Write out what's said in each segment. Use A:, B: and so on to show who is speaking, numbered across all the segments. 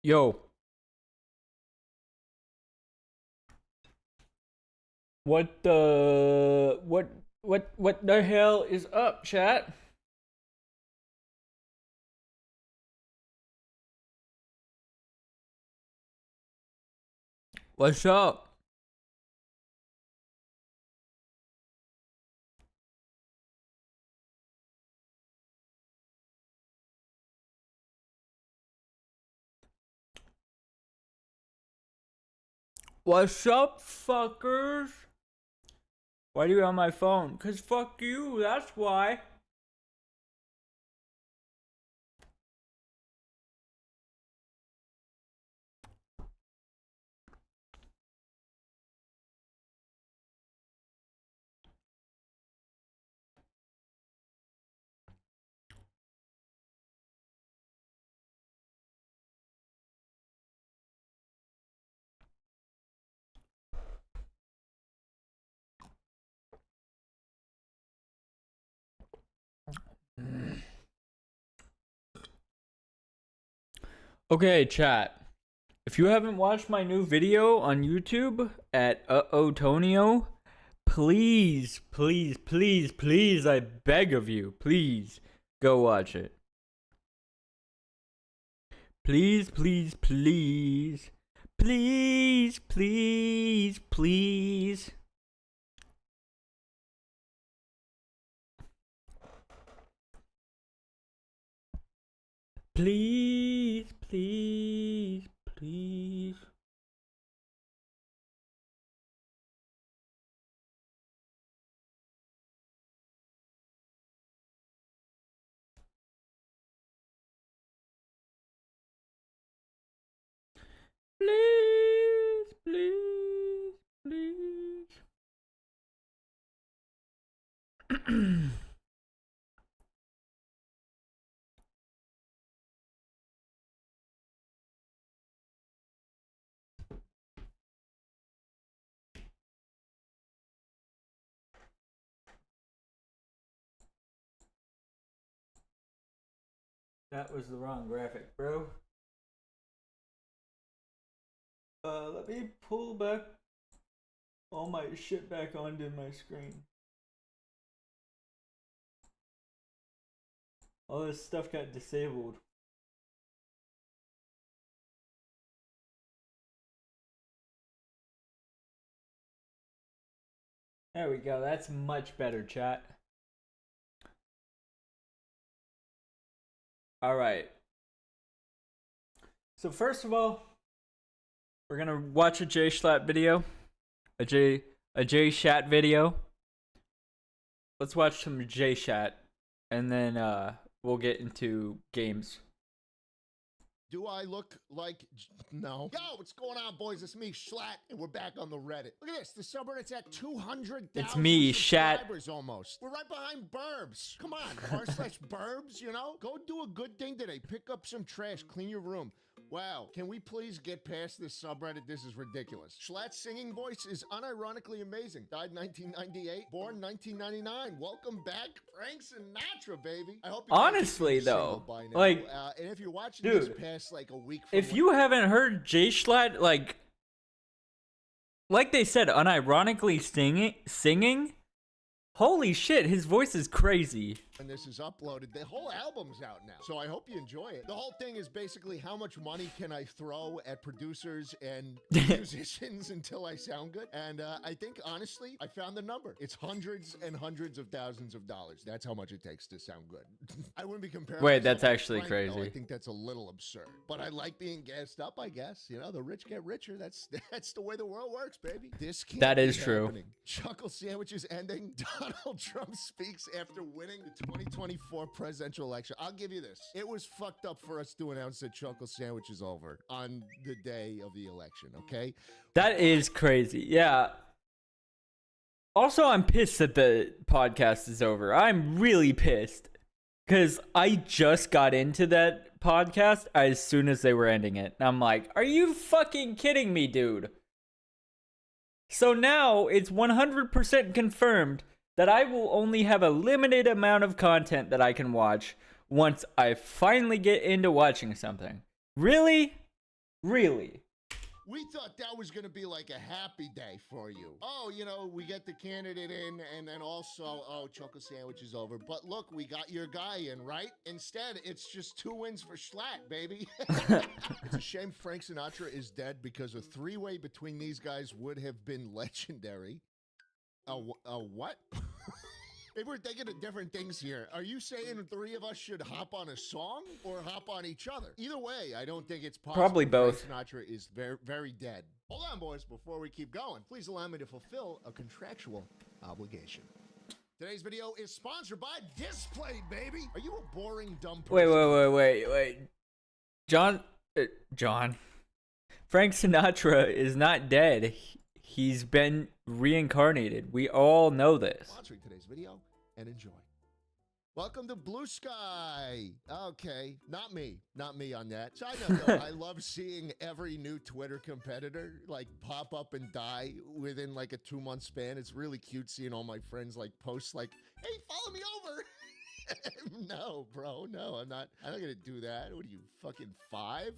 A: Yo, what the hell is up, chat? What's up? What's up, fuckers? Why are you on my phone? Cause fuck you, that's why. Okay, chat. If you haven't watched my new video on YouTube at Tonio, please, please, please, please, I beg of you, please go watch it. Please, please, please, please, please, please. Please, please, please. Please, please, please. That was the wrong graphic, bro. Let me pull back all my shit back onto my screen. All this stuff got disabled. There we go. That's much better, chat. Alright. So first of all, we're gonna watch a J Schlatt video. A J Shat video. Let's watch some J Shat, and then we'll get into games.
B: Do I look like... No. Yo, what's going on, boys? It's me, Schlatt, and we're back on the Reddit. Look at this. The subreddit's at 200,000
A: It's me, Shat.
B: subscribers almost. We're right behind Burbs. Come on, r/Burbs, you know? Go do a good thing today. Pick up some trash. Clean your room. Wow, can we please get past this subreddit? This is ridiculous. Schlatt's singing voice is unironically amazing. Died 1998, born 1999. Welcome back, Frank Sinatra, baby. I hope you
A: honestly though, like,
B: and if you're watching
A: dude,
B: this past like a week, from
A: if you haven't heard J Schlatt, like they said, unironically singing, holy shit, his voice is crazy.
B: when this is uploaded, the whole album's out now. So I hope you enjoy it. The whole thing is basically how much money can I throw at producers and musicians until I sound good. And I think, honestly, I found the number. It's hundreds and hundreds of thousands of dollars. That's how much it takes to sound good. I wouldn't be comparing.
A: Wait, that's
B: myself to
A: actually
B: Frank,
A: crazy.
B: though. I think that's a little absurd. But I like being gassed up, I guess. You know, the rich get richer. That's the way the world works, baby. This can't
A: That is
B: be
A: true.
B: happening. Chuckle sandwiches ending. Donald Trump speaks after winning the 2024 presidential election. I'll give you this. It was fucked up for us to announce that Chuckle sandwich is over on the day of the election, okay?
A: That is crazy. Yeah. Also, I'm pissed that the podcast is over. I'm really pissed. Because I just got into that podcast as soon as they were ending it. And I'm like, are you fucking kidding me, dude? So now it's 100% confirmed that I will only have a limited amount of content that I can watch once I finally get into watching something. Really? Really?
B: We thought that was going to be like a happy day for you. Oh, you know, we get the candidate in, and then also, oh, chocolate sandwich is over. But look, we got your guy in, right? Instead, it's just 2 wins for Schlatt, baby. It's a shame Frank Sinatra is dead, because a three-way between these guys would have been legendary. A what? Maybe we're thinking of different things here. Are you saying the three of us should hop on a song or hop on each other? Either way, I don't think it's possible.
A: Probably both.
B: Frank Sinatra is very, very dead. Hold on, boys. Before we keep going, please allow me to fulfill a contractual obligation. Today's video is sponsored by Display, baby. Are you a boring, dumb person?
A: Wait. John. Frank Sinatra is not dead. He's been reincarnated. We all know this.
B: Sponsoring today's video, and enjoy. Welcome to Blue Sky. Okay, not me on that. Side note though, I love seeing every new Twitter competitor like pop up and die within like a 2-month span. It's really cute seeing all my friends like post like, "Hey, follow me over." No, bro, no, I'm not gonna do that. What are you, fucking 5?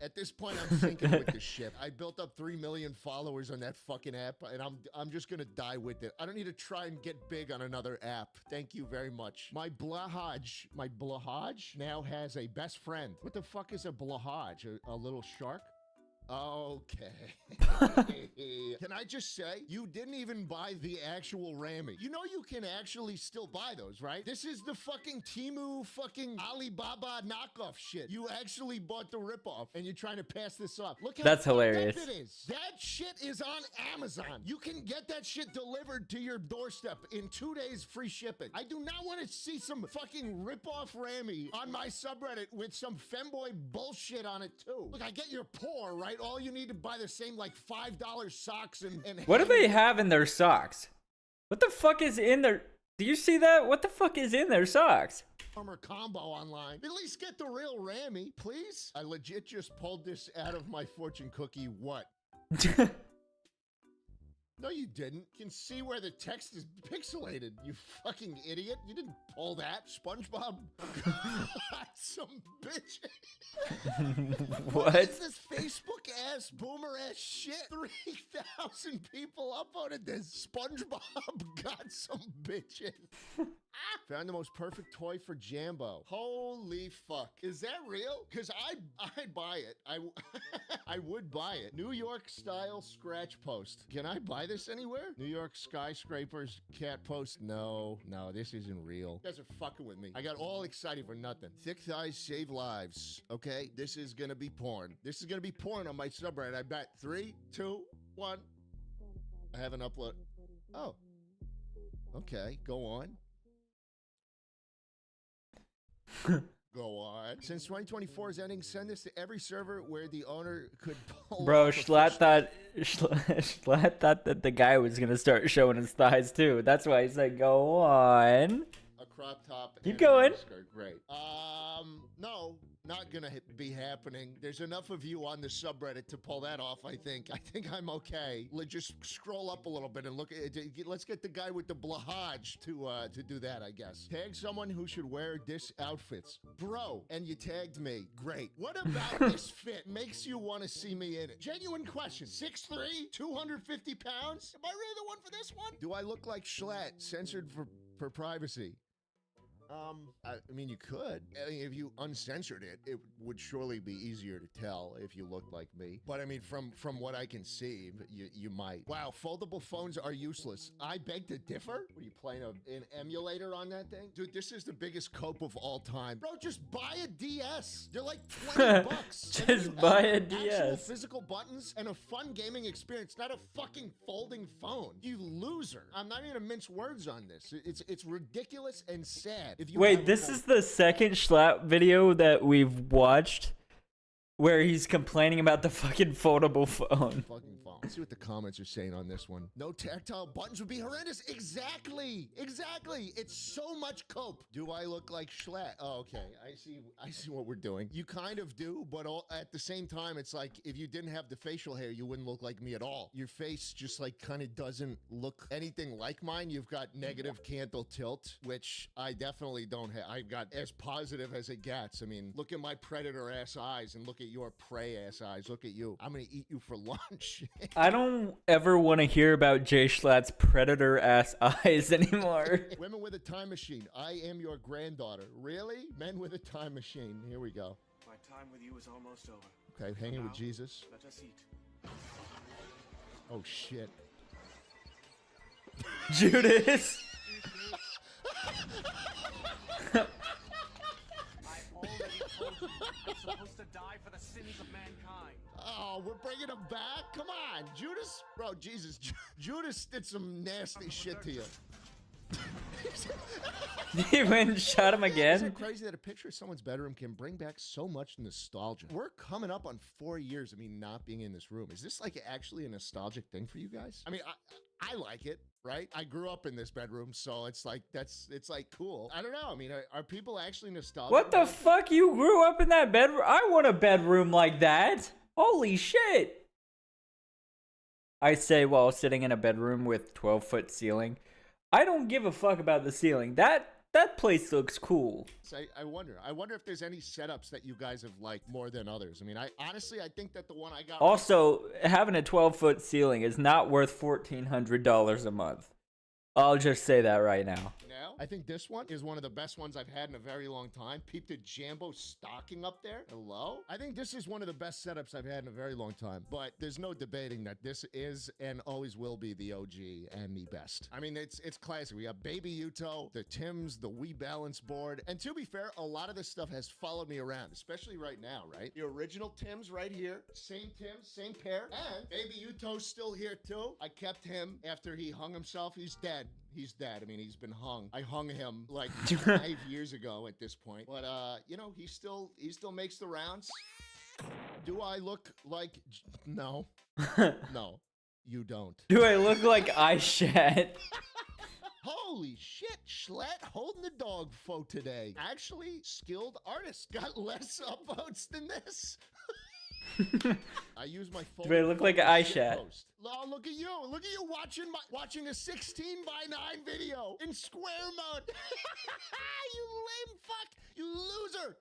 B: At this point, I'm sinking with the ship. I built up 3 million followers on that fucking app, and I'm just gonna die with it. I don't need to try and get big on another app. Thank you very much. My blahaj now has a best friend. What the fuck is a blahaj? A little shark? Okay. Can I just say, you didn't even buy the actual Rammy. You know you can actually still buy those, right? This is the fucking Temu fucking Alibaba knockoff shit. You actually bought the ripoff, and you're trying to pass this off. Look how
A: That's hilarious.
B: it is. That shit is on Amazon. You can get that shit delivered to your doorstep in 2 days, free shipping. I do not want to see some fucking ripoff Rammy on my subreddit with some femboy bullshit on it too. Look, I get you're poor, right? All you need to buy the same like $5 socks and
A: What do they have in their socks? What the fuck is in their... Do you see that? What the fuck is in their socks?
B: Armor combo online. At least get the real Rammy, please. I legit just pulled this out of my fortune cookie. What? No, you didn't. You can see where the text is pixelated, you fucking idiot. You didn't pull that. SpongeBob got some bitch.
A: What?
B: What is this Facebook-ass, boomer-ass shit? 3,000 people upvoted this. SpongeBob got some bitches. Found the most perfect toy for Jambo. Holy fuck. Is that real? Because I'd buy it. I would buy it. New York style scratch post. Can I buy this anywhere? New York skyscrapers cat post. No, this isn't real. You guys are fucking with me. I got all excited for nothing. Thick thighs save lives. Okay, this is gonna be porn. This is gonna be porn on my subreddit. I bet. 3, 2, 1. I haven't uploaded. Oh. Okay, go on. Go on. Since 2024 is ending, send this to every server where the owner could pull.
A: Bro, Schlatt thought that the guy was gonna start showing his thighs too. That's why he said, "Go on."
B: A crop top.
A: Keep going.
B: Skirt. Great. No, not gonna be happening. There's enough of you on the subreddit to pull that off. I think I'm okay. Just scroll up a little bit and look at it. Let's get the guy with the blahaj to do that. I guess. Tag someone who should wear this outfits, bro. And you tagged me. Great. What about this fit makes you want to see me in it? Genuine question. 6'3", 250 pounds. Am I really the one for this one? Do I look like Schlatt? Censored for privacy. I mean, you could. I mean, if you uncensored it, it would surely be easier to tell if you looked like me. But I mean, from what I can see, you might. Wow, foldable phones are useless. I beg to differ. What are you playing an emulator on that thing? Dude, this is the biggest cope of all time. Bro, just buy a DS. They're like 20 bucks.
A: Just buy a DS.
B: Actual physical buttons and a fun gaming experience, not a fucking folding phone. You loser. I'm not even gonna mince words on this. It's ridiculous and sad. If you
A: Wait, this is the second Schlatt video that we've watched where he's complaining about the fucking foldable phone.
B: Fucking phone. Let's see what the comments are saying on this one. No tactile buttons would be horrendous. Exactly. It's so much cope. Do I look like Schlatt? Oh, okay. I see what we're doing. You kind of do, but at the same time, it's like if you didn't have the facial hair, you wouldn't look like me at all. Your face just like kind of doesn't look anything like mine. You've got negative canthal tilt, which I definitely don't have. I've got as positive as it gets. I mean, look at my predator ass eyes and look at your prey ass eyes. Look at you. I'm gonna eat you for lunch.
A: I don't ever want to hear about Jay Schlatt's predator ass eyes anymore.
B: Women with a time machine. I am your granddaughter. Really? Men with a time machine. Here we go.
C: My time with you is almost over.
B: Okay, hanging with
C: Now,
B: Jesus.
C: Let us eat.
B: Oh shit.
A: Judas.
C: I already told you I'm supposed to die for the sins of mankind.
B: Oh, we're bringing him back? Come on, Judas. Bro, Jesus. Judas did some nasty shit to you.
A: He went and shot him
B: Isn't
A: again.
B: it crazy that a picture of someone's bedroom can bring back so much nostalgia? We're coming up on 4 years of me not being in this room. Is this like actually a nostalgic thing for you guys? I mean, I like it, right? I grew up in this bedroom, so it's like it's like cool. I don't know. I mean, are people actually nostalgic?
A: What the fuck? You grew up in that bedroom? I want a bedroom like that. Holy shit. I say while sitting in a bedroom with 12-foot ceiling. I don't give a fuck about the ceiling. That place looks cool.
B: I wonder if there's any setups that you guys have liked more than others. I mean, I honestly, I think that the one I got.
A: Also, having a 12-foot ceiling is not worth $1,400 a month. I'll just say that right now.
B: Now, I think this one is one of the best ones I've had in a very long time. Peep the Jambo stocking up there. Hello? I think this is one of the best setups I've had in a very long time. But there's no debating that this is and always will be the OG and the best. I mean, it's classic. We have Baby Yuto, the Tims, the Wii Balance board. And to be fair, a lot of this stuff has followed me around, especially right now, right? The original Tims right here. Same Tims, same pair. And Baby Yuto's still here too. I kept him after he hung himself. He's dead. He's dead. I mean, he's been hung. I hung him like 5 years ago at this point. But you know, he still makes the rounds. Do I look like no? No, you don't.
A: Do I look like I shat?
B: Holy shit, Schlatt holding the dog photo today. Actually, skilled artist got less upvotes than this. I use my phone.
A: Do I look like I shat?
B: Oh, look at you! Look at you watching a 16:9 video in square mode. You lame fuck! You loser!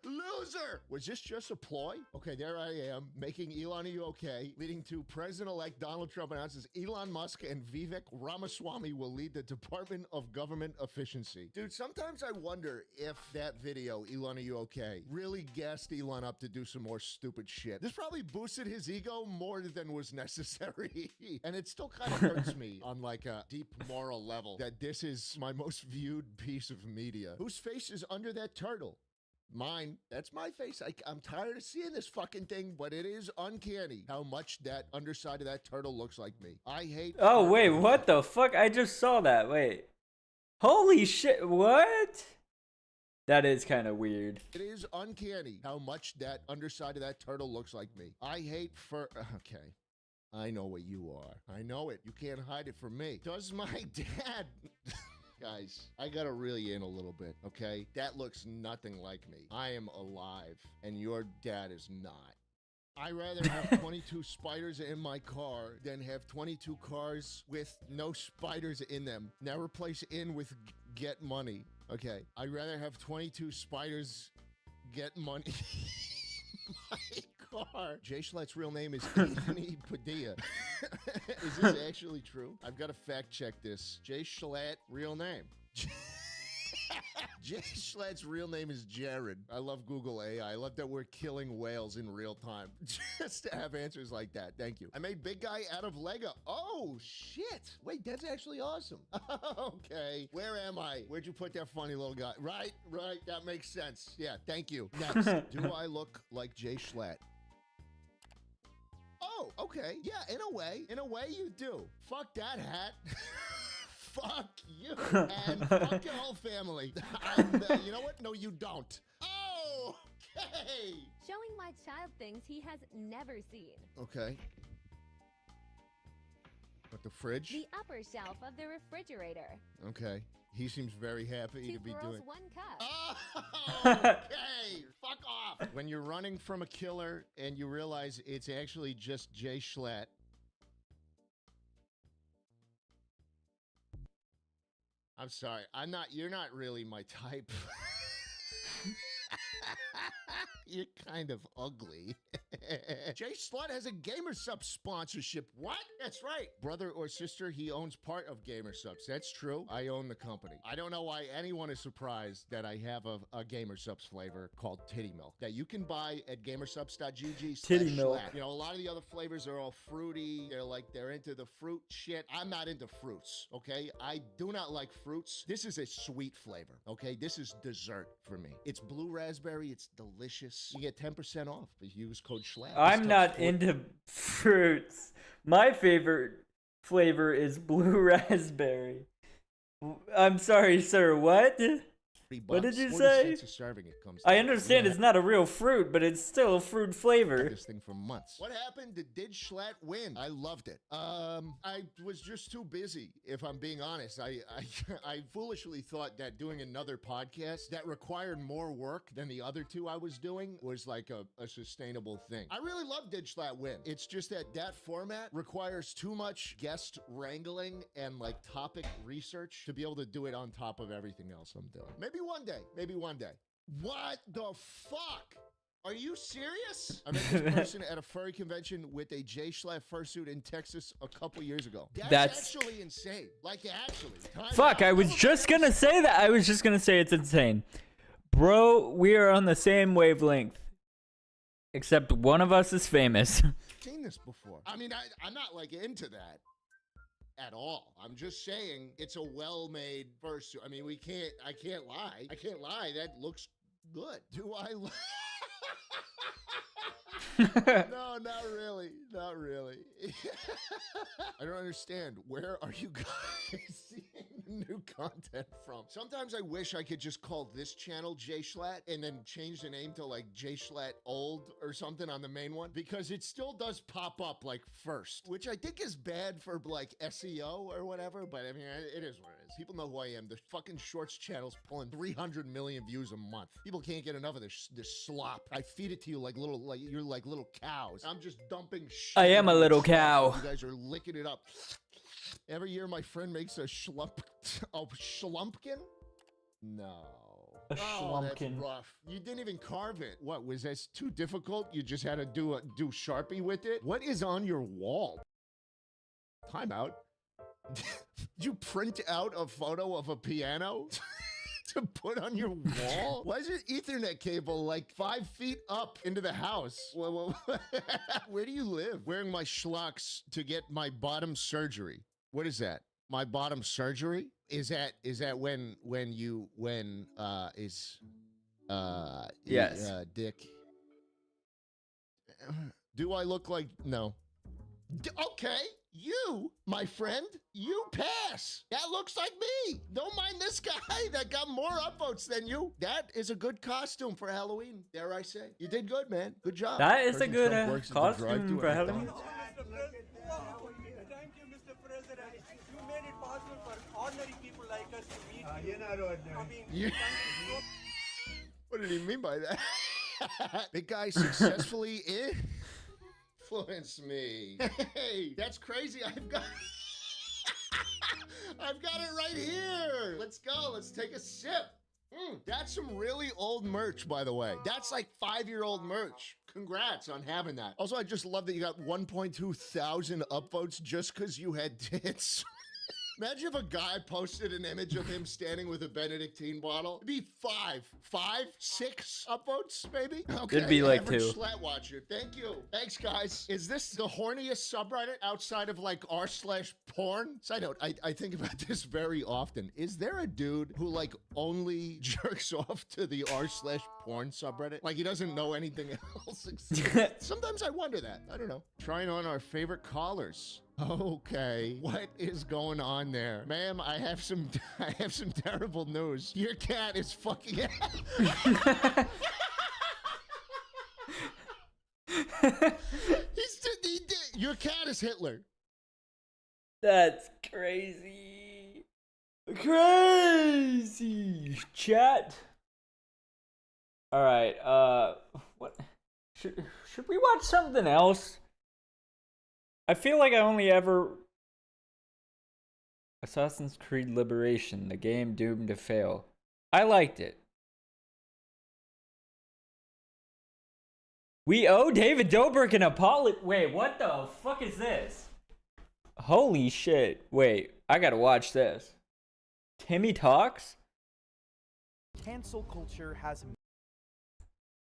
B: Was this just a ploy? Okay, there I am making Elon, are you okay? Leading to President-elect Donald Trump announces Elon Musk and Vivek Ramaswamy will lead the Department of Government Efficiency. Dude, sometimes I wonder if that video, Elon, are you okay, really gassed Elon up to do some more stupid shit. This probably boosted his ego more than was necessary. And it still kind of hurts me on like a deep moral level that this is my most viewed piece of media. Whose face is under that turtle? Mine. That's my face. I'm tired of seeing this fucking thing, but it is uncanny how much that underside of that turtle looks like me. I hate.
A: Oh, wait, what the fuck? I just saw that. Wait. Holy shit, what? That is kind of weird.
B: It is uncanny how much that underside of that turtle looks like me. I hate fur. Okay. I know what you are. I know it. You can't hide it from me. Does my dad... Guys, I gotta reel you in a little bit, okay? That looks nothing like me. I am alive, and your dad is not. I'd rather have 22 spiders in my car than have 22 cars with no spiders in them. Now replace in with get money. Okay, I'd rather have 22 spiders get money. My car. Jay Schlatt's real name is Anthony Padilla. Is this actually true? I've got to fact check this. Jay Schlatt, real name. Jay Schlatt's real name is Jared. I love Google AI. I love that we're killing whales in real time. Just to have answers like that. Thank you. I made Big Guy out of Lego. Oh, shit. Wait, that's actually awesome. Okay. Where am I? Where'd you put that funny little guy? Right. That makes sense. Yeah, thank you. Next. Do I look like Jay Schlatt? Oh, okay. Yeah, in a way you do. Fuck that hat. Fuck you and fuck your whole family. You know what? No, you don't. Oh, okay.
D: Showing my child things he has never seen.
B: Okay. What, the fridge?
D: The upper shelf of the refrigerator.
B: Okay. He seems very happy
D: Two
B: to be
D: girls,
B: doing.
D: 1 cup.
B: Oh, okay. Fuck off. When you're running from a killer and you realize it's actually just Jay Schlatt. I'm sorry. You're not really my type. You're kind of ugly. Jay Slut has a Gamer Subs sponsorship. What? That's right. Brother or sister, he owns part of Gamer Subs. That's true. I own the company. I don't know why anyone is surprised that I have a Gamer Subs flavor called Titty Milk that you can buy at gamersubs.gg.
A: Titty milk.
B: You know, a lot of the other flavors are all fruity. They're into the fruit shit. I'm not into fruits, okay? I do not like fruits. This is a sweet flavor, okay? This is dessert for me. It's blue raspberry. It's delicious. You get 10% off if you use code SCHLAG.
A: I'm not into fruits. My favorite flavor is blue raspberry. I'm sorry, sir. What? What did you say? I understand it's not a real fruit, but it's still a fruit flavor.
B: This thing for months. What happened? Did Schlatt win? I loved it. I was just too busy, if I'm being honest. I foolishly thought that doing another podcast that required more work than the other two I was doing was like a sustainable thing. I really love Did Schlatt win. It's just that format requires too much guest wrangling and like topic research to be able to do it on top of everything else I'm doing. Maybe one day. Maybe one day. What the fuck? Are you serious? I met this person at a furry convention with a Jay Schlatt fursuit in Texas a couple years ago. That's actually insane. Like, actually.
A: Fuck, I was just gonna say that. I was just gonna say it's insane. Bro, we are on the same wavelength. Except one of us is famous.
B: I've seen this before. I mean, I'm not, like, into that at all. I'm just saying it's a well-made fursuit. I mean, I can't lie. I can't lie. That looks good. Do I No, not really. Not really. I don't understand. Where are you guys seeing new content from? Sometimes I wish I could just call this channel Jay Schlatt and then change the name to like Jay Schlatt Old or something on the main one, because it still does pop up like first, which I think is bad for like SEO or whatever, but I mean, it is what it is. People know who I am. The fucking Shorts channel's pulling 300 million views a month. People can't get enough of this slop. I feed it to you like you're like little cows. I'm just dumping shit.
A: I am a little cow.
B: You guys are licking it up. Every year my friend makes a schlumpkin? No. Oh, that's rough. You didn't even carve it. What, was that too difficult? You just had to do Sharpie with it? What is on your wall? Time out. Did you print out a photo of a piano to put on your wall? Why is your Ethernet cable like 5 feet up into the house? Where do you live? Wearing my schlucks to get my bottom surgery. What is that? My bottom surgery? Is that
A: yes.
B: Dick? Do I look like no? Okay. You, my friend, you pass. That looks like me. Don't mind this guy that got more upvotes than you. That is a good costume for Halloween, dare I say. You did good, man. Good job.
A: That is a good costume for Halloween.
E: Thank you, Mr. President. You made it possible for ordinary people like us to meet you.
B: What did he mean by that? The guy successfully influenced me. Hey, that's crazy. I've got it right here. Let's go. Let's take a sip. That's some really old merch, by the way. That's like 5-year-old merch. Congrats on having that. Also, I just love that you got 1.2 thousand upvotes just because you had tits. Imagine if a guy posted an image of him standing with a Benedictine bottle. It'd be 6 upvotes, maybe? Okay.
A: It'd be like 2.
B: Slat watcher. Thank you. Thanks, guys. Is this the horniest subreddit outside of like r/porn? Side note, I think about this very often. Is there a dude who like only jerks off to the r/porn subreddit? Like he doesn't know anything else? Sometimes I wonder that. I don't know. Trying on our favorite collars. Okay, what is going on there? Ma'am, I have some terrible news. Your cat is fucking Your cat is Hitler.
A: That's crazy. Crazy. Chat. All right, what should we watch something else? I feel like I only ever... Assassin's Creed Liberation, the game doomed to fail. I liked it. We owe David Dobrik an apology. Wait, what the fuck is this? Holy shit. Wait, I gotta watch this. Timmy talks?
F: Cancel culture has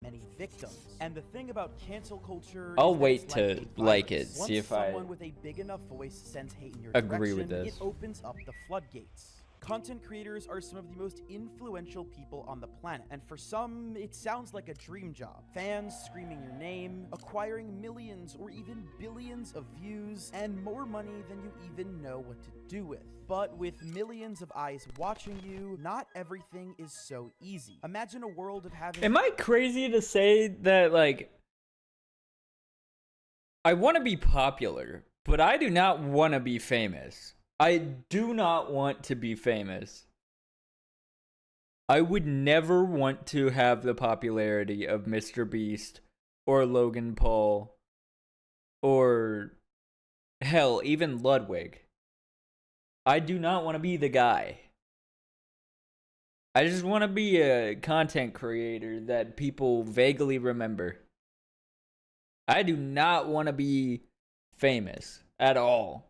F: many victims. And the thing about cancel culture
A: I'll
F: is that
A: wait
F: it's
A: to
F: like
A: like
F: virus.
A: it,
F: Once
A: see if I
F: someone with a big enough voice sends hate in your
A: agree
F: direction,
A: with this.
F: it opens up the floodgates. Content creators are some of the most influential people on the planet, and for some, it sounds like a dream job. Fans screaming your name, acquiring millions or even billions of views, and more money than you even know what to do with. But with millions of eyes watching you, not everything is so easy. Imagine a world of having—
A: Am I crazy to say that, like, I want to be popular, but I do not want to be famous? I do not want to be famous. I would never want to have the popularity of Mr. Beast or Logan Paul or, hell, even Ludwig. I do not want to be the guy. I just want to be a content creator that people vaguely remember. I do not want to be famous at all.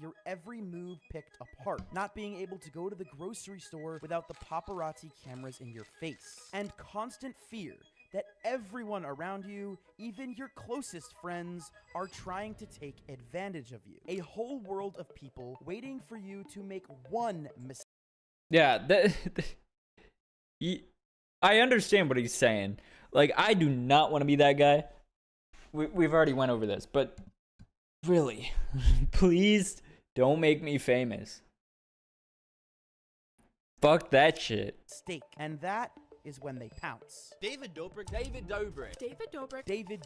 F: your every move picked apart, not being able to go to the grocery store without the paparazzi cameras in your face, and constant fear that everyone around you, even your closest friends, are trying to take advantage of you. A whole world of people waiting for you to make one mistake.
A: Yeah, I understand what he's saying. Like, I do not want to be that guy. We've already went over this, but really, please don't make me famous. Fuck that shit.
F: And that is when they pounce.
G: David Dobrik.
F: David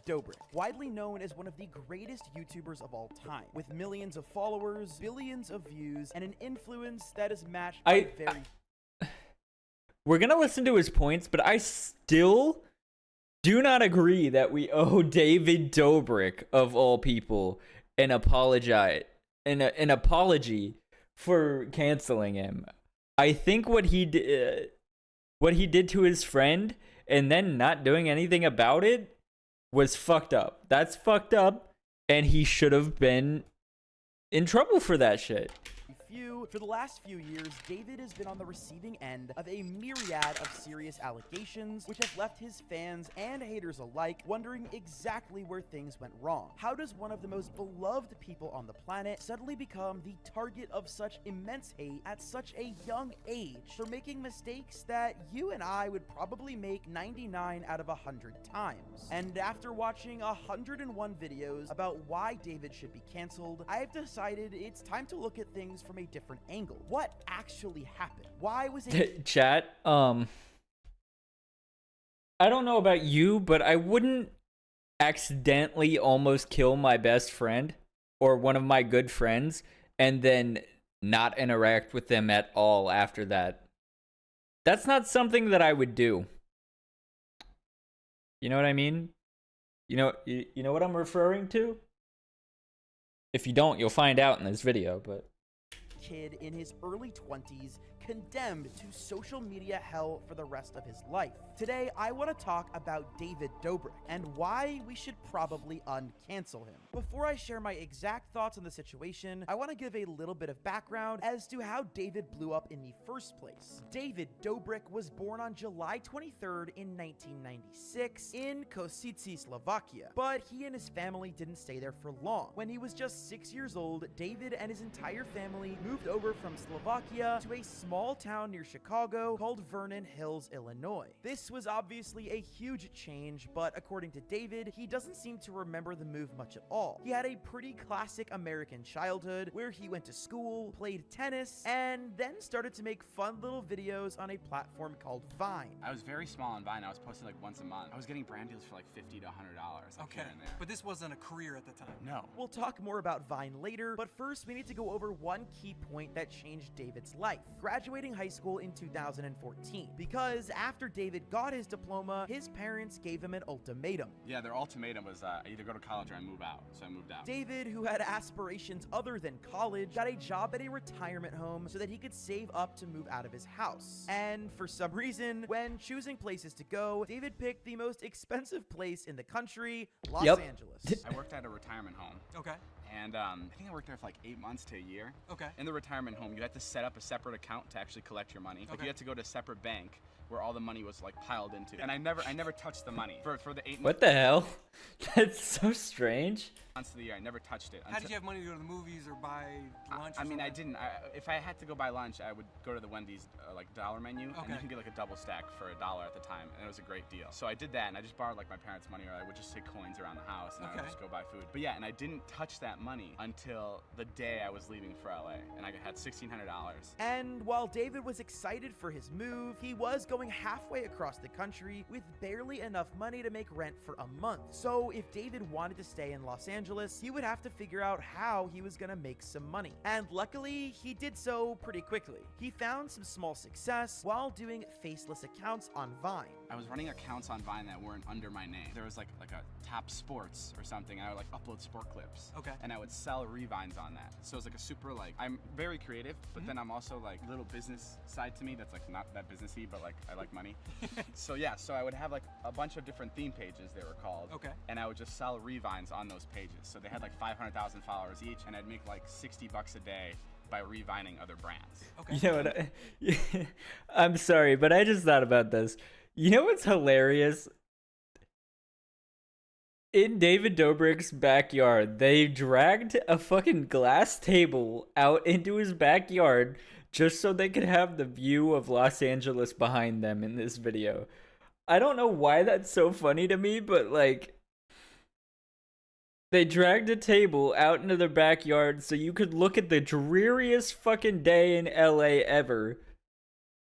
F: Dobrik, widely known as one of the greatest YouTubers of all time, with millions of followers, billions of views, and an influence that is matched by
A: We're gonna listen to his points, but I still do not agree that we owe David Dobrik, of all people, an apology for canceling him. I think what he did to his friend and then not doing anything about it was fucked up. That's fucked up, and he should have been in trouble for that shit.
F: For the last few years, David has been on the receiving end of a myriad of serious allegations, which have left his fans and haters alike wondering exactly where things went wrong. How does one of the most beloved people on the planet suddenly become the target of such immense hate at such a young age for making mistakes that you and I would probably make 99 out of 100 times? And after watching 101 videos about why David should be canceled, I have decided it's time to look at things from a different angle. What actually happened? Why was it—
A: Chat, I don't know about you, but I wouldn't accidentally almost kill my best friend or one of my good friends and then not interact with them at all after that. That's not something that I would do. You know what I mean? You know what I'm referring to? If you don't, you'll find out in this video, but
F: kid in his early 20s condemned to social media hell for the rest of his life. Today, I want to talk about David Dobrik and why we should probably uncancel him. Before I share my exact thoughts on the situation, I want to give a little bit of background as to how David blew up in the first place. David Dobrik was born on July 23rd in 1996 in Kosice, Slovakia, but he and his family didn't stay there for long. When he was just 6 years old, David and his entire family moved over from Slovakia to a small town near Chicago called Vernon Hills, Illinois. This was obviously a huge change, but according to David, he doesn't seem to remember the move much at all. He had a pretty classic American childhood where he went to school, played tennis, and then started to make fun little videos on a platform called Vine.
H: I was very small on Vine. I was posting like once a month. I was getting brand deals for like $50 to $100.
C: Okay, but this wasn't a career at the time.
H: No.
F: We'll talk more about Vine later, but first we need to go over one key point that changed David's life, graduating high school in 2014. Because after David got his diploma, his parents gave him an ultimatum.
H: Yeah, their ultimatum was I either go to college or I move out. So I moved out.
F: David, who had aspirations other than college, got a job at a retirement home so that he could save up to move out of his house. And for some reason, when choosing places to go, David picked the most expensive place in the country, Los Angeles.
H: I worked at a retirement home.
C: Okay.
H: And I think I worked there for like 8 months to a year.
C: Okay.
H: In the retirement home, you had to set up a separate account to actually collect your money. Like you had to go to a separate bank where all the money was like piled into. And I never touched the money for the 8 months.
A: What the hell? That's so strange.
H: Months of the year, I never touched it.
C: How did you have money to go to the movies or buy lunch?
H: I mean, I didn't. If I had to go buy lunch, I would go to the Wendy's like dollar menu, and you can get like a double stack for $1 at the time, and it was a great deal. So I did that, and I just borrowed like my parents' money, or I would just take coins around the house, and I would just go buy food. But yeah, and I didn't touch that money until the day I was leaving for LA, and I had $1,600.
F: And while David was excited for his move, he was going halfway across the country with barely enough money to make rent for a month. So if David wanted to stay in Los Angeles, he would have to figure out how he was gonna make some money. And luckily, he did so pretty quickly. He found some small success while doing faceless accounts on Vine.
H: I was running accounts on Vine that weren't under my name. There was like a Top Sports or something, and I would like upload sport clips.
C: Okay.
H: And I would sell revines on that. So it's like a super like, I'm very creative, but then I'm also like little business side to me that's like not that businessy, but like I like money. So yeah, so I would have like a bunch of different theme pages, they were called.
C: Okay.
H: And I would just sell revines on those pages. So they had like 500,000 followers each, and I'd make like $60 a day by revining other brands.
C: Okay.
A: You know what? I'm sorry, but I just thought about this. You know what's hilarious? In David Dobrik's backyard, they dragged a fucking glass table out into his backyard just so they could have the view of Los Angeles behind them in this video. I don't know why that's so funny to me, but like, they dragged a table out into their backyard so you could look at the dreariest fucking day in LA ever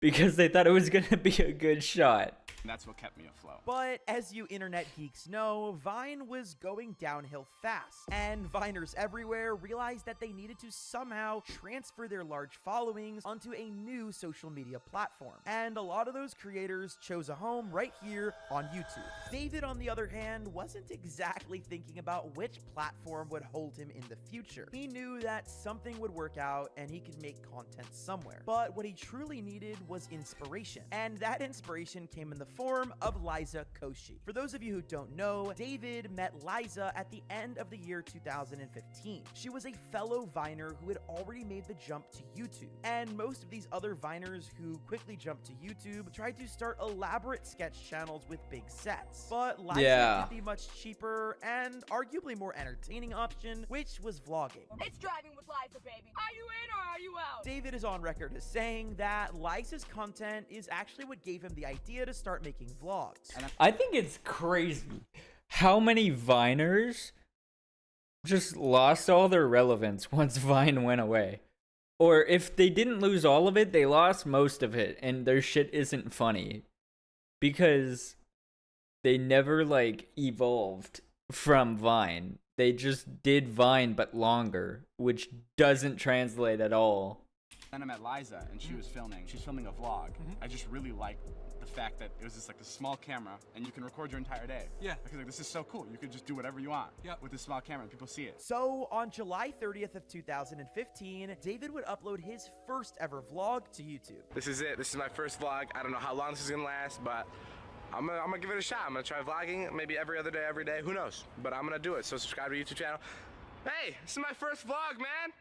A: because they thought it was gonna be a good shot.
H: And that's what kept me afloat.
F: But as you internet geeks know, Vine was going downhill fast, and Viners everywhere realized that they needed to somehow transfer their large followings onto a new social media platform. And a lot of those creators chose a home right here on YouTube. David, on the other hand, wasn't exactly thinking about which platform would hold him in the future. He knew that something would work out and he could make content somewhere. But what he truly needed was inspiration, and that inspiration came in the form of Liza Koshy. For those of you who don't know, David met Liza at the end of the year 2015. She was a fellow Viner who had already made the jump to YouTube, and most of these other Viners who quickly jumped to YouTube tried to start elaborate sketch channels with big sets. But Liza did the much cheaper and arguably more entertaining option, which was vlogging.
G: It's driving with Liza, baby. Are you in or are you out?
F: David is on record as saying that Liza's content is actually what gave him the idea to start making vlogs.
A: I think it's crazy how many Viners just lost all their relevance once Vine went away. Or if they didn't lose all of it, they lost most of it, and their shit isn't funny. Because they never, like, evolved from Vine. They just did Vine, but longer, which doesn't translate at all.
H: Then I met Liza, and she was filming a vlog. I just really liked the fact that it was just like a small camera, and you can record your entire day.
C: Yeah.
H: Because like, this is so cool. You could just do whatever you want with this small camera, and people see it.
F: So on July 30th of 2015, David would upload his first ever vlog to YouTube.
I: This is it. This is my first vlog. I don't know how long this is gonna last, but I'm gonna give it a shot. I'm gonna try vlogging maybe every other day, every day. Who knows? But I'm gonna do it. So subscribe to the YouTube channel. Hey, this is my first vlog, man.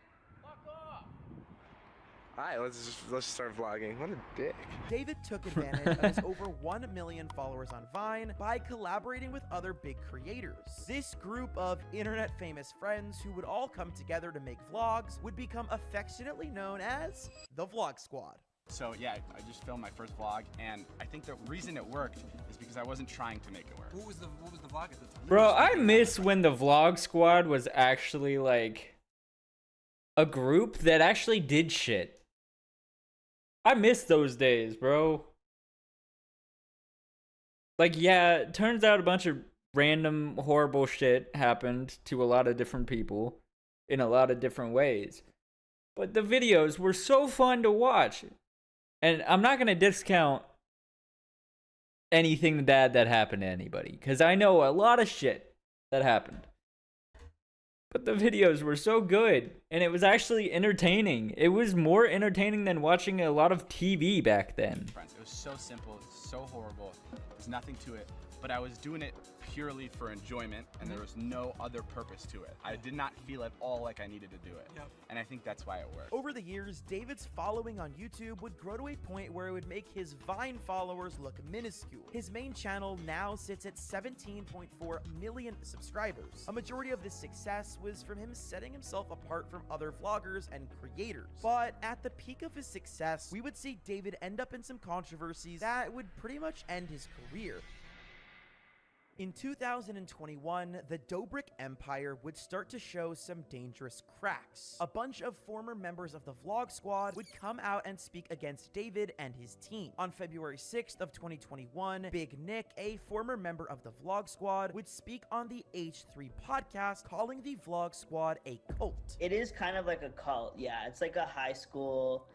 I: Alright, let's start vlogging. What a dick.
F: David took advantage of his over 1 million followers on Vine by collaborating with other big creators. This group of internet famous friends who would all come together to make vlogs would become affectionately known as the Vlog Squad.
H: So yeah, I just filmed my first vlog, and I think the reason it worked is because I wasn't trying to make it work.
C: What was the vlog at the time?
A: Bro, I miss when the Vlog Squad was actually like a group that actually did shit. I miss those days, bro. Like, yeah, it turns out a bunch of random horrible shit happened to a lot of different people in a lot of different ways. but the videos were so fun to watch. And I'm not going to discount anything bad that happened to anybody, because I know a lot of shit that happened. But the videos were so good, and it was actually entertaining. It was more entertaining than watching a lot of TV back then.
H: It was so simple, so horrible. There's nothing to it, but I was doing it purely for enjoyment, and there was no other purpose to it. I did not feel at all like I needed to do it, and I think that's why it worked.
F: Over the years, David's following on YouTube would grow to a point where it would make his Vine followers look minuscule. His main channel now sits at 17.4 million subscribers. A majority of this success was from him setting himself apart from other vloggers and creators. But at the peak of his success, we would see David end up in some controversies that would pretty much end his career. In 2021, the Dobrik empire would start to show some dangerous cracks. A bunch of former members of the Vlog Squad would come out and speak against David and his team. On February 6th of 2021, Big Nick, a former member of the Vlog Squad, would speak on the H3 podcast, calling the Vlog Squad a cult.
J: It is kind of like a cult, yeah. It's like a high school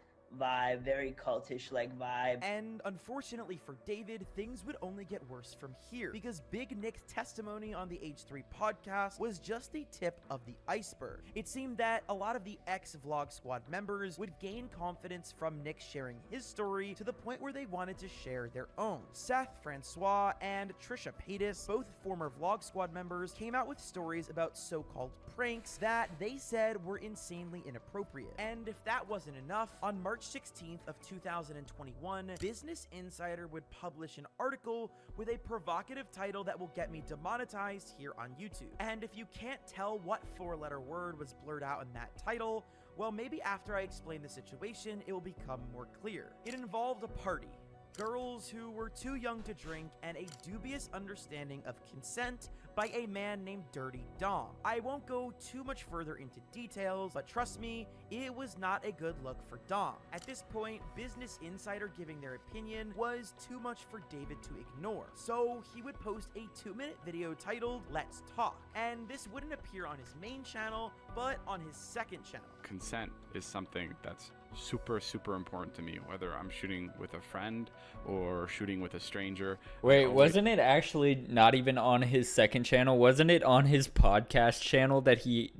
J: vibe, very cultish like vibe.
F: And unfortunately for David, things would only get worse from here, because Big Nick's testimony on the H3 podcast was just the tip of the iceberg. It seemed that a lot of the ex-Vlog Squad members would gain confidence from Nick sharing his story to the point where they wanted to share their own. Seth, Francois, and Trisha Paytas, both former Vlog Squad members, came out with stories about so-called pranks that they said were insanely inappropriate. And if that wasn't enough, on March 16th of 2021, Business Insider would publish an article with a provocative title that will get me demonetized here on YouTube. And if you can't tell what four-letter word was blurred out in that title, well, maybe after I explain the situation, it will become more clear. It involved a party, girls who were too young to drink, and a dubious understanding of consent by a man named Dirty Dom. I won't go too much further into details, but trust me, it was not a good look for Dom. At this point, Business Insider giving their opinion was too much for David to ignore. So he would post a 2-minute video titled Let's Talk. And this wouldn't appear on his main channel, but on his second channel.
H: Consent is something that's super important to me, whether I'm shooting with a friend or shooting with a stranger.
A: Wait, wasn't it actually not even on his second channel? Wasn't it on his podcast channel that he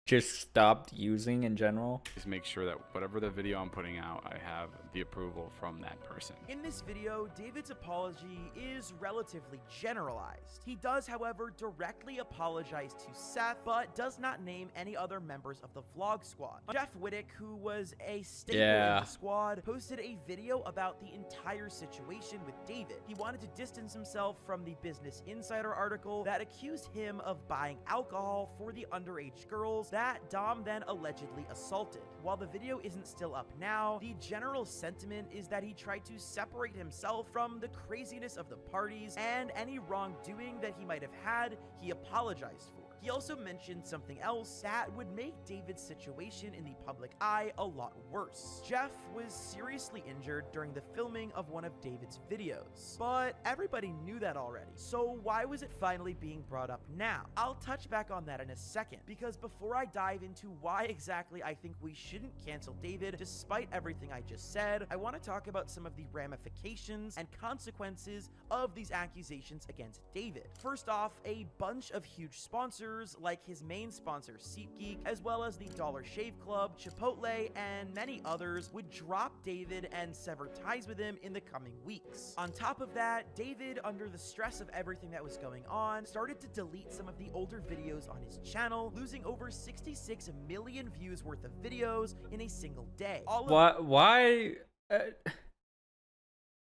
A: just stopped using in general?
H: Just make sure that whatever the video I'm putting out, I have the approval from that person.
F: In this video, David's apology is relatively generalized. He does, however, directly apologize to Seth, but does not name any other members of the Vlog Squad. Jeff Wittick, who was a staple in the squad, posted a video about the entire situation with David. He wanted to distance himself from the Business Insider article that accused him of buying alcohol for the underage girls that Dom then allegedly assaulted. While the video isn't still up now, the general sentiment is that he tried to separate himself from the craziness of the parties, and any wrongdoing that he might have had, he apologized for. He also mentioned something else that would make David's situation in the public eye a lot worse. Jeff was seriously injured during the filming of one of David's videos, but everybody knew that already. So why was it finally being brought up now? I'll touch back on that in a second, because before I dive into why exactly I think we shouldn't cancel David despite everything I just said, I want to talk about some of the ramifications and consequences of these accusations against David. First off, a bunch of huge sponsors like his main sponsor SeatGeek, as well as the Dollar Shave Club, Chipotle, and many others would drop David and sever ties with him in the coming weeks. On top of that, David, under the stress of everything that was going on, started to delete some of the older videos on his channel, losing over 66 million views worth of videos in a single day.
A: Why?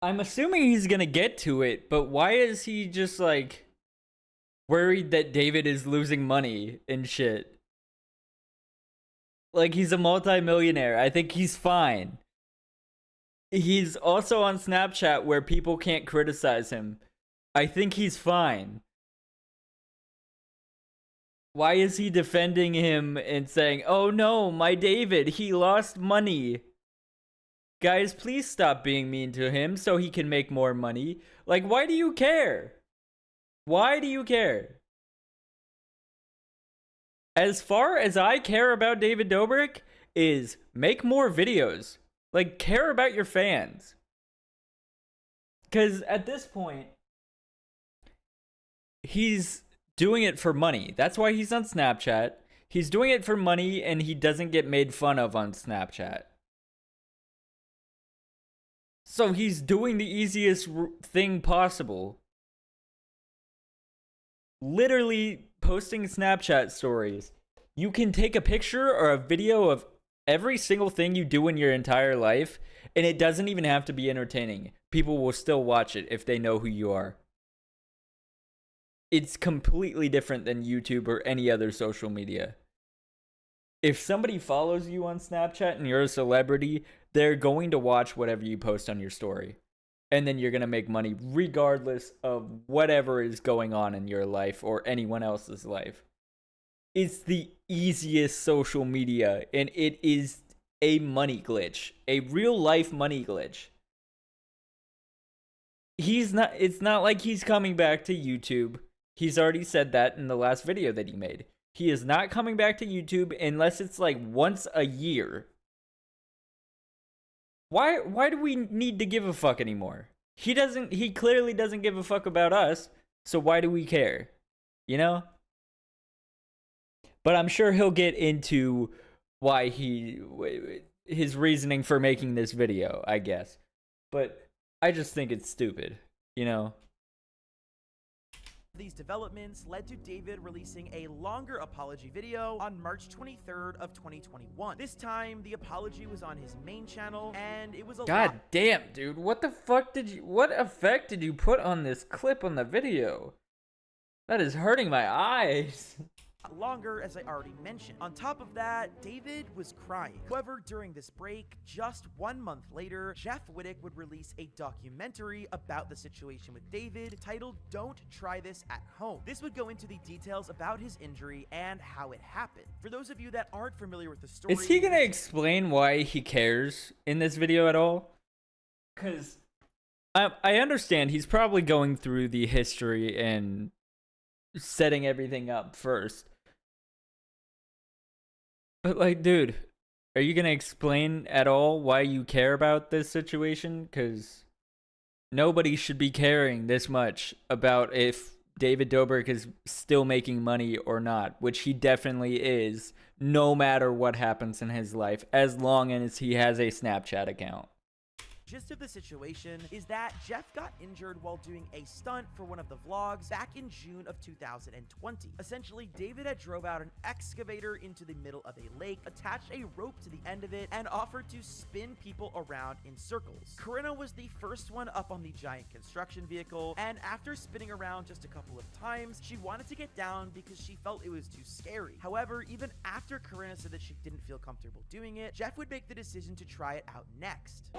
A: I'm assuming he's gonna get to it, but why is he just like worried that David is losing money and shit? Like, he's a multi-millionaire. I think he's fine. He's also on Snapchat where people can't criticize him. I think he's fine. Why is he defending him and saying, oh no, my David, he lost money? Guys, please stop being mean to him so he can make more money. Like, why do you care? Why do you care? As far as I care about David Dobrik, is make more videos. Like, care about your fans. Because at this point, he's doing it for money. That's why he's on Snapchat. He's doing it for money, and he doesn't get made fun of on Snapchat. So he's doing the easiest thing possible. Literally posting Snapchat stories. You can take a picture or a video of every single thing you do in your entire life, and it doesn't even have to be entertaining. People will still watch it if they know who you are. It's completely different than YouTube or any other social media. If somebody follows you on Snapchat and you're a celebrity, they're going to watch whatever you post on your story. And then you're going to make money regardless of whatever is going on in your life or anyone else's life. It's the easiest social media, and it is a money glitch, a real life money glitch. It's not like he's coming back to YouTube. He's already said that in the last video that he made. He is not coming back to YouTube unless it's like once a year. Why do we need to give a fuck anymore? He clearly doesn't give a fuck about us, so why do we care? You know? But I'm sure he'll get into why his reasoning for making this video, I guess. But I just think it's stupid, you know?
F: These developments led to David releasing a longer apology video on March 23rd of 2021. This time, the apology was on his main channel, and it was a
A: God damn, dude. What effect did you put on this clip on the video? That is hurting my eyes.
F: Longer, as I already mentioned. On top of that, David was crying. However, during this break, just 1 month later, Jeff Wittick would release a documentary about the situation with David titled Don't Try This at Home. This would go into the details about his injury and how it happened. For those of you that aren't familiar with the story...
A: Is he gonna explain why he cares in this video at all? Because I understand he's probably going through the history and setting everything up first. But like, dude, are you gonna explain at all why you care about this situation? Because nobody should be caring this much about if David Dobrik is still making money or not, which he definitely is, no matter what happens in his life, as long as he has a Snapchat account.
F: Gist of the situation is that Jeff got injured while doing a stunt for one of the vlogs back in June of 2020. Essentially, David had drove out an excavator into the middle of a lake, attached a rope to the end of it, and offered to spin people around in circles. Corinna was the first one up on the giant construction vehicle, and after spinning around just a couple of times, she wanted to get down because she felt it was too scary. However, even after Corinna said that she didn't feel comfortable doing it, Jeff would make the decision to try it out next.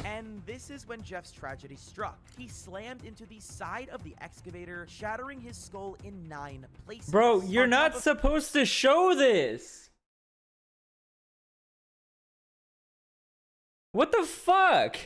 F: And this is when Jeff's tragedy struck. He slammed into the side of the excavator, shattering his skull in 9 places.
A: Bro, you're not supposed to show this. What the fuck?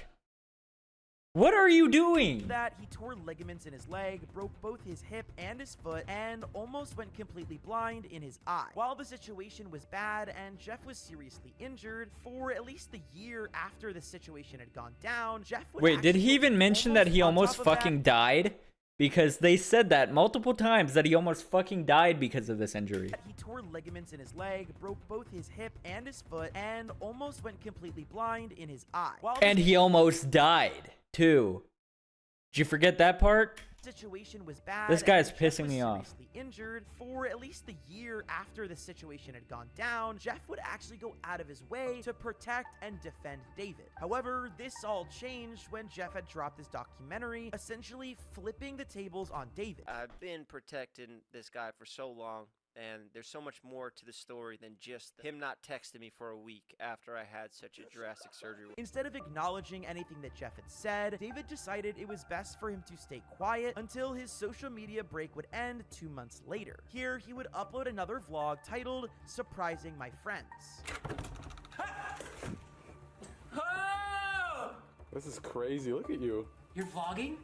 A: What are you doing?
F: That he tore ligaments in his leg, broke both his hip and his foot, and almost went completely blind in his eye. While the situation was bad and Jeff was seriously injured, for at least the year after the situation had gone down, Jeff would...
A: Wait, did he even mention that he almost fucking died? Because they said that multiple times, that he almost fucking died because of this injury.
F: He tore ligaments in his leg, broke both his hip and his foot, and almost went completely blind in his eye.
A: And he almost died, too. Did you forget that part?
F: Situation was bad.
A: This guy's pissing me off.
F: Injured for at least the year after the situation had gone down, Jeff would actually go out of his way to protect and defend David. However, this all changed when Jeff had dropped this documentary, essentially flipping the tables on David.
K: I've been protecting this guy for so long, and there's so much more to the story than just him not texting me for a week after I had such a drastic surgery.
F: Instead of acknowledging anything that Jeff had said, David decided it was best for him to stay quiet until his social media break would end 2 months later. Here, he would upload another vlog titled Surprising My Friends.
I: This is crazy. Look at you.
C: You're vlogging?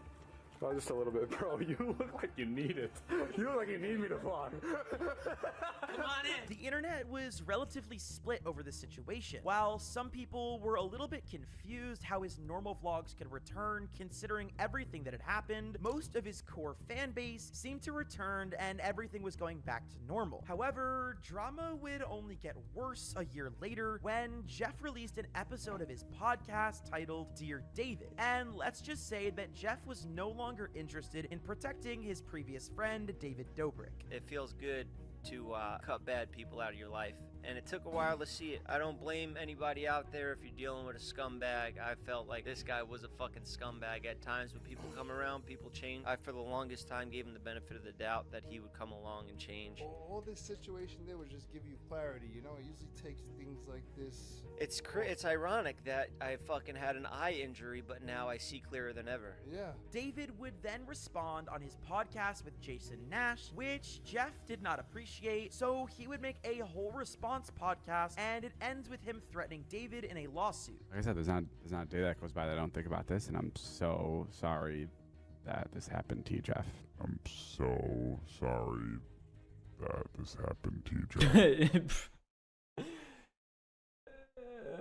I: Oh, just a little bit, bro. You look like you need it. You look like you need me to vlog.
C: Come on in.
F: The internet was relatively split over this situation. While some people were a little bit confused how his normal vlogs could return considering everything that had happened, most of his core fan base seemed to return and everything was going back to normal. However, drama would only get worse a year later when Jeff released an episode of his podcast titled Dear David. And let's just say that Jeff was no longer interested in protecting his previous friend, David Dobrik.
K: It feels good to cut bad people out of your life, and it took a while to see it. I don't blame anybody out there if you're dealing with a scumbag. I felt like this guy was a fucking scumbag at times. When people come around, people change. I, for the longest time, gave him the benefit of the doubt that he would come along and change.
L: All this situation there would just give you clarity, you know? It usually takes things like this.
K: It's ironic that I fucking had an eye injury, but now I see clearer than ever.
L: Yeah.
F: David would then respond on his podcast with Jason Nash, which Jeff did not appreciate, so he would make a whole response podcast, and it ends with him threatening David in a lawsuit.
H: Like I said, there's not a day that goes by that I don't think about this, and I'm so sorry that this happened to you, Jeff.
M: I'm so sorry that this happened to you, Jeff.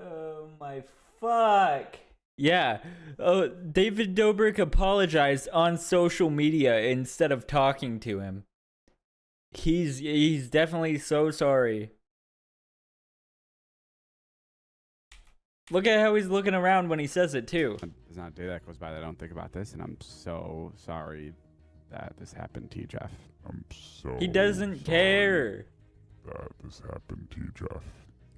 A: Oh my fuck. Yeah. Oh, David Dobrik apologized on social media instead of talking to him. He's definitely so sorry. Look at how he's looking around when he says it too.
H: There's not a day that goes by that I don't think about this, and I'm so sorry that this happened to you, Jeff.
M: I'm so
A: He doesn't care
M: that this happened to you, Jeff.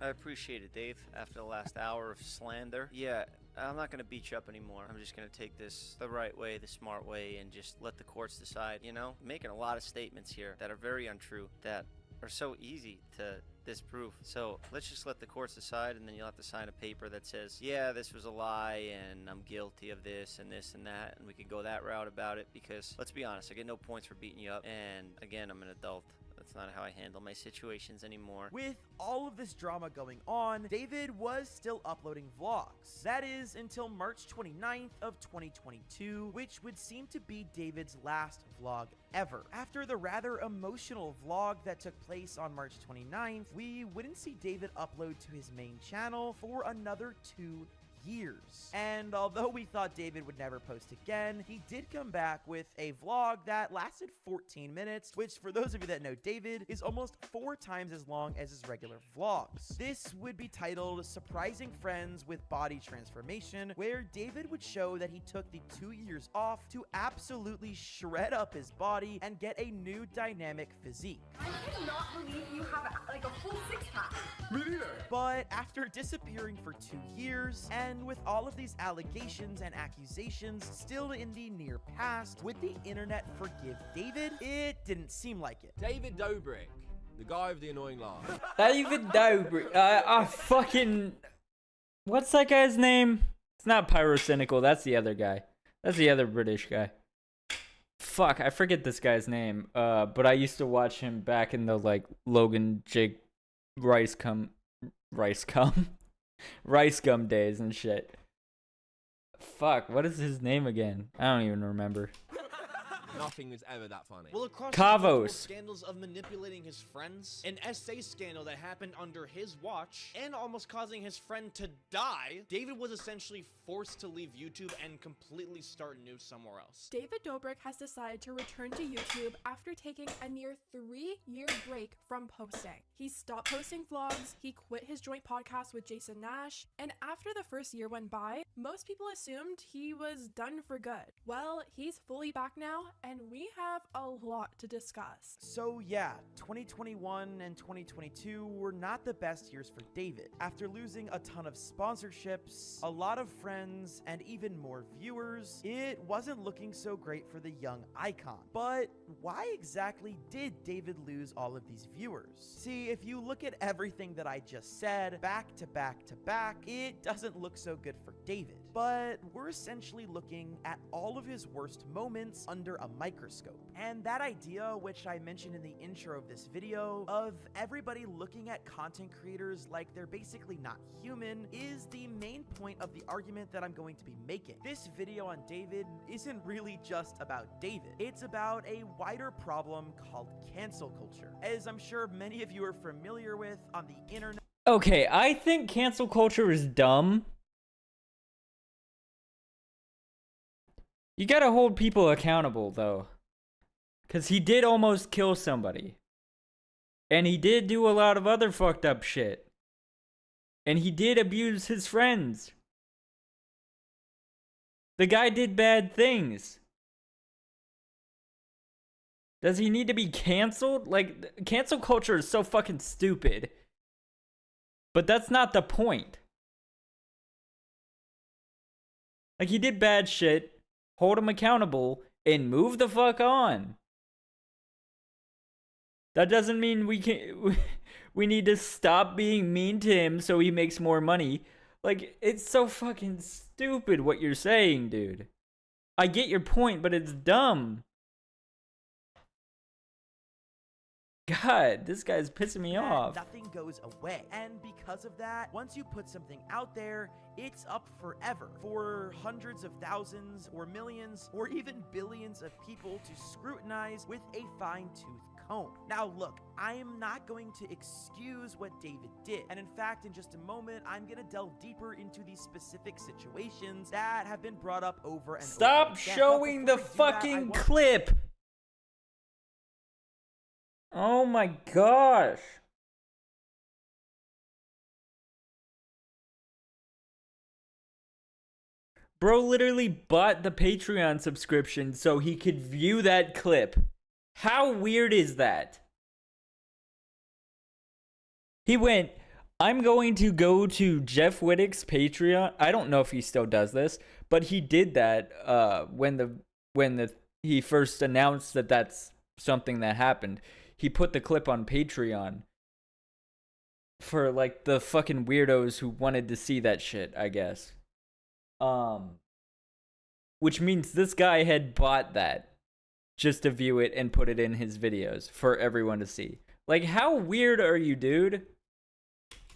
K: I appreciate it, Dave. After the last hour of slander, yeah, I'm not gonna beat you up anymore. I'm just gonna take this the right way, the smart way, and just let the courts decide. You know, I'm making a lot of statements here that are very untrue, that are so easy to disprove. So let's just let the courts decide, and then you'll have to sign a paper that says, yeah, this was a lie, and I'm guilty of this and this and that, and we can go that route about it. Because let's be honest, I get no points for beating you up, and again, I'm an adult. That's not how I handle my situations anymore.
F: With all of this drama going on, David was still uploading vlogs. That is until March 29th of 2022, which would seem to be David's last vlog ever. After the rather emotional vlog that took place on March 29th, we wouldn't see David upload to his main channel for another 2 years. And although we thought David would never post again, he did come back with a vlog that lasted 14 minutes, which for those of you that know David, is almost 4 times as long as his regular vlogs. This would be titled Surprising Friends with Body Transformation, where David would show that he took the 2 years off to absolutely shred up his body and get a new dynamic physique.
G: I cannot believe you have like a full six-pack.
I: Me neither.
F: But after disappearing for 2 years, and with all of these allegations and accusations still in the near past, would the internet forgive David? It didn't seem like it.
N: David Dobrik, the guy with the annoying laugh.
A: David Dobrik. Fucking... What's that guy's name? It's not Pyrocynical. That's the other guy. That's the other British guy. Fuck, I forget this guy's name. But I used to watch him back in the, like, Logan Jake Rice Gum days and shit. Fuck, what is his name again? I don't even remember.
N: Nothing was ever that funny.
O: Well, across
A: Kavos.
O: scandals of manipulating his friends, an essay scandal that happened under his watch, and almost causing his friend to die, David was essentially forced to leave YouTube and completely start new somewhere else.
P: David Dobrik has decided to return to YouTube after taking a near 3-year break from posting. He stopped posting vlogs, he quit his joint podcast with Jason Nash, and after the first year went by, most people assumed he was done for good. Well, he's fully back now, and we have a lot to discuss.
F: So yeah, 2021 and 2022 were not the best years for David. After losing a ton of sponsorships, a lot of friends, and even more viewers, it wasn't looking so great for the young icon. But why exactly did David lose all of these viewers? See, if you look at everything that I just said, back to back to back, it doesn't look so good for David. but we're essentially looking at all of his worst moments under a microscope. And that idea, which I mentioned in the intro of this video, of everybody looking at content creators like they're basically not human, is the main point of the argument that I'm going to be making. This video on David isn't really just about David. It's about a wider problem called cancel culture, as I'm sure many of you are familiar with on the internet.
A: Okay, I think cancel culture is dumb. You gotta hold people accountable, though. Because he did almost kill somebody. And he did do a lot of other fucked up shit. And he did abuse his friends. The guy did bad things. Does he need to be canceled? Like, cancel culture is so fucking stupid. But that's not the point. Like, he did bad shit, hold him accountable, and move the fuck on. That doesn't mean we need to stop being mean to him so he makes more money. Like, it's so fucking stupid what you're saying, dude. I get your point, but it's dumb. God, this guy's pissing me off.
F: Nothing goes away. And because of that, once you put something out there, it's up forever for hundreds of thousands or millions or even billions of people to scrutinize with a fine-tooth comb. Now look, I am not going to excuse what David did. And in fact, in just a moment, I'm going to delve deeper into these specific situations that have been brought up over and over again.
A: Stop showing the fucking clip. Oh my gosh. Bro literally bought the Patreon subscription so he could view that clip. How weird is that? He went, I'm going to go to Jeff Wittick's Patreon. I don't know if he still does this, but he did that when he first announced that that's something that happened. He put the clip on Patreon for like the fucking weirdos who wanted to see that shit, I guess. Which means this guy had bought that just to view it and put it in his videos for everyone to see. Like, how weird are you, dude?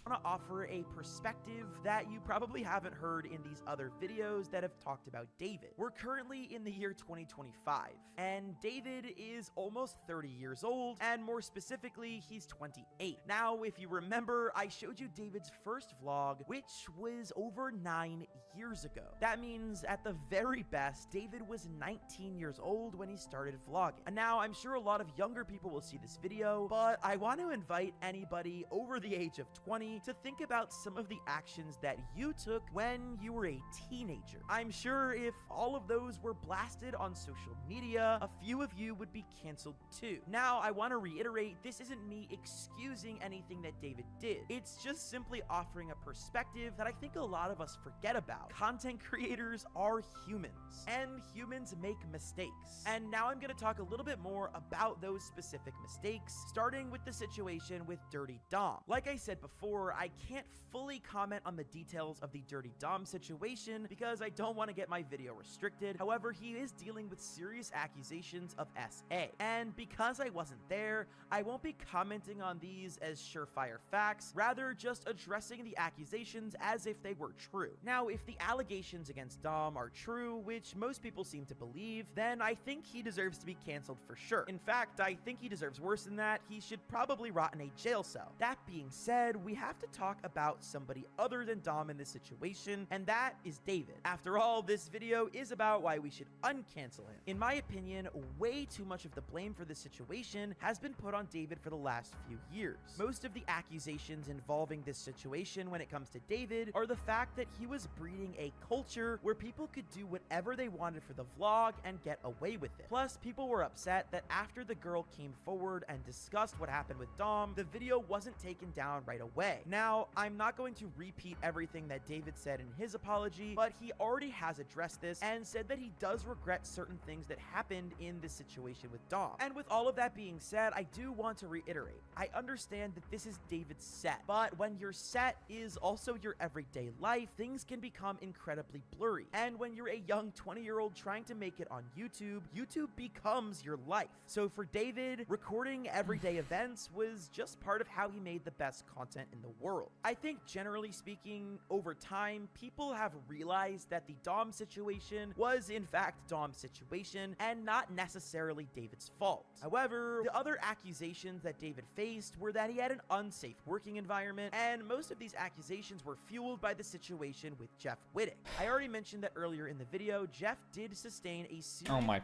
F: I want to offer a perspective that you probably haven't heard in these other videos that have talked about David. We're currently in the year 2025, and David is almost 30 years old, and more specifically, he's 28. Now, if you remember, I showed you David's first vlog, which was over 9 years ago. That means, at the very best, David was 19 years old when he started vlogging. And now, I'm sure a lot of younger people will see this video, but I want to invite anybody over the age of 20 to think about some of the actions that you took when you were a teenager. I'm sure if all of those were blasted on social media, a few of you would be canceled too. Now, I want to reiterate, this isn't me excusing anything that David did. It's just simply offering a perspective that I think a lot of us forget about. Content creators are humans, and humans make mistakes. And now I'm going to talk a little bit more about those specific mistakes, starting with the situation with Dirty Dom. Like I said before, I can't fully comment on the details of the Dirty Dom situation because I don't want to get my video restricted. However, he is dealing with serious accusations of SA. And because I wasn't there, I won't be commenting on these as surefire facts, rather just addressing the accusations as if they were true. Now, if the allegations against Dom are true, which most people seem to believe, then I think he deserves to be canceled for sure. In fact, I think he deserves worse than that. He should probably rot in a jail cell. That being said, we have to talk about somebody other than Dom in this situation, and that is David. After all, this video is about why we should uncancel him. In my opinion, way too much of the blame for this situation has been put on David for the last few years. Most of the accusations involving this situation when it comes to David are the fact that he was breeding a culture where people could do whatever they wanted for the vlog and get away with it. Plus, people were upset that after the girl came forward and discussed what happened with Dom, the video wasn't taken down right away. Now, I'm not going to repeat everything that David said in his apology, but he already has addressed this and said that he does regret certain things that happened in this situation with Dom. And with all of that being said, I do want to reiterate, I understand that this is David's set, but when your set is also your everyday life, things can become become incredibly blurry. And when you're a young 20-year-old trying to make it on YouTube, YouTube becomes your life. So for David, recording everyday events was just part of how he made the best content in the world. I think generally speaking, over time, people have realized that the Dom situation was in fact Dom's situation and not necessarily David's fault. However, the other accusations that David faced were that he had an unsafe working environment, and most of these accusations were fueled by the situation with Jeff Wittick. I already mentioned that earlier in the video. Jeff did sustain a serious—
A: Oh my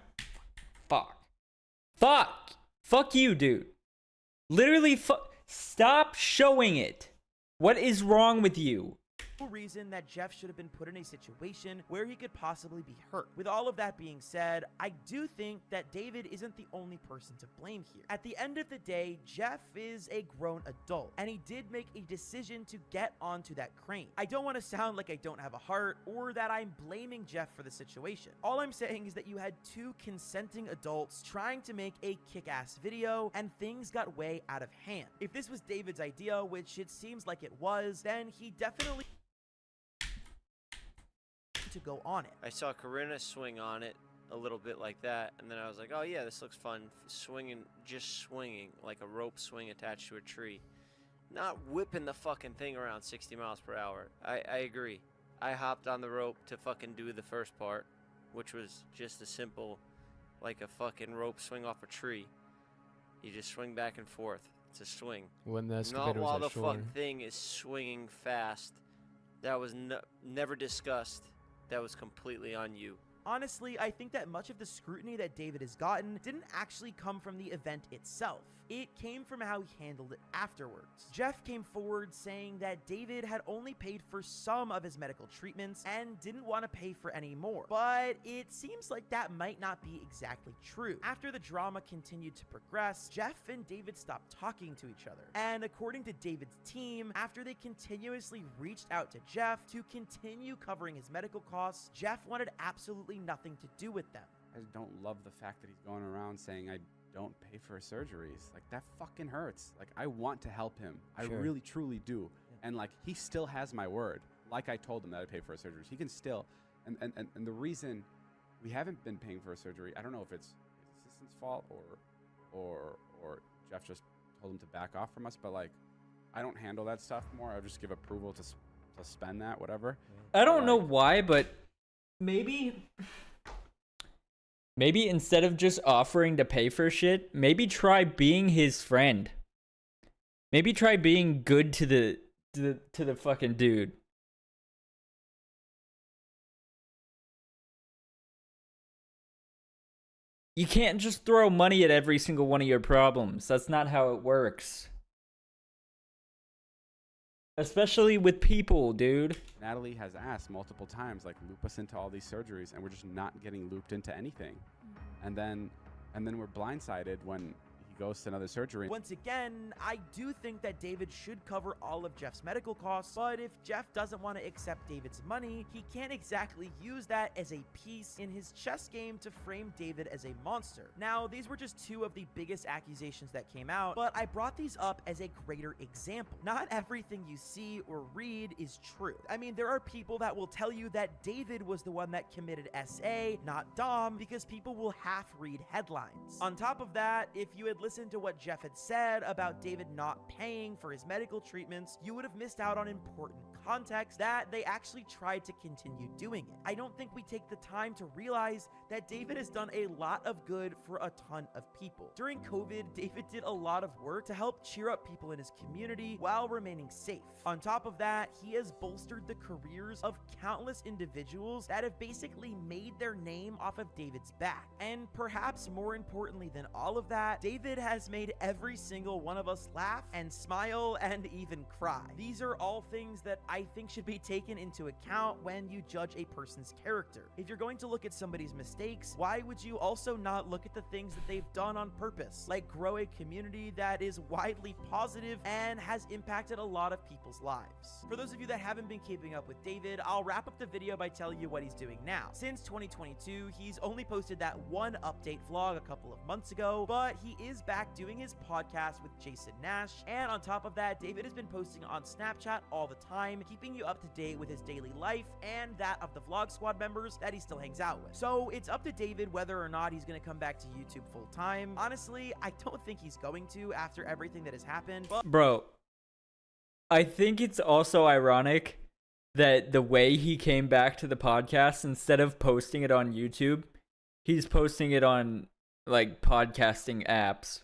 A: fuck you, dude. Literally stop showing it. What is wrong with you?
F: reason that Jeff should have been put in a situation where he could possibly be hurt. With all of that being said, I do think that David isn't the only person to blame here. At the end of the day, Jeff is a grown adult, and he did make a decision to get onto that crane. I don't want to sound like I don't have a heart or that I'm blaming Jeff for the situation. All I'm saying is that you had two consenting adults trying to make a kick-ass video, and things got way out of hand. If this was David's idea, which it seems like it was, then he definitely to go on it.
K: I saw Corinna swing on it a little bit like that, and then I was like, oh yeah, this looks fun. Just swinging like a rope swing attached to a tree. Not whipping the fucking thing around 60 miles per hour. I agree. I hopped on the rope to fucking do the first part, which was just a simple, like a fucking rope swing off a tree. You just swing back and forth. It's a swing.
Q: When the
K: Not
Q: excavator
K: while
Q: was
K: the
Q: ashore.
K: fucking thing is swinging fast. That was never discussed. That was completely on you.
F: Honestly, I think that much of the scrutiny that David has gotten didn't actually come from the event itself. It came from how he handled it afterwards. Jeff came forward saying that David had only paid for some of his medical treatments and didn't want to pay for any more. But it seems like that might not be exactly true. After the drama continued to progress, Jeff and David stopped talking to each other. And according to David's team, after they continuously reached out to Jeff to continue covering his medical costs, Jeff wanted absolutely nothing to do with them.
H: I just don't love the fact that he's going around saying I don't pay for surgeries. Like, that fucking hurts. Like, I want to help him. I
A: Sure.
H: really, truly do. And, like, he still has my word. Like I told him that I pay for his surgeries. He can still. And the reason we haven't been paying for a surgery, I don't know if it's his assistant's fault or Jeff just told him to back off from us, but, like, I don't handle that stuff more. I'll just give approval to spend that, whatever.
A: I don't know why, but maybe instead of just offering to pay for shit, maybe try being his friend. Maybe try being good to the fucking dude. You can't just throw money at every single one of your problems. That's not how it works. Especially with people, dude.
H: Natalie has asked multiple times, like, loop us into all these surgeries, and we're just not getting looped into anything. And then we're blindsided when he goes to another surgery.
F: Once again, I do think that David should cover all of Jeff's medical costs, but if Jeff doesn't want to accept David's money, he can't exactly use that as a piece in his chess game to frame David as a monster. Now, these were just two of the biggest accusations that came out, but I brought these up as a greater example. Not everything you see or read is true. I mean, there are people that will tell you that David was the one that committed SA, not Dom, because people will half-read headlines. On top of that, if you had listened to what Jeff had said about David not paying for his medical treatments, you would have missed out on important context that they actually tried to continue doing it. I don't think we take the time to realize that David has done a lot of good for a ton of people. During COVID, David did a lot of work to help cheer up people in his community while remaining safe. On top of that, he has bolstered the careers of countless individuals that have basically made their name off of David's back. And perhaps more importantly than all of that, David has made every single one of us laugh and smile and even cry. These are all things that I think should be taken into account when you judge a person's character. If you're going to look at somebody's mistakes, why would you also not look at the things that they've done on purpose, like grow a community that is widely positive and has impacted a lot of people's lives? For those of you that haven't been keeping up with David, I'll wrap up the video by telling you what he's doing now. Since 2022, he's only posted that one update vlog a couple of months ago, but he is back doing his podcast with Jason Nash, and on top of that, David has been posting on Snapchat all the time, keeping you up to date with his daily life and that of the Vlog Squad members that he still hangs out with. So it's up to David whether or not he's gonna come back to YouTube full time. Honestly, I don't think he's going to after everything that has happened, but
A: Bro, I think it's also ironic that the way he came back to the podcast, instead of posting it on YouTube, he's posting it on like podcasting apps,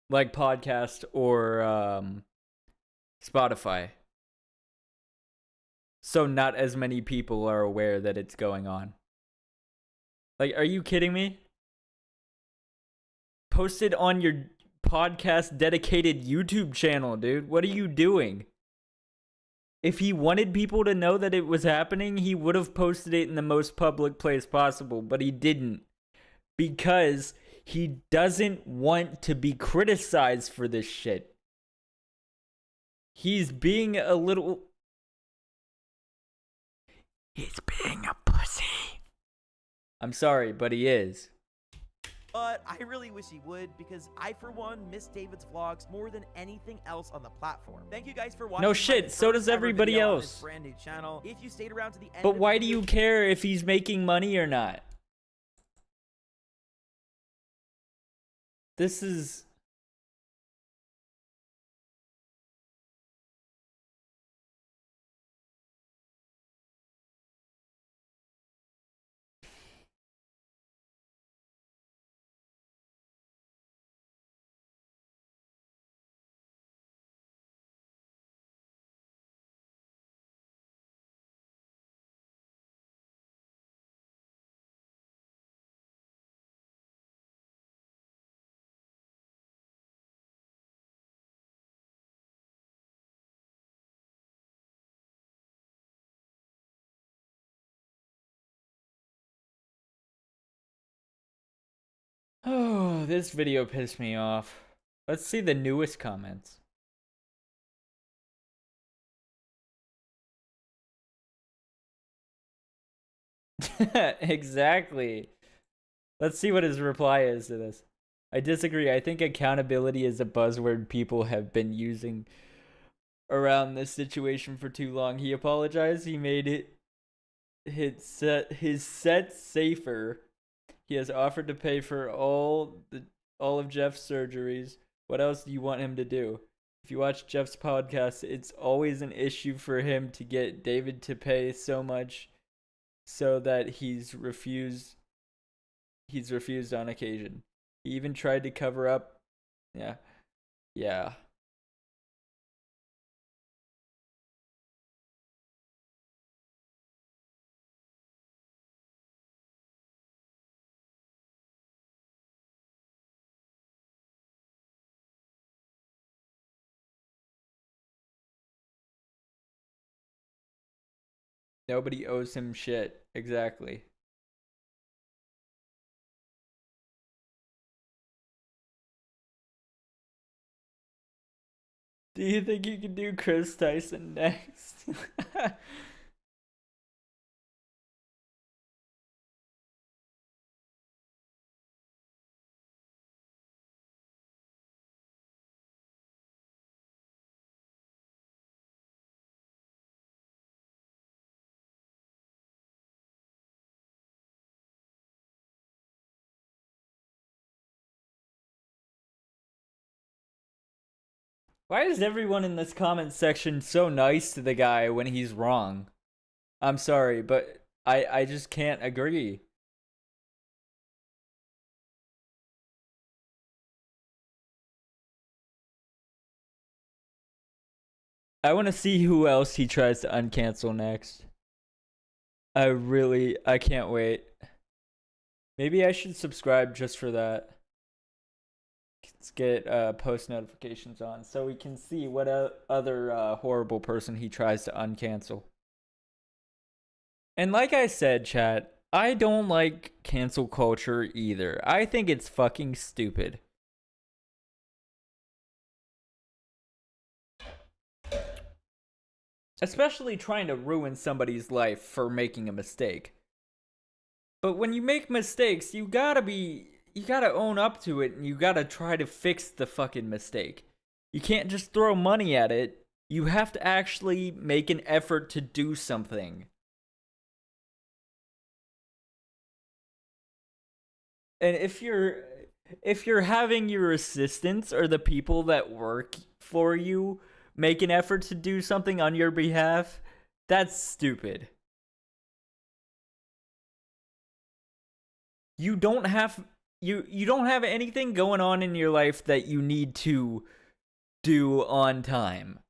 A: like Podcast or Spotify. So not as many people are aware that it's going on. Like, are you kidding me? Post it on your podcast dedicated YouTube channel, dude. What are you doing? If he wanted people to know that it was happening, he would have posted it in the most public place possible, but he didn't. Because he doesn't want to be criticized for this shit. He's being a little... He's being a pussy. I'm sorry, but he is.
F: But I really wish he would, because I, for one, miss David's vlogs more than anything else on the platform. Thank you guys for watching.
A: No shit, so does everybody else.
F: Brand new channel. If you stayed around to the end.
A: But why do you care if he's making money or not? This is... Oh, this video pissed me off. Let's see the newest comments. Exactly. Let's see what his reply is to this. I disagree. I think accountability is a buzzword people have been using around this situation for too long. He apologized. He made his set safer. He has offered to pay for all of Jeff's surgeries. What else do you want him to do? If you watch Jeff's podcast, it's always an issue for him to get David to pay so much so that he's refused on occasion. He even tried to cover up. Yeah. Nobody owes him shit. Exactly. Do you think you can do Chris Tyson next? Why is everyone in this comment section so nice to the guy when he's wrong? I'm sorry, but I just can't agree. I want to see who else he tries to uncancel next. I can't wait. Maybe I should subscribe just for that. Let's get post notifications on so we can see what other horrible person he tries to uncancel. And like I said, chat, I don't like cancel culture either. I think it's fucking stupid. Especially trying to ruin somebody's life for making a mistake. But when you make mistakes, you gotta own up to it and you gotta try to fix the fucking mistake. You can't just throw money at it You have to actually make an effort to do something. And if you're having your assistants or the people that work for you make an effort to do something on your behalf, that's stupid. You don't have anything going on in your life that you need to do on time.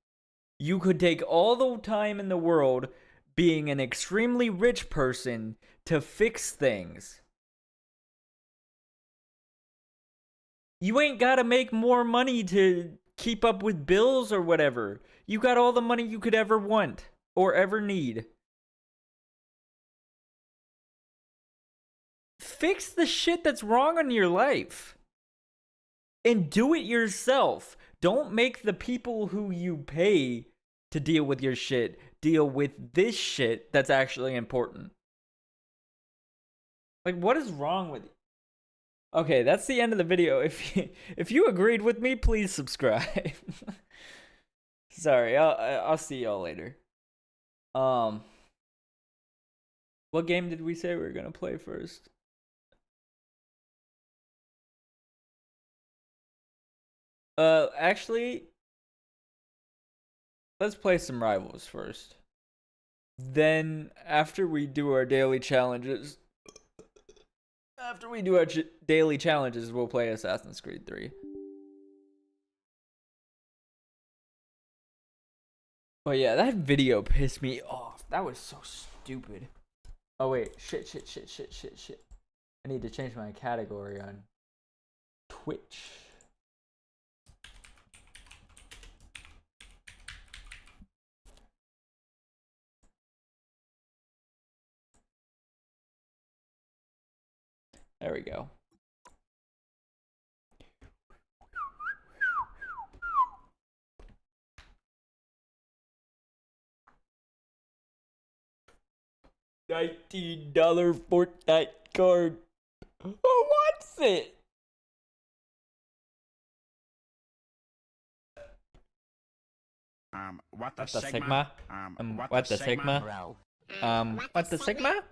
A: You could take all the time in the world being an extremely rich person to fix things. You ain't gotta make more money to keep up with bills or whatever. You got all the money you could ever want or ever need. Fix the shit that's wrong in your life. And do it yourself. Don't make the people who you pay to deal with your shit deal with this shit that's actually important. Like, what is wrong with you? Okay, that's the end of the video. If you agreed with me, please subscribe. Sorry, I'll see y'all later. What game did we say we were gonna play first? Actually, let's play some Rivals first. Then, after we do our daily challenges, we'll play Assassin's Creed 3. But yeah, that video pissed me off. That was so stupid. Oh wait, shit. I need to change my category on Twitch. There we go. $19 Fortnite card. Who wants it?
H: What the
A: Sigma?
H: Sigma?
A: What the Sigma? What the Sigma?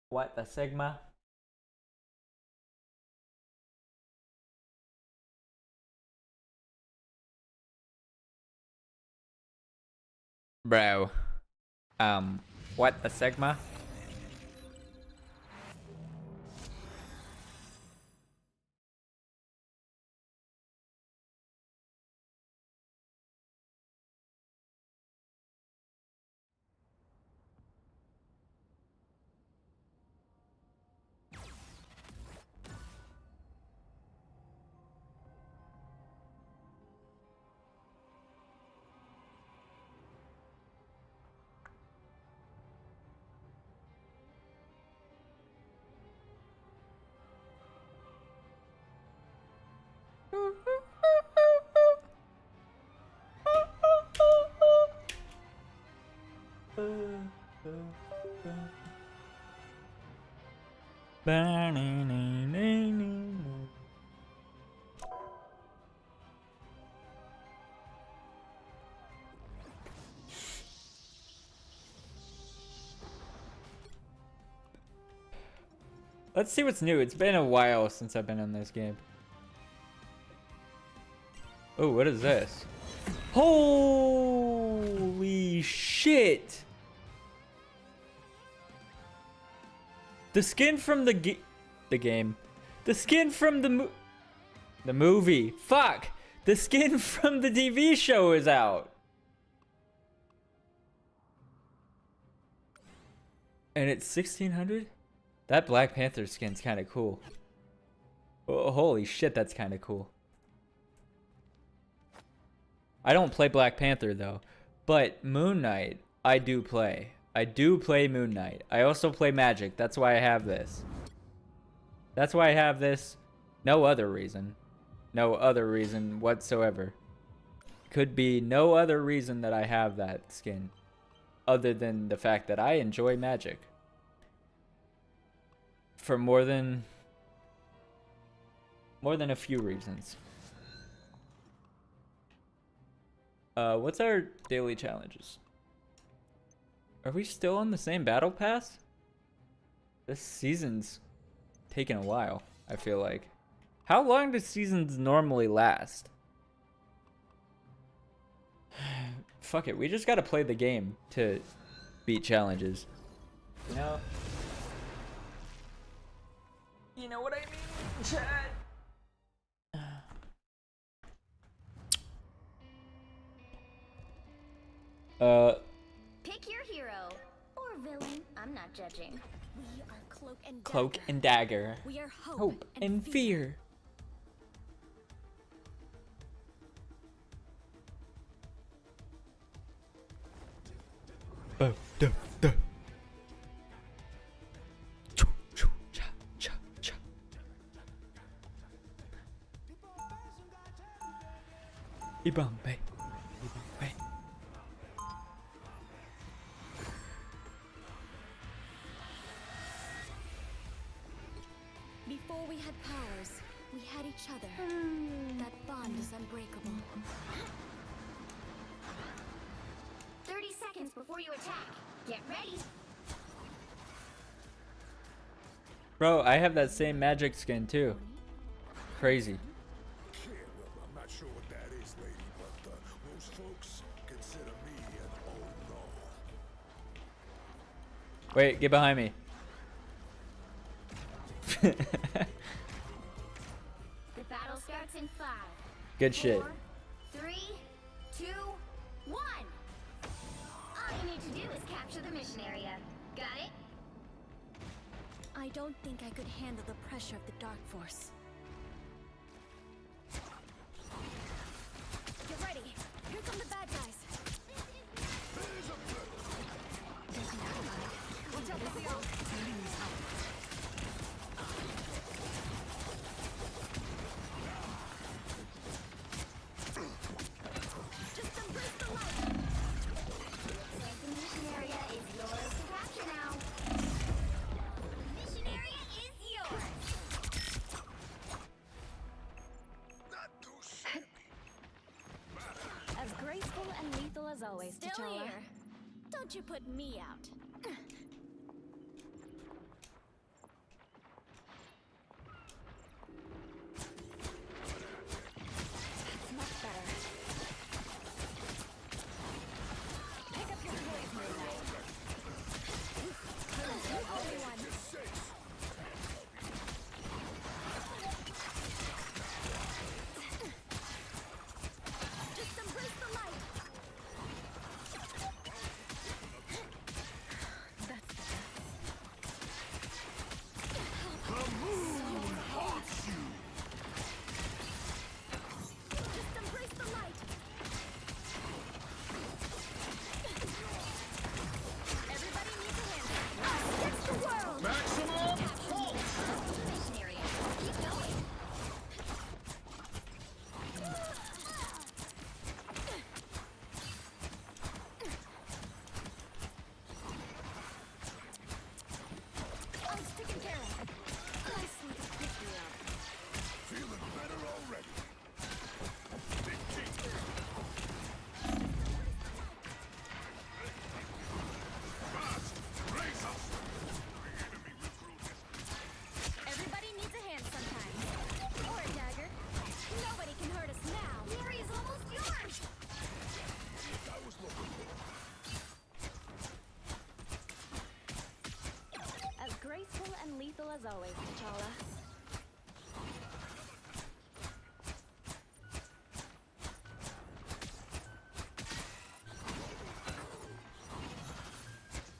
A: What the Sigma? Bro. What the Sigma? Let's see what's new. It's been a while since I've been in this game. Oh, what is this? Holy shit! The skin from the game. The skin from the movie. Fuck! The skin from the TV show is out. And it's 1600? That Black Panther skin's kind of cool. Oh, holy shit, that's kind of cool. I don't play Black Panther though, but Moon Knight I do play. I do play Moon Knight. I also play Magic. That's why I have this. That's why I have this. No other reason. No other reason whatsoever. Could be no other reason that I have that skin other than the fact that I enjoy Magic. for more than a few reasons. What's our daily challenges? Are we still on the same battle pass? This season's taking a while, I feel like. How long do seasons normally last? Fuck it, we just gotta play the game to beat challenges. You know? You know what I mean, chat?
Q: Pick your hero or villain. I'm not judging. We are
A: Cloak and Dagger.
Q: We are
A: Hope and fear. Oh, duh, duh. Choo, choo, cha, cha, cha. Ibambe. Ibambe.
Q: Before we had powers, we had each other. That bond is unbreakable. 30 seconds before you attack. Get ready.
A: Bro, I have that same magic skin too. Crazy.
M: I'm not sure what that is, lady, but most folks consider me an oh no.
A: Wait, get behind me.
Q: The battle starts in 5.
A: Good shit.
Q: 4, 3, 2, 1. All you need to do is capture the mission area. Got it? I don't think I could handle the pressure of the Dark Force. Get ready. Here come the bad guys. Watch out for the off. As always, still T'Challa. Here. Don't you put me out. That's much better. Pick up your toys, Moon Knight. Everyone. Just embrace the light. Graceful and lethal as always, T'Challa.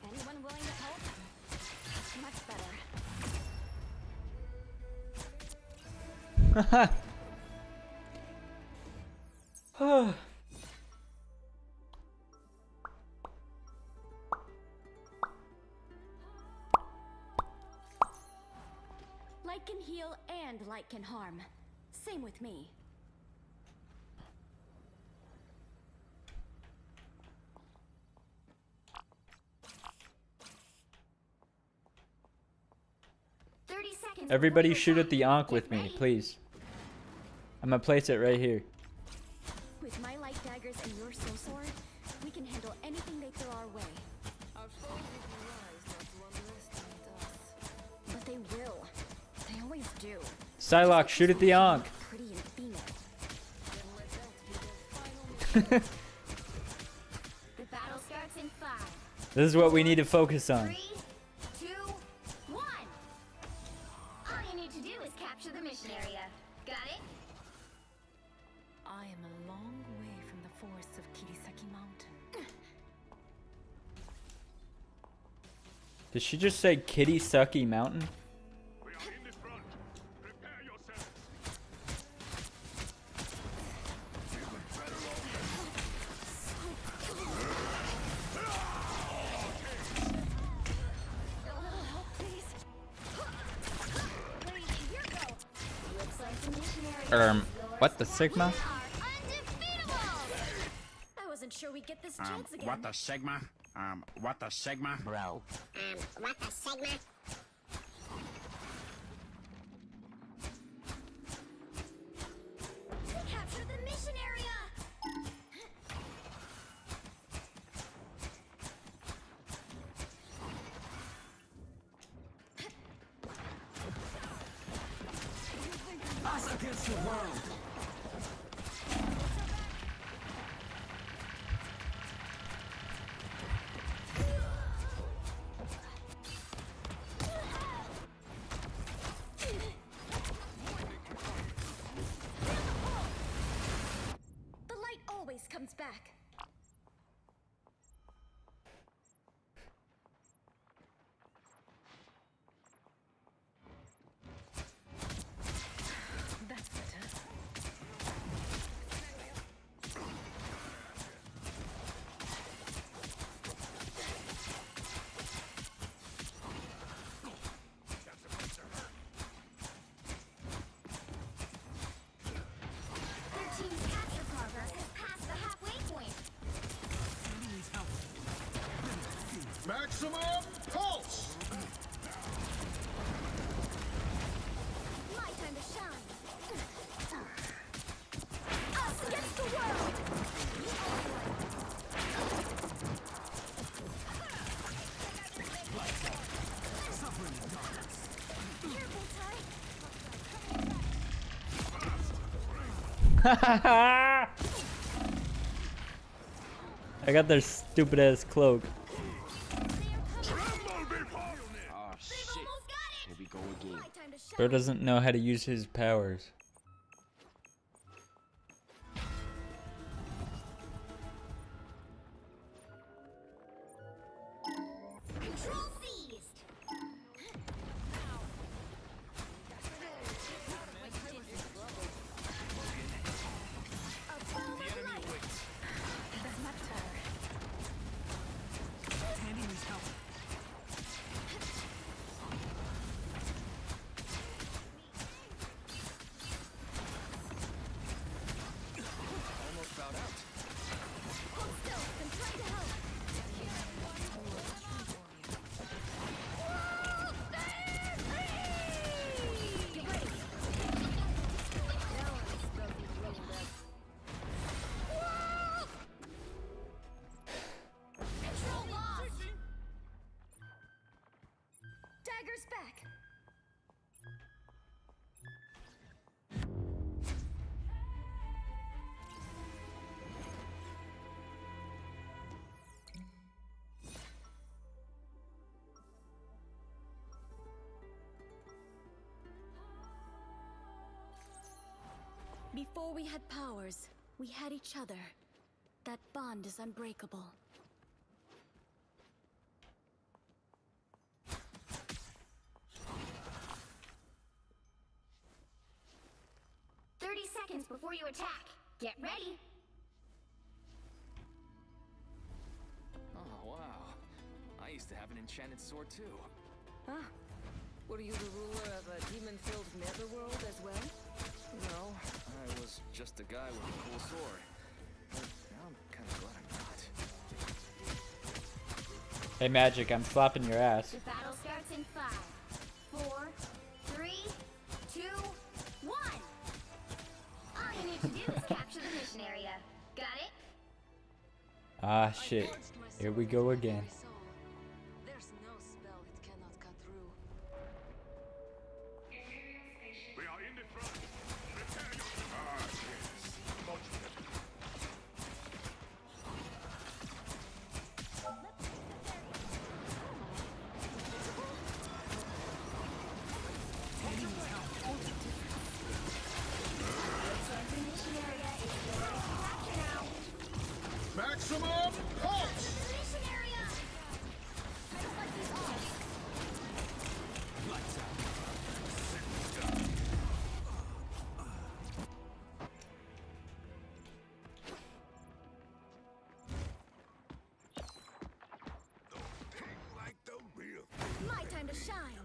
Q: Anyone willing to help? Much better. Light can heal and light can harm. Same with me. seconds.
A: Everybody shoot at the Ankh with me, please. I'm gonna place it right here.
Q: With my light daggers and your soul sword, we can handle anything they throw our way. Our foes will be wise not to underestimate us. But they will. They always do.
A: Psylocke, shoot at the Ankh.
Q: Pretty and female. The battle starts in 5.
A: This is what we need to focus on.
Q: 3, 2, 1. All you need to do is capture the mission area. Got it?
R: I am a long way from the forests of Kirisaki Mountain.
A: Did she just say Kitty Sucky Mountain? What the Sigma?
Q: I wasn't sure we'd get this chance again.
C: What the Sigma? What the Sigma? Bro.
Q: What the Sigma? Capture the mission area!
C: Us against the world.
Q: The light always comes back.
R: That's better.
Q: Their team's capture progress has passed the halfway point.
B: Maximum pulse!
Q: My time to shine. Us against the world! Careful, Ty.
A: I got their stupid ass cloak.
C: Oh shit. Here we go again.
A: Bro doesn't know how to use his powers.
Q: Control seized.
C: Almost found out.
Q: Hold still. I'm trying to help. Get ready. Control lost. Daggers back. Before we had powers, we had each other. That bond is unbreakable. Seconds before you attack. Get ready.
S: Oh, wow. I used to have an enchanted sword, too.
R: Huh? Were you the ruler of a demon-filled netherworld as well?
S: No, I was just a guy with a cool sword. But now I'm kind of glad I'm not.
A: Hey Magic, I'm slapping your ass.
Q: The battle starts in 5, 4, 3, need to do is capture the mission area. Got it?
A: Ah, shit. Here we go again.
R: There's no spell it cannot cut through.
M: We are in the front. Prepare your Maximum pulse! Like the real thing.
Q: My time to shine.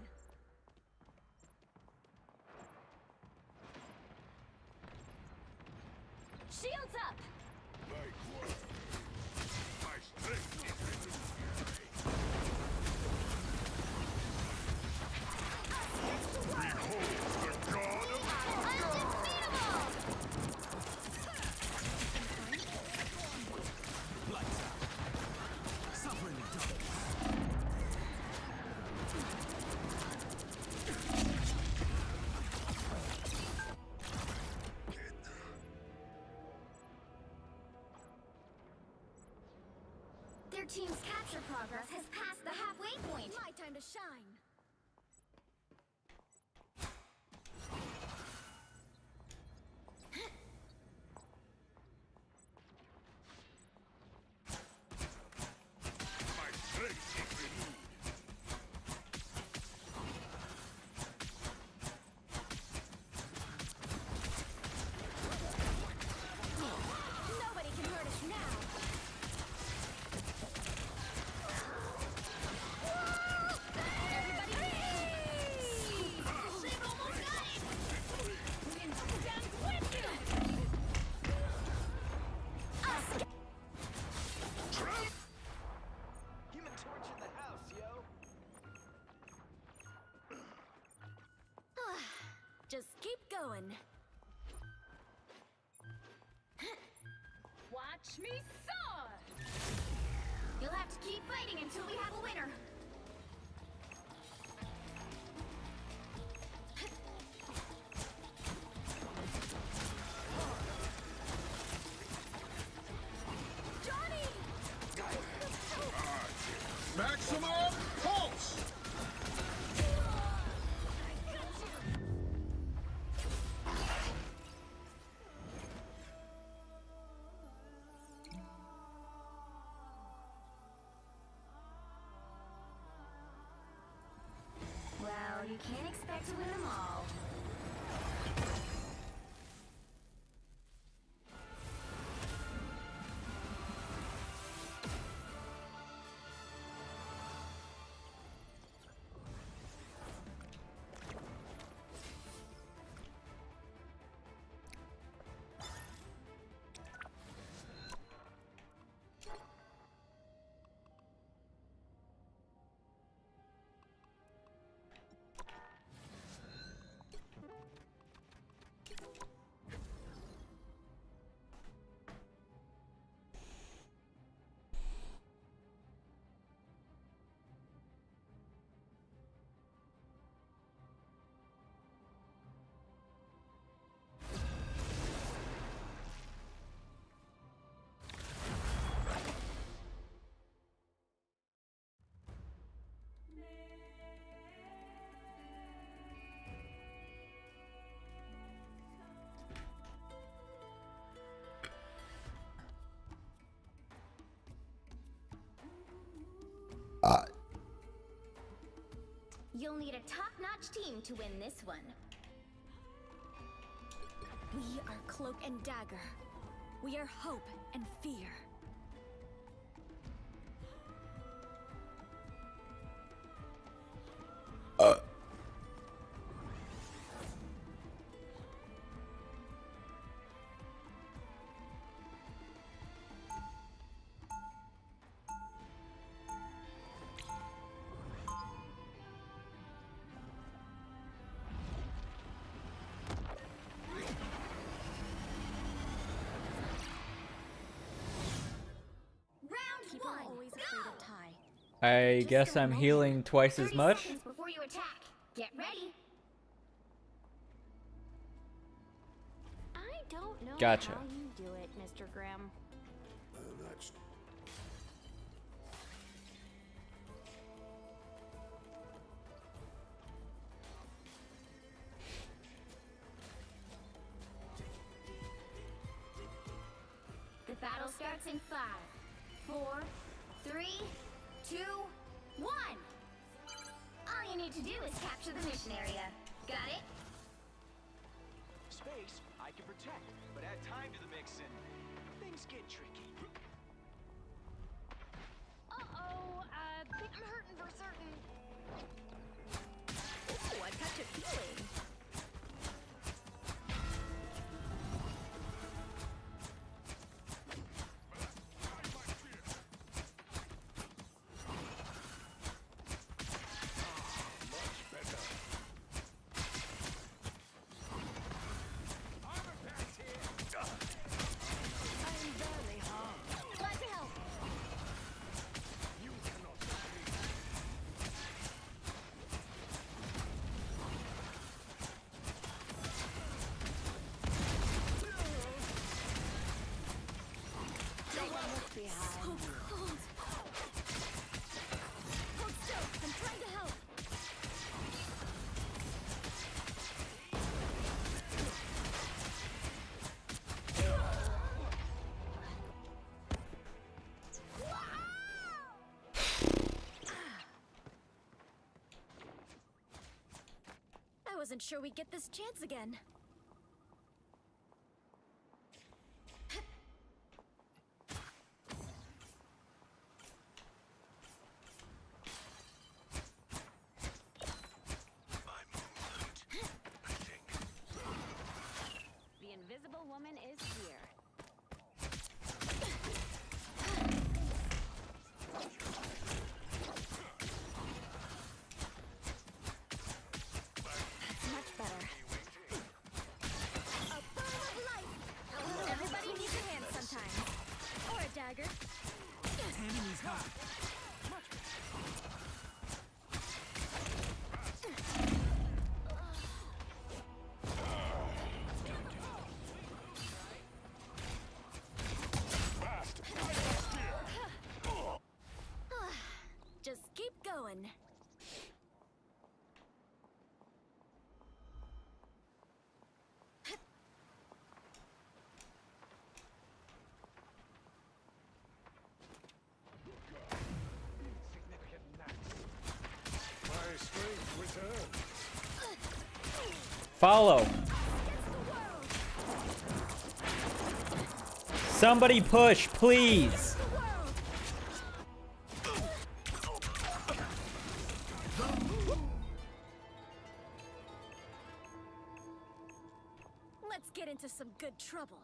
Q: Shields up.
M: Like what? My strength is behold the god of
Q: Their team's capture progress has passed the halfway point. My time to shine.
M: my strength is renewed.
Q: Nobody can hurt us now.
S: Human Torch in the house, yo.
Q: Just keep going. Watch me soar! You'll have to keep fighting until we have a winner. Johnny!
M: Maximum pulse!
Q: Well, you can't expect to win them all. You'll need a top-notch team to win this one. We are Cloak and Dagger. We are hope and fear.
A: I guess I'm healing twice as
Q: 30
A: much.
Q: seconds before you attack. Get ready.
D: I don't know
A: Gotcha.
D: how you do it, Mr. Grimm.
M: That's
Q: The battle starts in 5, 4, 3, 2, 1. All you need to do is capture the mission area. Got it?
C: Space, I can protect, but add time to the mix and things get tricky.
D: Uh-oh, think I'm hurting for certain. Ooh, a touch of healing.
Q: Glad to help.
D: Don't look behind.
Q: So cold. Hold still. I'm trying to help.
D: I wasn't sure we'd get this chance again. The invisible woman is here. That's much better.
Q: A bomb of life.
D: Everybody needs a hand sometimes. Or a dagger.
Q: Just keep going.
M: my strength returns.
A: Follow. Somebody push, please.
D: Let's get into some good trouble.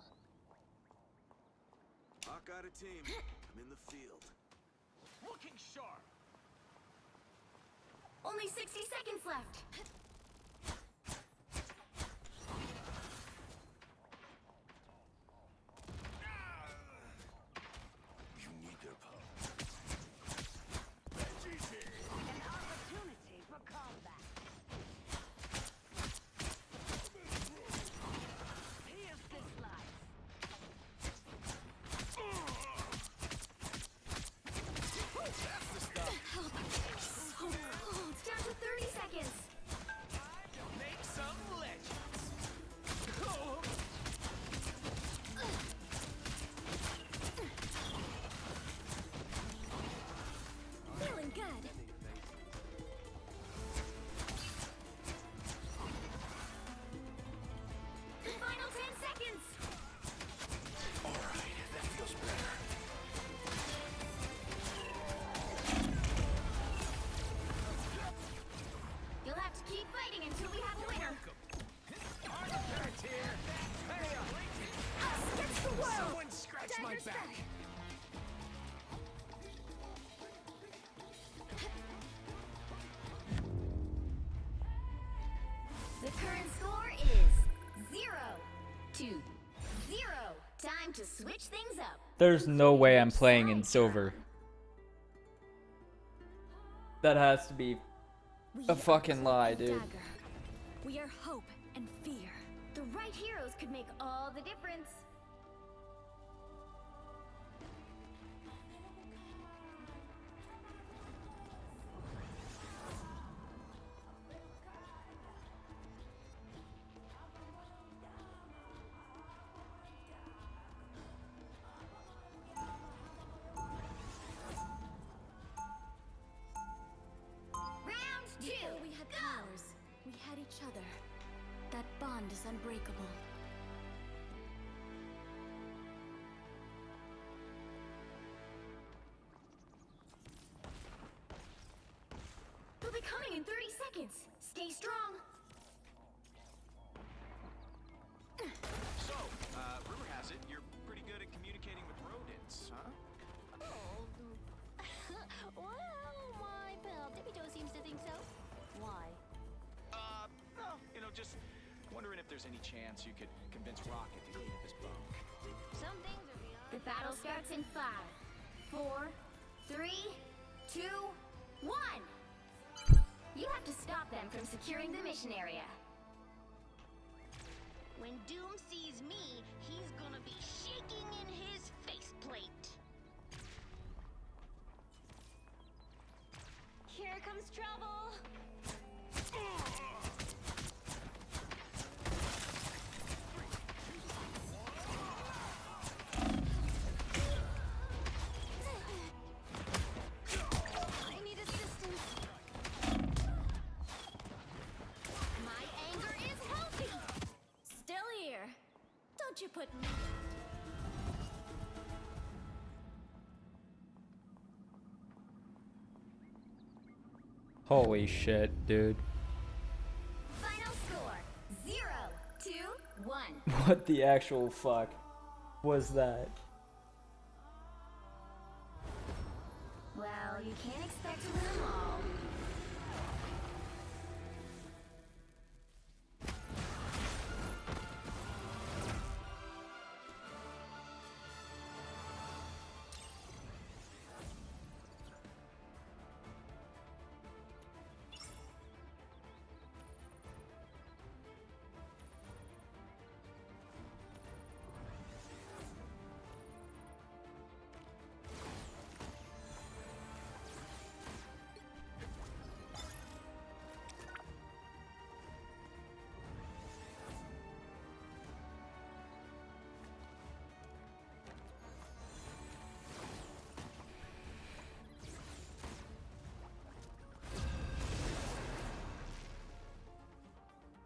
S: I got a team. I'm in the field.
C: Looking sharp.
Q: Only 60 seconds left.
M: You need their power.
C: An opportunity for combat. Here's this life.
S: That's the stuff.
Q: So cold. Down to 30 seconds.
C: Make some legends.
Q: Feeling good. Final 10 seconds.
M: All right, that feels better.
Q: You'll have to keep fighting until we have a winner.
C: Artifacts here. Hey,
Q: Us against the world.
C: someone scratch my
Q: Dagger's
C: back.
Q: The current score is 0-0. Time to switch things up.
A: There's no way I'm playing in silver. That has to be
D: We
A: a
D: are
A: fucking
D: Cloak
A: lie,
D: and
A: dude.
D: Dagger. We are hope and fear. The right heroes could make all the difference. Round two. Before we had powers, we had each other. That bond is unbreakable. They'll be coming in 30 seconds. Stay strong.
C: So, rumor has it you're pretty good at communicating with rodents, huh?
Q: Oh. Well, my pal Dippito seems to think so. Why?
C: No, just wondering if there's any chance you could convince Rocket to get into this bunk.
Q: Some things are beyond. The battle starts in 5, 4, 3, 2, 1. You have to stop them from securing the mission area. When Doom sees me, he's gonna be shaking in his faceplate. Here comes trouble. I need assistance. My anger is healthy. Still here. Don't you put me.
A: Holy shit, dude.
Q: Final score 0, 2, 1.
A: What the actual fuck was that?
Q: Well, you can't expect to win them all.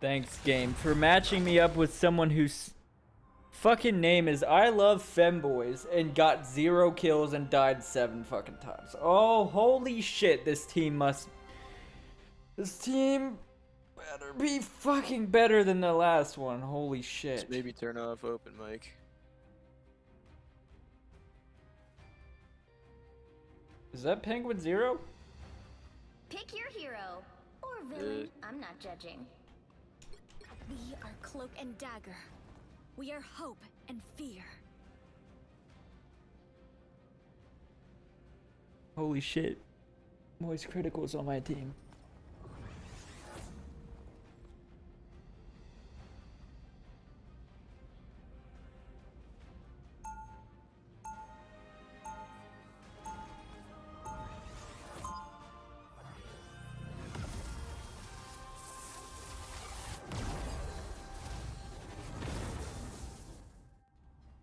A: Thanks, game, for matching me up with someone whose fucking name is I Love Femboys and got 0 kills and died 7 fucking times. Oh, holy shit, this team better be fucking better than the last one. Holy shit.
T: Just maybe turn off open mic.
A: Is that Penguin 0?
Q: Pick your hero or villain. I'm not judging.
D: We are Cloak and Dagger. We are hope and fear.
A: Holy shit. Moist Critical's on my team.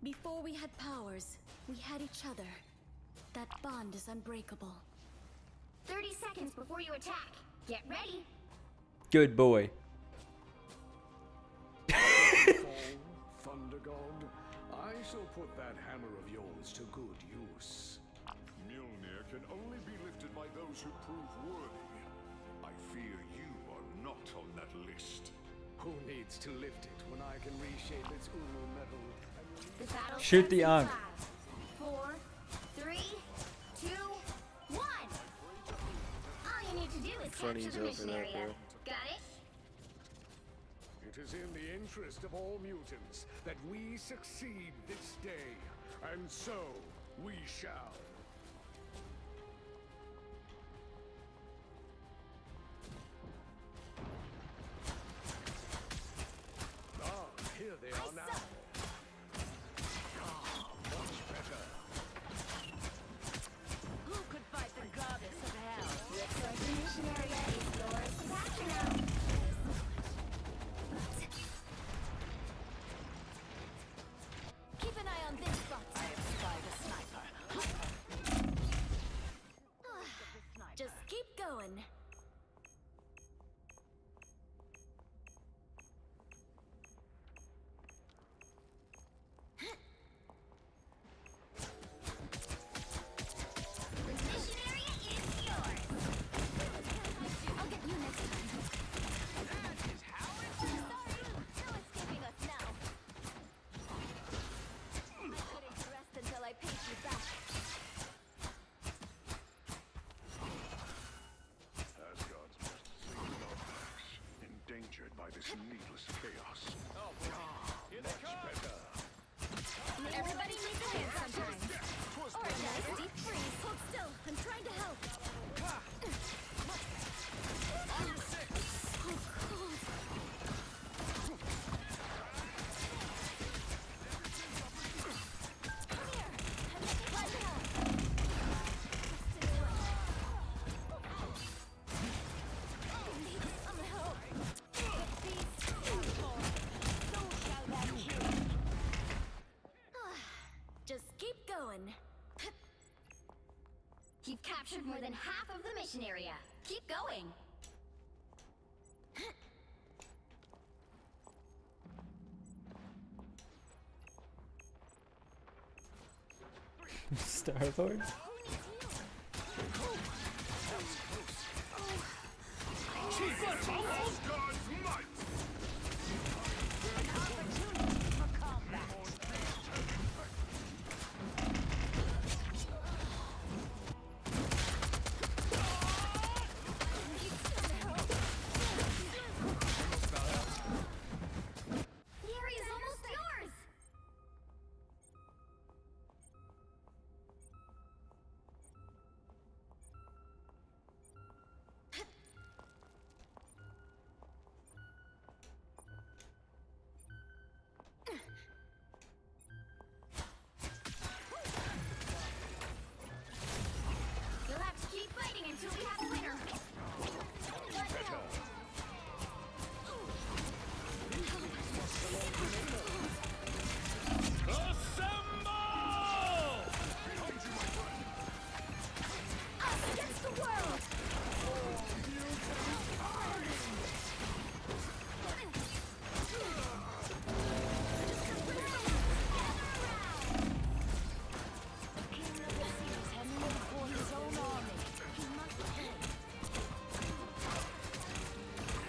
D: Before we had powers, we had each other. That bond is unbreakable.
Q: 30 seconds before you attack. Get ready.
A: Good boy.
M: Thunder God, I shall put that hammer of yours to good use. Mjolnir can only be lifted by those who prove worthy. I fear you are not on that list.
U: Who needs to lift it when I can reshape its Ulu metal?
Q: The battle
A: Shoot the
Q: starts in
A: Ankh.
Q: 5, 4, 3, 2, 1. All you need to do is capture
T: Funny's
Q: the
T: over
Q: mission
T: there,
Q: area.
T: bro.
Q: Got it?
M: It is in the interest of all mutants that we succeed this day, and so we shall.
Q: You've captured more than half of the mission area. Keep going.
A: Star-Lord?
Q: The area's almost yours. You'll have to keep fighting until we have a winner. Us against the world.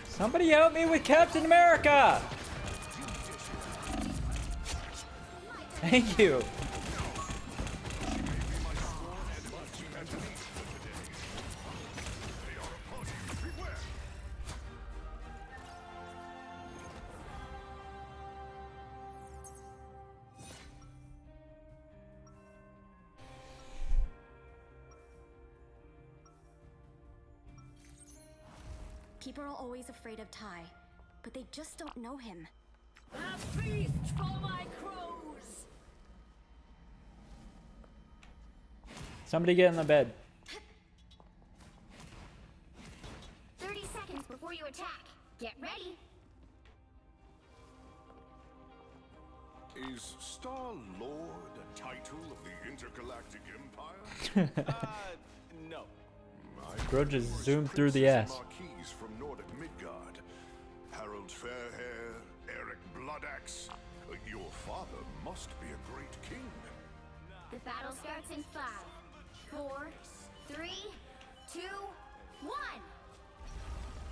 A: Somebody help me with Captain America! Thank you.
D: People are always afraid of Ty, but they just don't know him.
Q: A feast for my crows.
A: Somebody get in the bed.
Q: 30 seconds before you attack. Get ready.
M: Is Star-Lord a title of the Intergalactic Empire?
H: No.
A: Bro just zoomed through the ass.
M: Marquis from Nordic Midgard. Harold Fairhair, Eric Bloodaxe. Your father must be a great king.
Q: The battle starts in 5, 4, 3, 2, 1.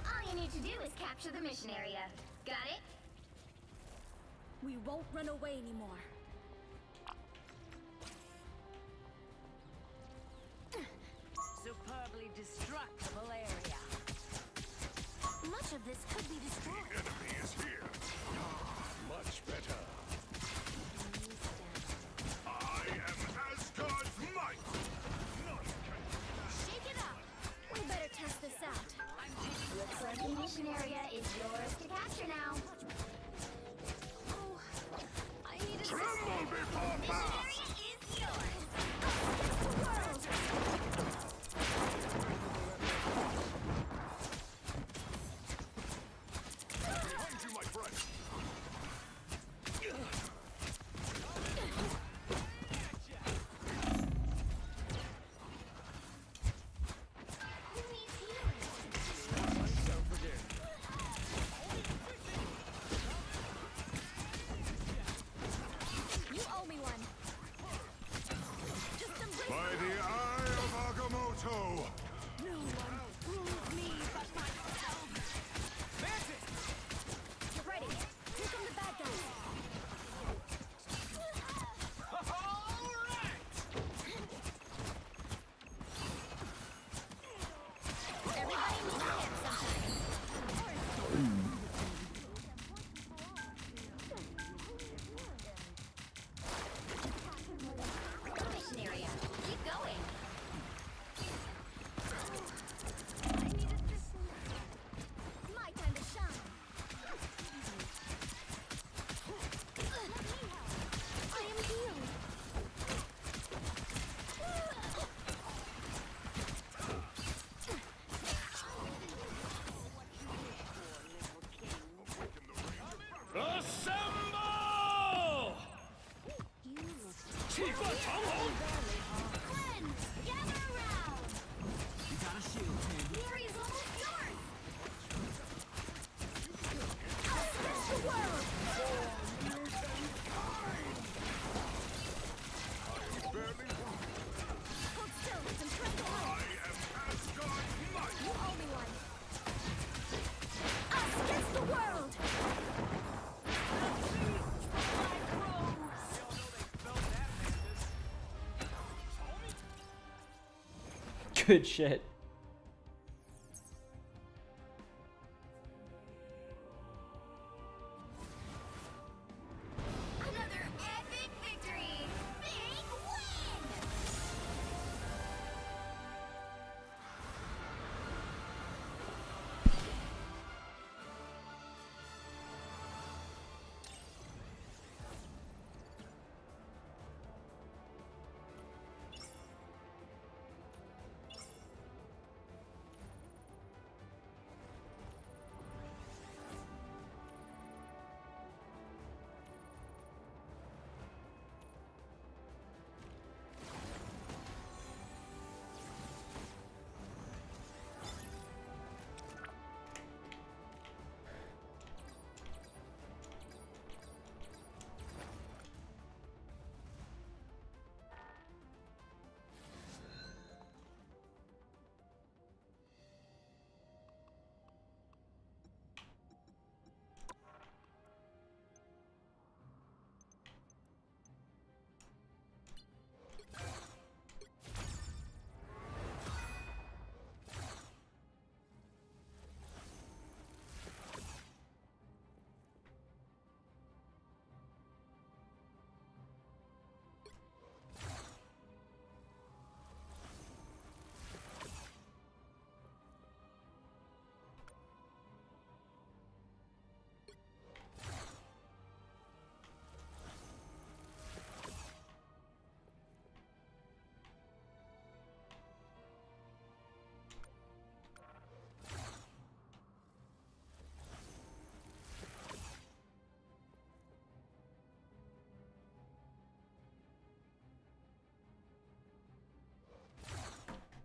Q: All you need to do is capture the mission area. Got it?
D: We won't run away anymore.
Q: Superbly destructible area. Much of this could be destroyed.
M: The enemy is here. Much better. I am Asgard's might. None can
Q: Shake it up. We better test this out. Looks like the mission area is yours to capture now. Oh, I need a
M: tremble before
Q: mission
M: power.
Q: area is yours. Against the world.
M: Behind you, my friend.
D: You owe me one. Just embrace
M: By the eye of Agamotto.
Q: No one rules me but myself.
D: Get ready. Here come the bad guys.
Q: Everybody needs a hand sometimes. Mission area. Keep going. I needed this. My time to shine. I am healed.
M: Assemble!
Q: Cleanse, gather around.
A: good shit.
Q: Another epic victory! Big win!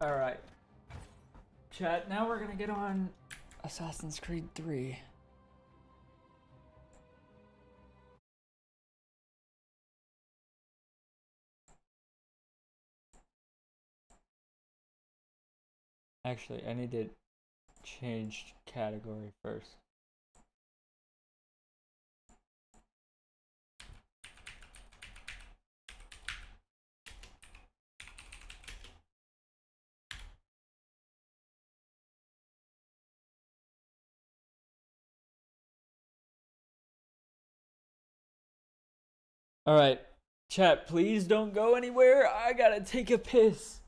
A: Alright. Chat, now we're gonna get on Assassin's Creed 3. Actually, I need to change category first. Alright, chat, please don't go anywhere. I gotta take a piss.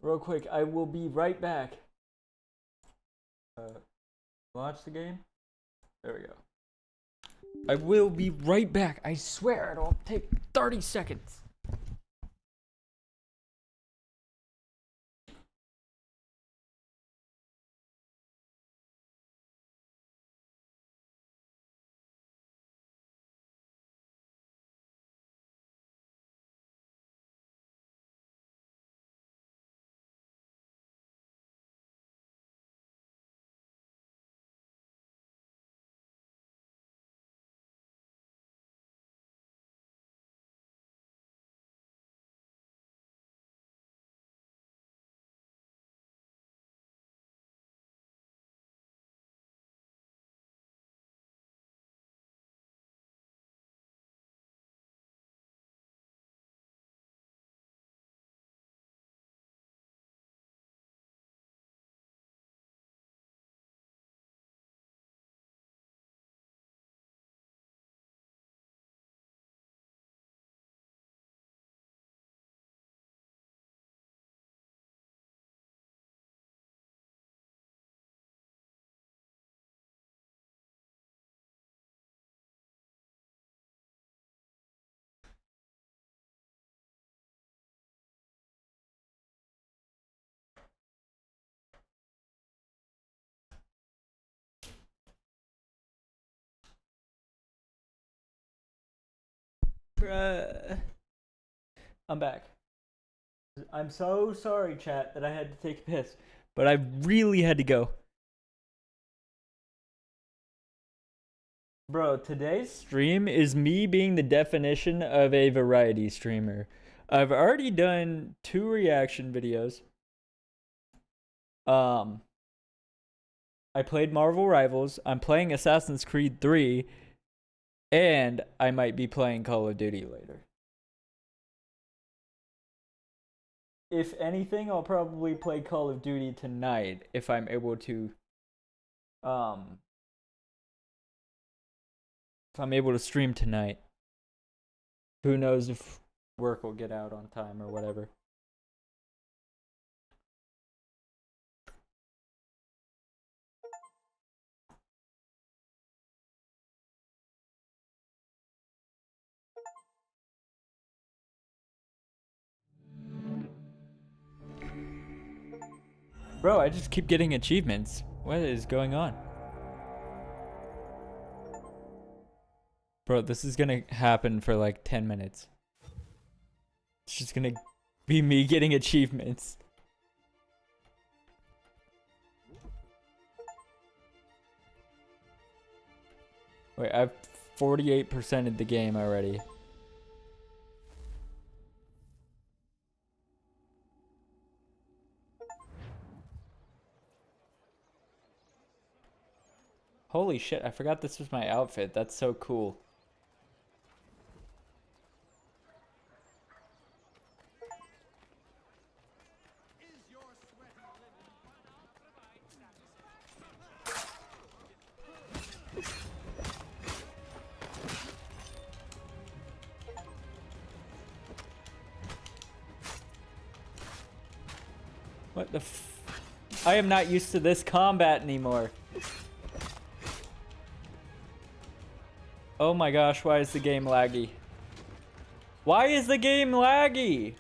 A: Real quick, I will be right back. Launch the game. There we go. I will be right back. I swear it'll take 30 seconds. Bruh. I'm back. I'm so sorry, chat, that I had to take a piss, but I really had to go. Bro, today's stream is me being the definition of a variety streamer. I've already done 2 reaction videos. I played Marvel Rivals. I'm playing Assassin's Creed 3. And I might be playing Call of Duty later. if anything, I'll probably play Call of Duty tonight if I'm able to. If I'm able to stream tonight. Who knows if work will get out on time or whatever. Bro, I just keep getting achievements. What is going on? Bro, this is gonna happen for like 10 minutes. It's just gonna be me getting achievements. Wait, I've 48%ed the game already. Holy shit, I forgot this was my outfit. That's so cool. What the I am not used to this combat anymore. Oh my gosh, why is the game laggy? Why is the game laggy?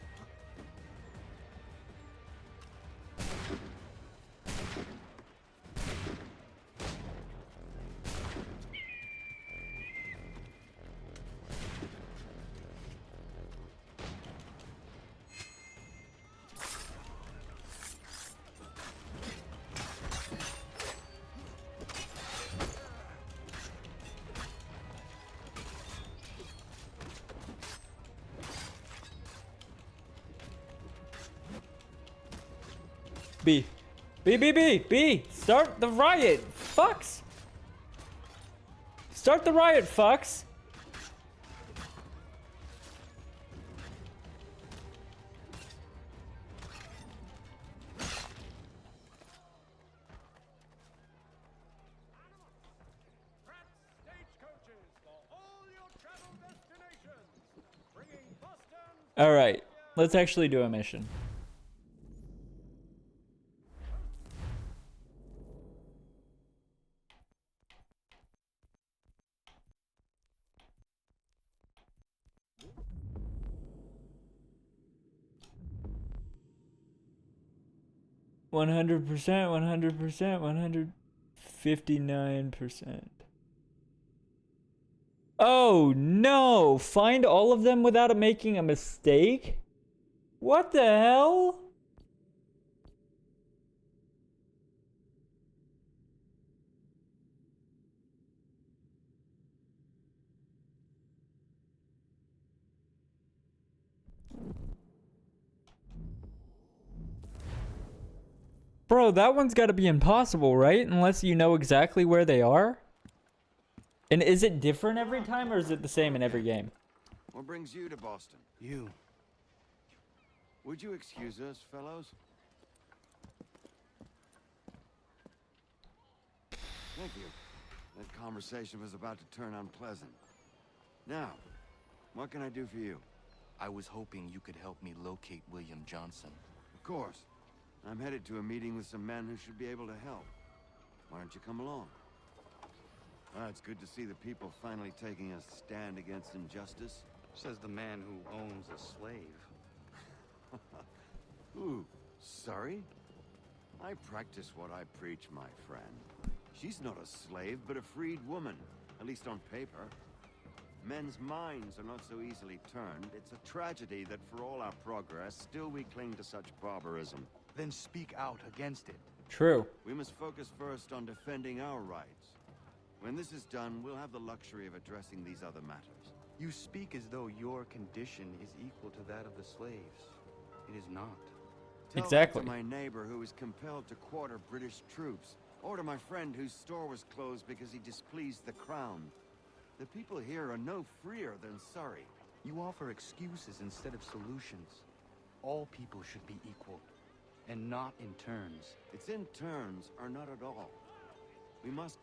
A: B. B. Start the riot, fucks. Start the riot, fucks. All right, let's actually do a mission. One 100%, 100%, 159%. Oh no! Find all of them without making a mistake? What the hell? Bro, that one's gotta be impossible, right? Unless you know exactly where they are? And is it different every time, or is it the same in every game?
E: What brings you to Boston? You. Would you excuse us, fellows? Thank you. That conversation was about to turn unpleasant. Now, what can I do for you?
V: I was hoping you could help me locate William Johnson.
E: Of course. I'm headed to a meeting with some men who should be able to help. Why don't you come along? It's good to see the people finally taking a stand against injustice.
V: Says the man who owns a slave.
E: Ooh, sorry? I practice what I preach, my friend. She's not a slave, but a freed woman, at least on paper. Men's minds are not so easily turned. It's a tragedy that for all our progress, still we cling to such barbarism.
V: Then speak out against it.
A: True.
E: We must focus first on defending our rights. When this is done, we'll have the luxury of addressing these other matters.
V: You speak as though your condition is equal to that of the slaves. It is not.
E: Tell that to my neighbor who was compelled to quarter British troops, or to my friend whose store was closed because he displeased the crown. The people here are no freer than Surrey.
V: You offer excuses instead of solutions. all people should be equal, and not in turns.
E: It's in turns or not at all. We must...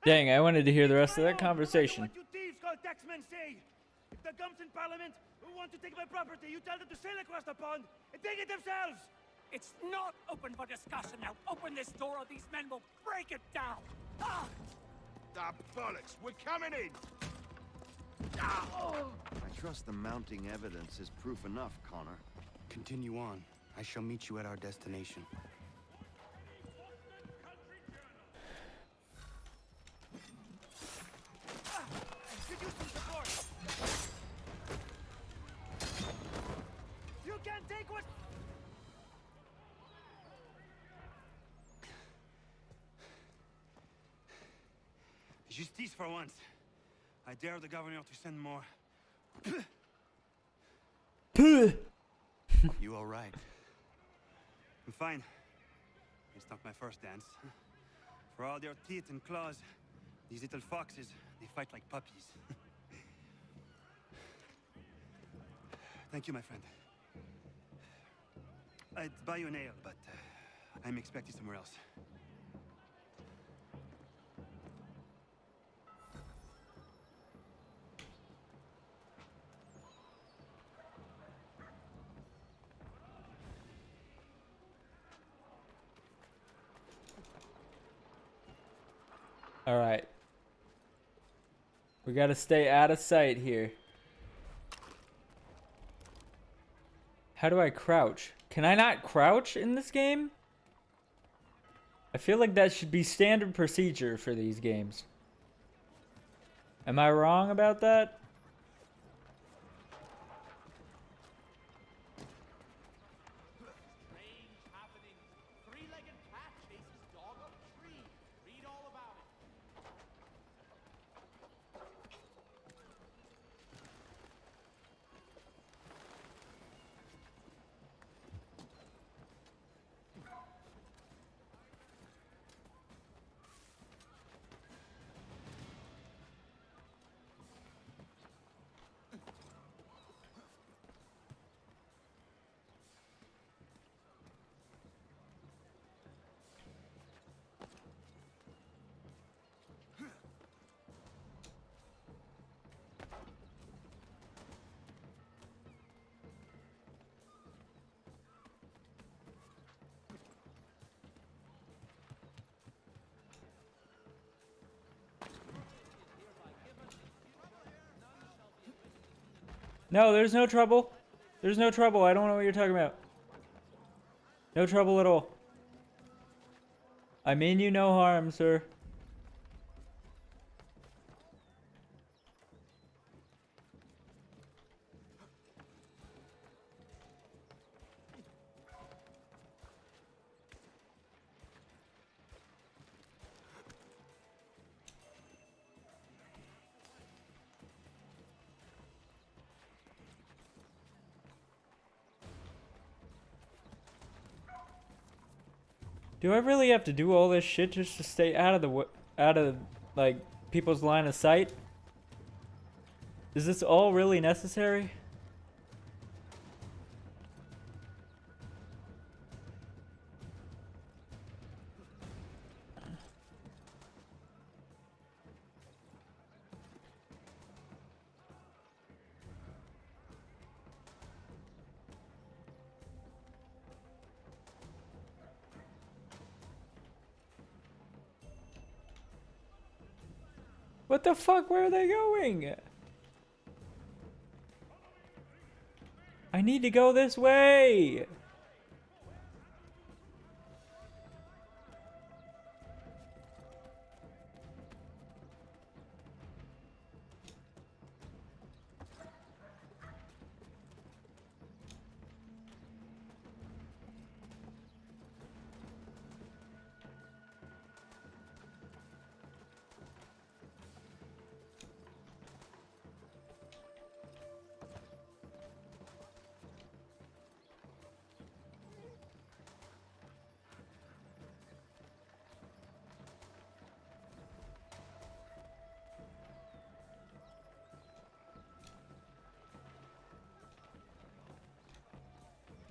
A: Dang, I wanted to hear the rest of that conversation.
J: What you thieves called taxmen say. If the gums in Parliament who want to take my property, you tell them to sail across the pond and take it themselves.
L: It's not open for discussion now. Open this door or these men will break it down. Ah!
M: Ah, bollocks! We're coming in!
E: I trust the mounting evidence is proof enough, Connor.
V: Continue on. I shall meet you at our destination.
J: Could use some support. You can't take what...
V: Justice for once. I dare the governor to send more. You all right? I'm fine. It's not my first dance. For all their teeth and claws, these little foxes, they fight like puppies. Thank you, my friend. I'd buy you an ale, but I'm expecting somewhere else.
A: All right. We gotta stay out of sight here. How do I crouch? Can I not crouch in this game? I feel like that should be standard procedure for these games. Am I wrong about that? No, there's no trouble. There's no trouble. I don't know what you're talking about. No trouble at all. I mean you no harm, sir. Do I really have to do all this shit just to stay out of like people's line of sight? Is this all really necessary? What the fuck? Where are they going? I need to go this way.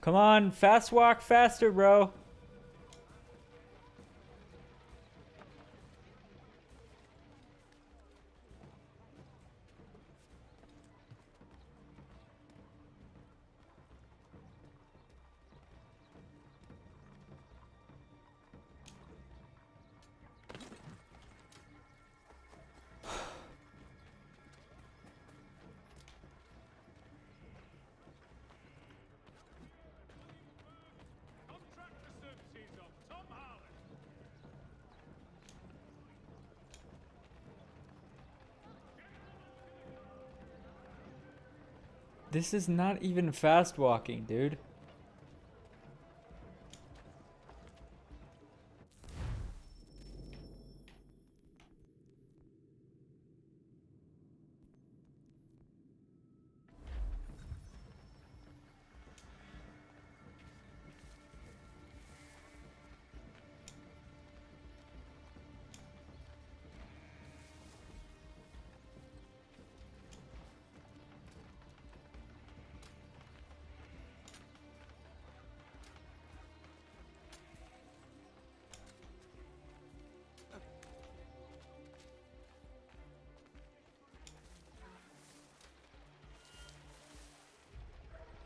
A: Come on, fast walk faster, bro. This is not even fast walking, dude.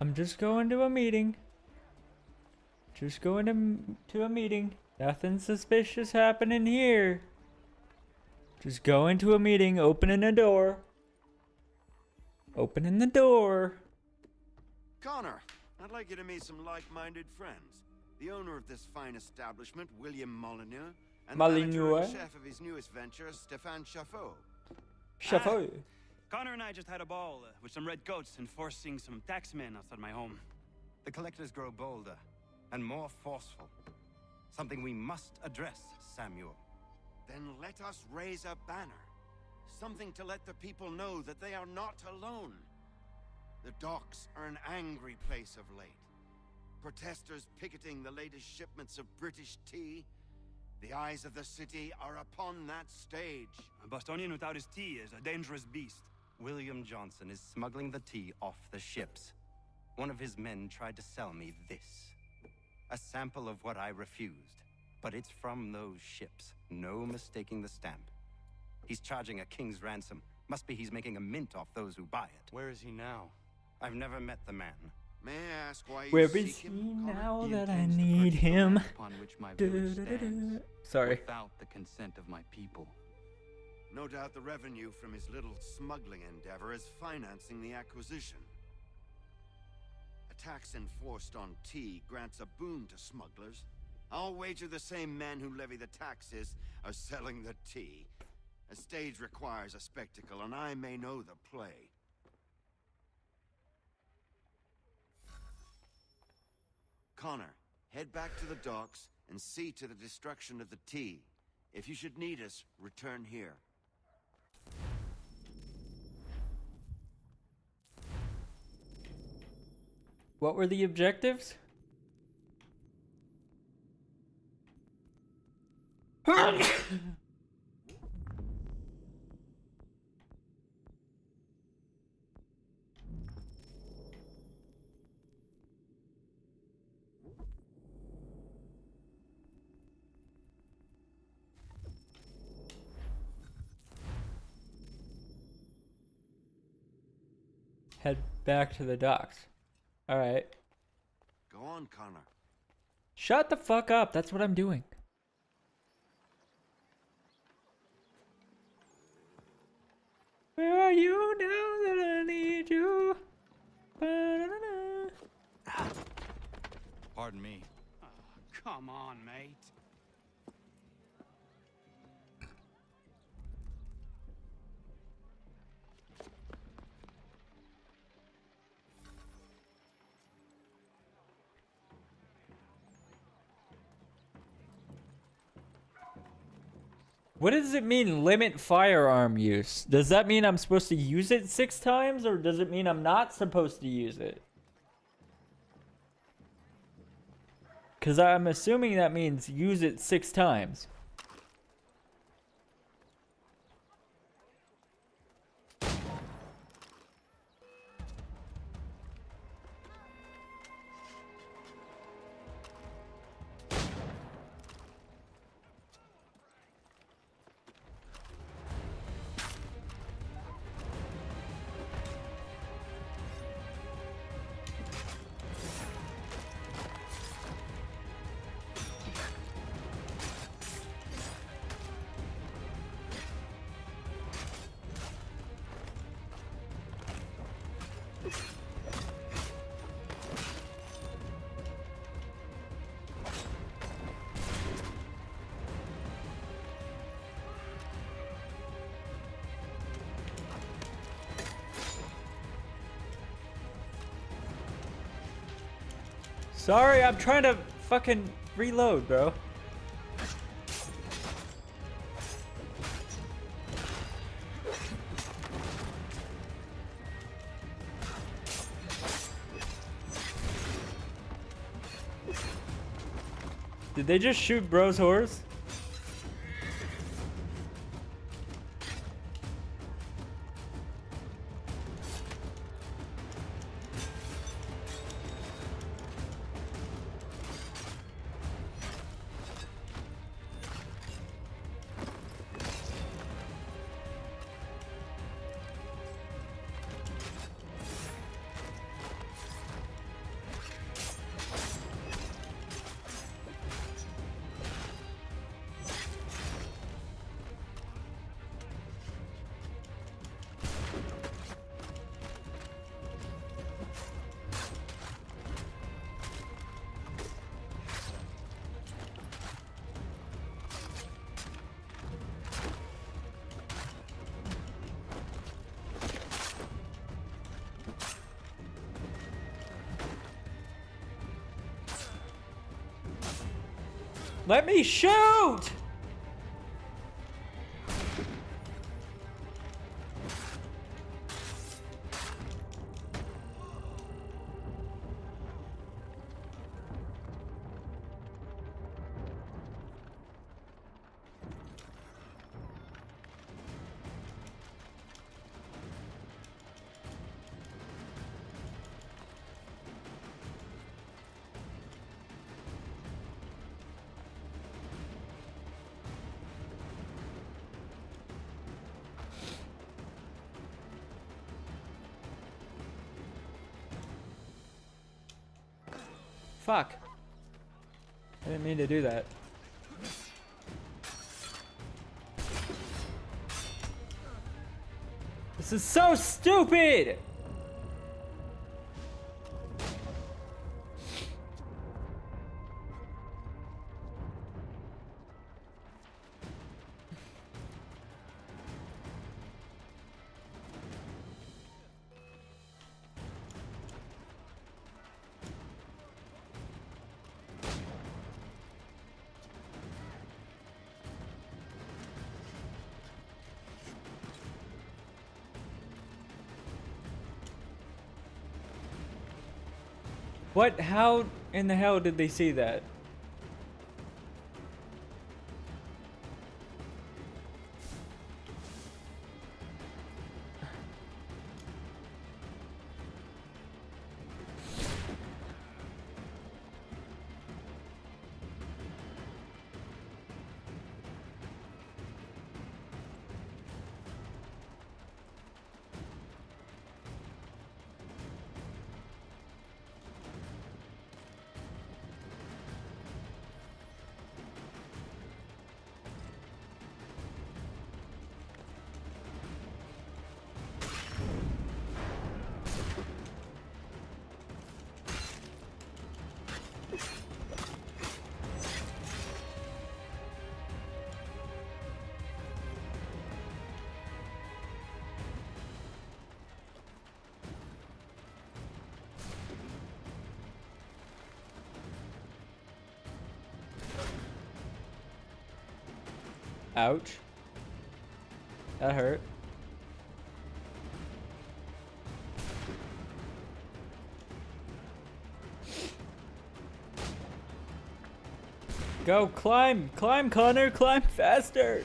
A: I'm just going to a meeting. Just going to a meeting. Nothing suspicious happening here. Just going to a meeting, opening a door. Opening the door.
E: Connor, I'd like you to meet some like-minded friends. The owner of this fine establishment, William Molyneux, and the manager and chef of his newest venture, Stéphane Chaffeau.
A: Chaffeau.
V: Connor and I just had a ball with some red coats enforcing some taxmen outside my home.
G: The collectors grow bolder and more forceful. Something we must address, Samuel.
E: Then let us raise a banner. Something to let the people know that they are not alone. The docks are an angry place of late. Protesters picketing the latest shipments of British tea. The eyes of the city are upon that stage.
V: A Bostonian without his tea is a dangerous beast.
G: William Johnson is smuggling the tea off the ships. One of his men tried to sell me this. A sample of what I refused. But it's from those ships. No mistaking the stamp. He's charging a king's ransom. Must be he's making a mint off those who buy it.
V: Where is he now?
G: I've never met the man.
E: May I ask why you
A: Where
E: seek
A: is he
E: him,
A: now
G: He
A: that I
G: intends to
A: need
G: purchase the
A: him?
G: land upon which my village stands,
A: Sorry.
G: without the consent of my people.
E: No doubt the revenue from his little smuggling endeavor is financing the acquisition. A tax enforced on tea grants a boon to smugglers. I'll wager the same men who levy the taxes are selling the tea. A stage requires a spectacle, and I may know the play. Connor, head back to the docks and see to the destruction of the tea. If you should need us, return here.
A: What were the objectives? Head back to the docks. Alright.
E: Go on, Connor.
A: Shut the fuck up. That's what I'm doing. Where are you now that I need you? Ba-da-da-da.
G: Pardon me.
V: Oh, come on, mate.
A: What does it mean, limit firearm use? Does that mean I'm supposed to use it 6 times, or does it mean I'm not supposed to use it? Because I'm assuming that means use it 6 times. Sorry, I'm trying to fucking reload, bro. Did they just shoot bro's horse? Let me shoot! Fuck. I didn't mean to do that. This is so stupid! What? How in the hell did they see that? Ouch. That hurt. Go, climb! Climb, Connor! Climb faster!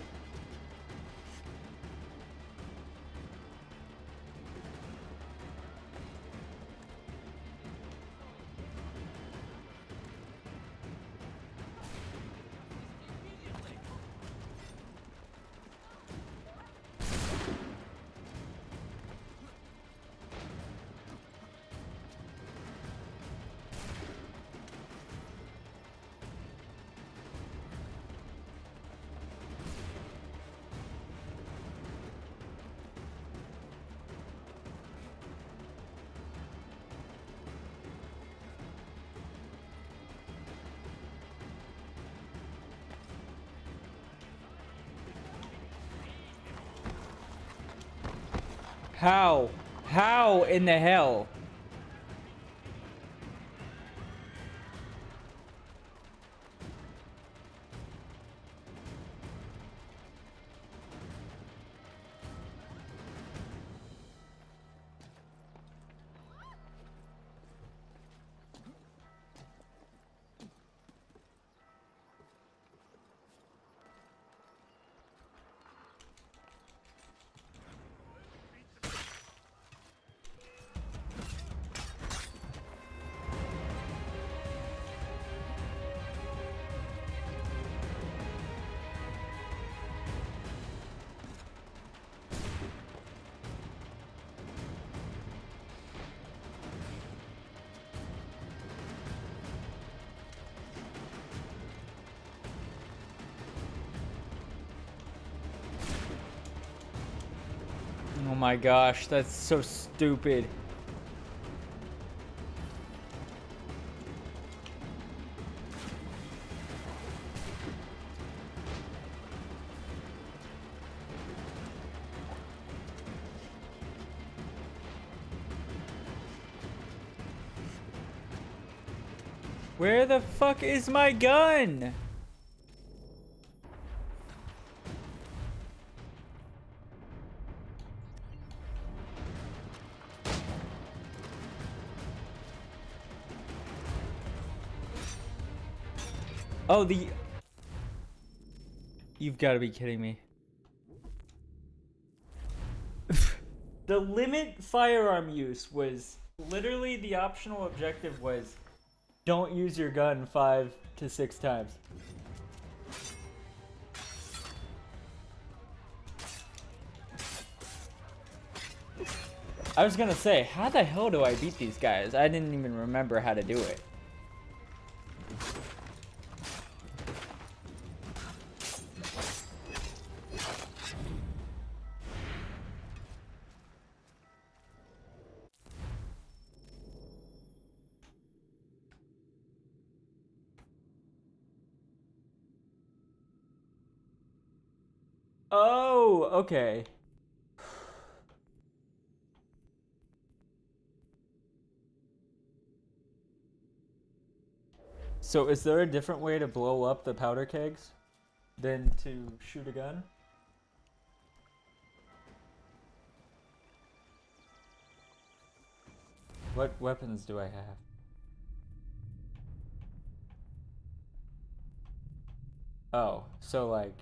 A: How? How in the hell? my gosh, that's so stupid. Where the fuck is my gun? Oh, You've got to be kidding me. The limit firearm use was literally the optional objective was don't use your gun 5 to 6 times. I was gonna say, how the hell do I beat these guys? I didn't even remember how to do it. Oh, okay. So is there a different way to blow up the powder kegs than to shoot a gun? What weapons do I have? Oh, so like...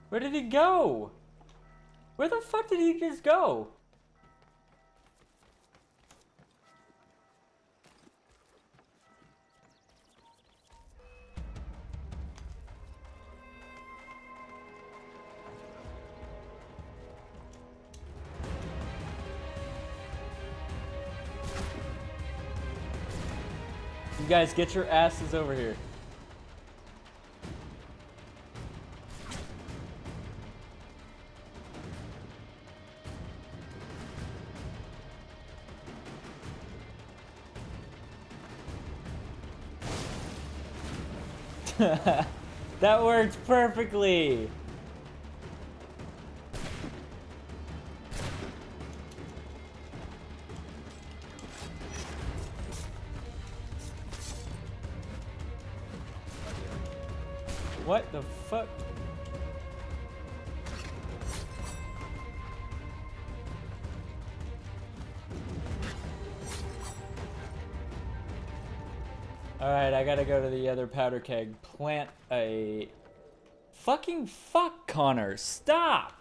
A: Where did he go? Where the fuck did he just go? You guys, get your asses over here. That worked perfectly. What the fuck? Alright, I gotta go to the other powder keg. Plant a... Fucking fuck, Connor. Stop!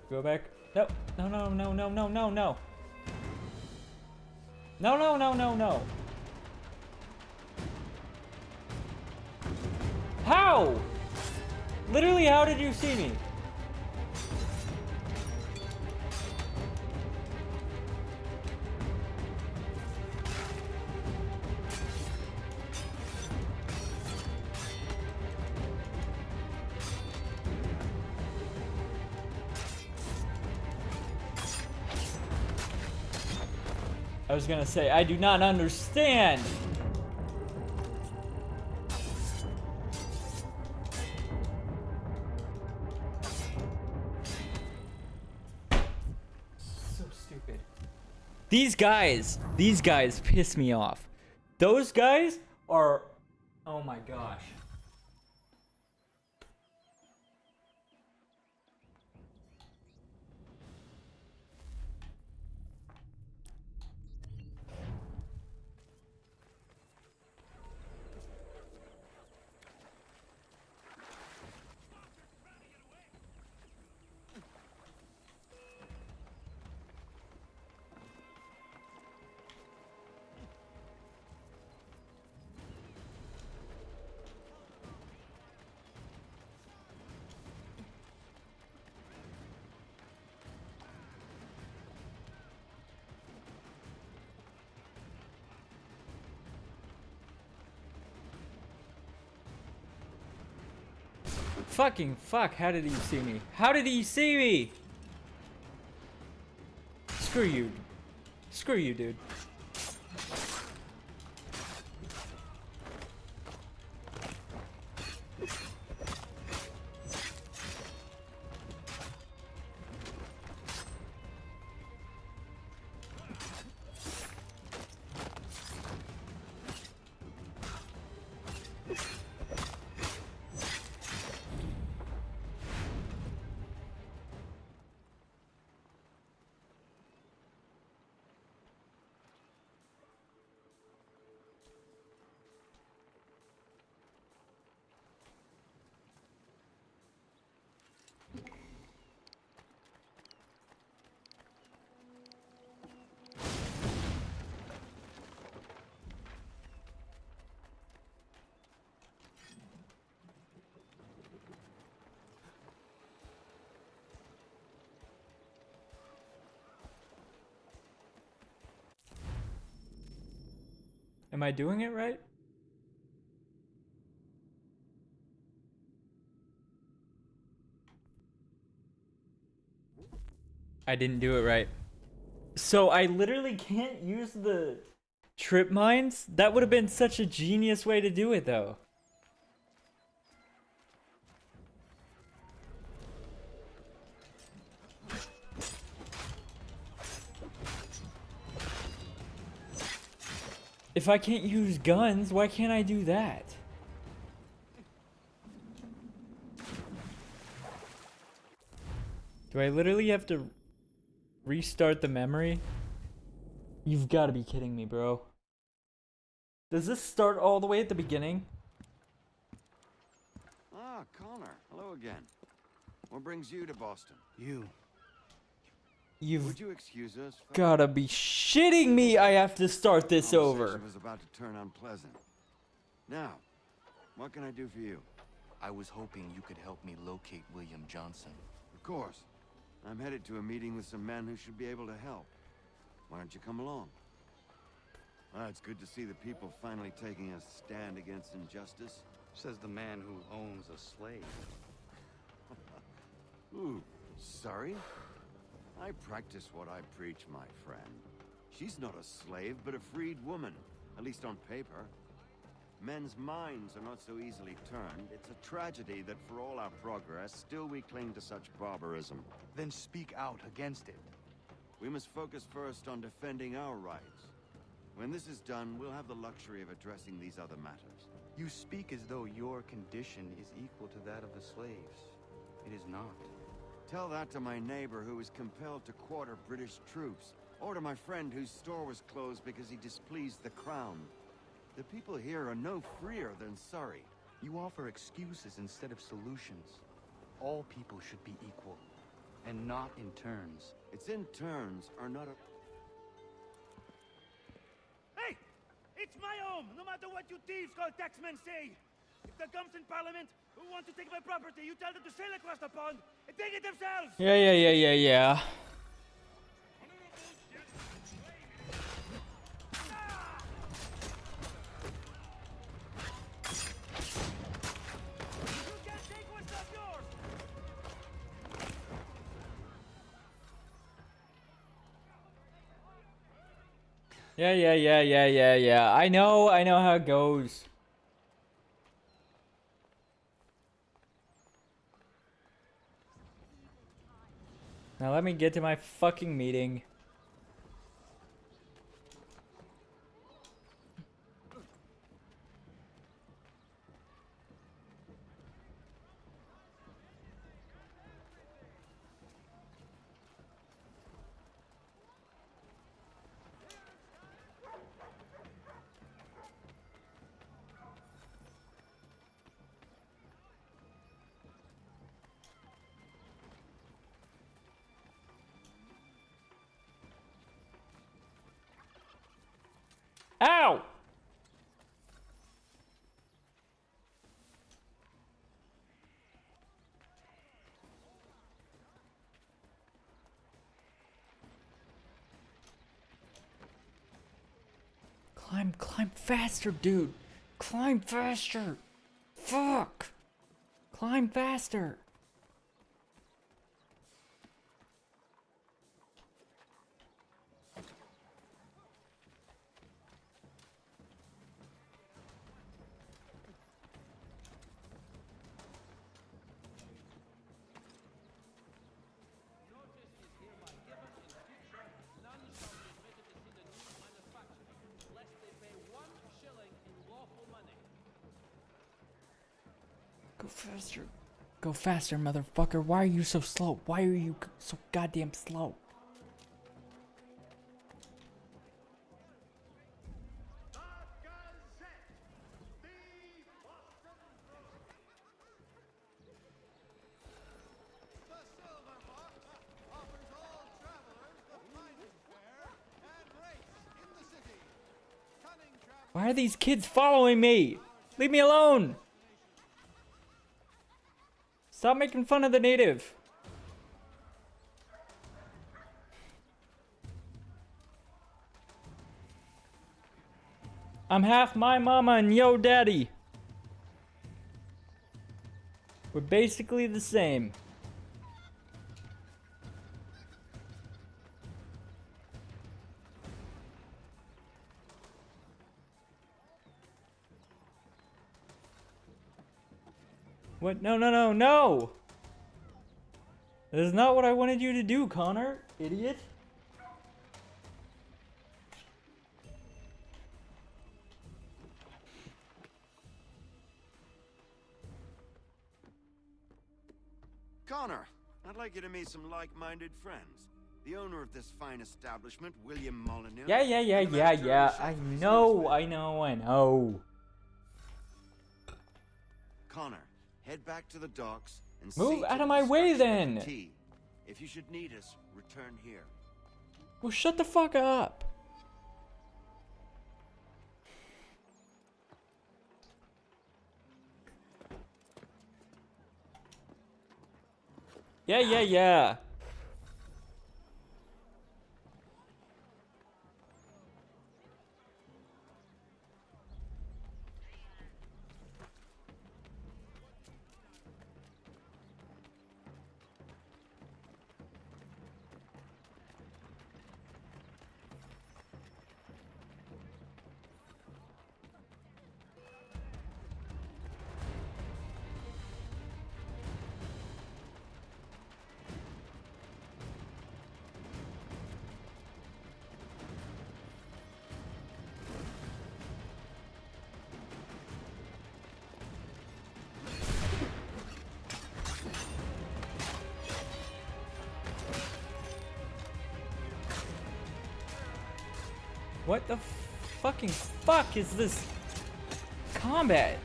A: Go back. No. No, no, no, no, no, no, no. No, no, no, no, no. How? Literally, how did you see me? I was gonna say, I do not understand. So stupid. These guys piss me off. Those guys are, oh my gosh. Fucking fuck, how did he see me? How did he see me? Screw you. Screw you, dude. Am I doing it right? I didn't do it right. So I literally can't use the trip mines? That would have been such a genius way to do it though. If I can't use guns, why can't I do that? Do I literally have to restart the memory? You've got to be kidding me, bro. Does this start all the way at the beginning?
E: Ah, Connor. Hello again. What brings you to Boston?
A: You've
E: Would you excuse us?
A: gotta be shitting me. I have to start this over.
E: Conversation was about to turn unpleasant. Now, what can I do for you?
I: I was hoping you could help me locate William Johnson.
E: Of course. I'm headed to a meeting with some men who should be able to help. Why don't you come along? It's good to see the people finally taking a stand against injustice.
G: Says the man who owns a slave.
E: Ooh, sorry? I practice what I preach, my friend. She's not a slave, but a freed woman, at least on paper. Men's minds are not so easily turned. It's a tragedy that for all our progress, still we cling to such barbarism.
I: Then speak out against it.
E: We must focus first on defending our rights. When this is done, we'll have the luxury of addressing these other matters.
G: You speak as though your condition is equal to that of the slaves. It is not.
E: Tell that to my neighbor who was compelled to quarter British troops, or to my friend whose store was closed because he displeased the crown. The people here are no freer than Surrey.
G: You offer excuses instead of solutions. All people should be equal, and not in turns.
E: It's in turns, or not a...
J: Hey! It's my home, no matter what you thieves called taxmen say! If the gums in Parliament who want to take my property, you tell them to sail across the pond and take it themselves!
A: Yeah. Yeah. I know how it goes. Now let me get to my fucking meeting. Ow! Climb faster, dude. Climb faster. Fuck. Climb faster. Go faster. Go faster, motherfucker. Why are you so slow? Why are you so goddamn slow? Why are these kids following me? Leave me alone! Stop making fun of the native. I'm half my mama and yo daddy. We're basically the same. What? No, no, no, no! That is not what I wanted you to do, Connor, idiot.
E: Connor, I'd like you to meet some like-minded friends. The owner of this fine establishment, William Molyneux.
A: Yeah. I know.
E: Connor, head back to the docks and
A: Move
E: see
A: out
E: to
A: of
E: the
A: my way,
E: destruction of the
A: then.
E: tea. If you should need us, return here.
A: Well, shut the fuck up. Yeah. What the fucking fuck is this combat?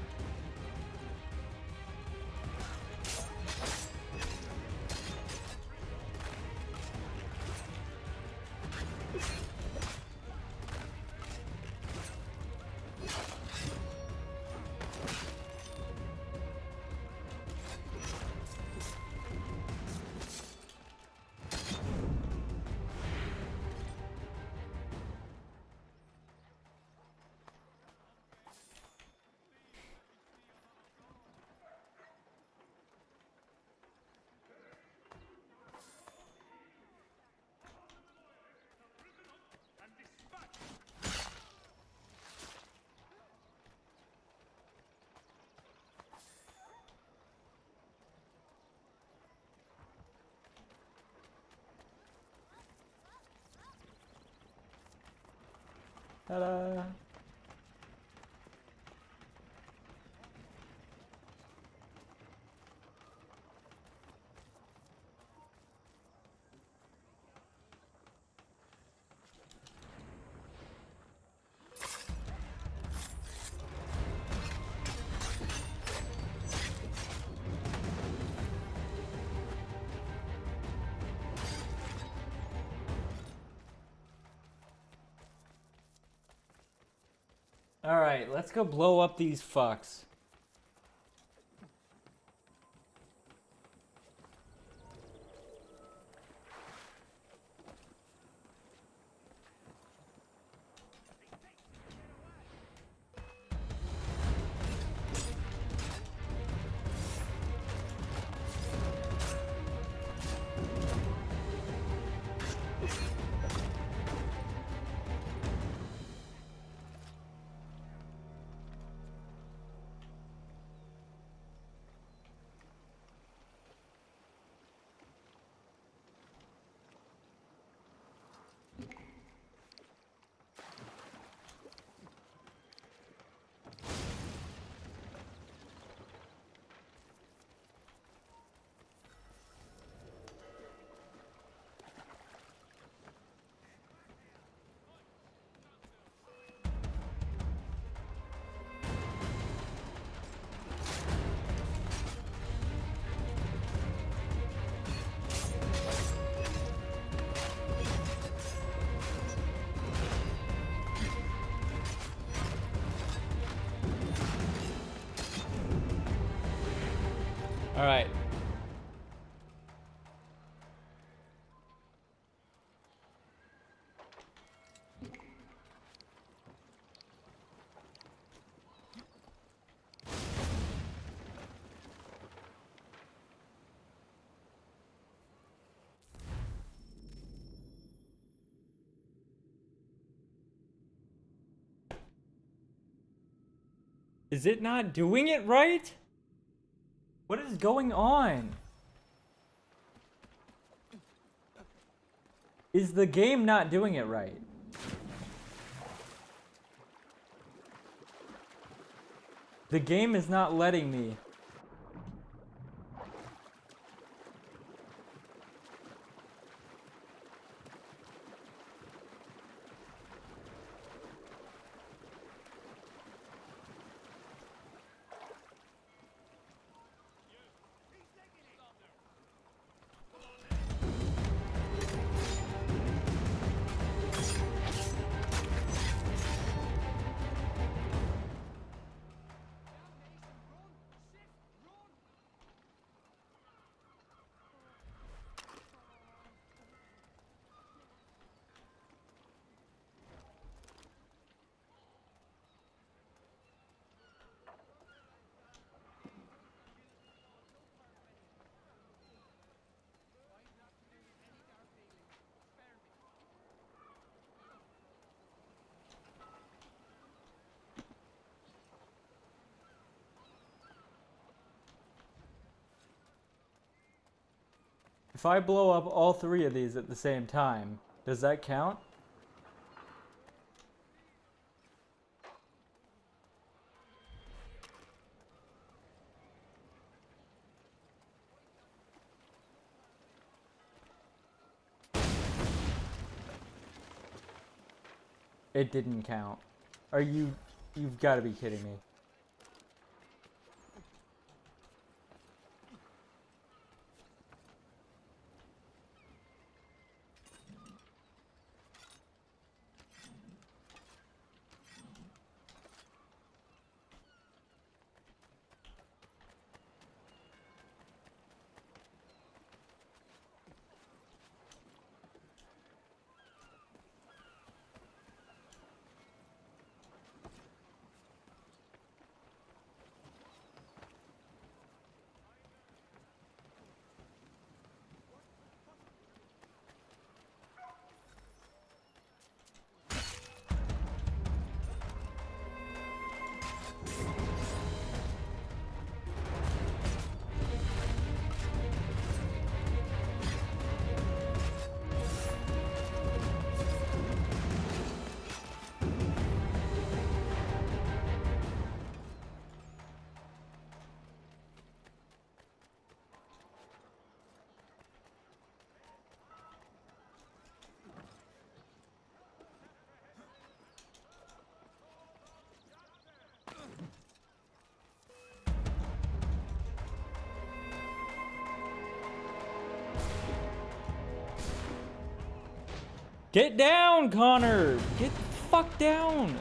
A: Ta-da. Alright, let's go blow up these fucks. All right. Is it not doing it right? What is going on? Is the game not doing it right? The game is not letting me. If I blow up all 3 of these at the same time, does that count? It didn't count. You've got to be kidding me. Get down, Connor! Get the fuck down!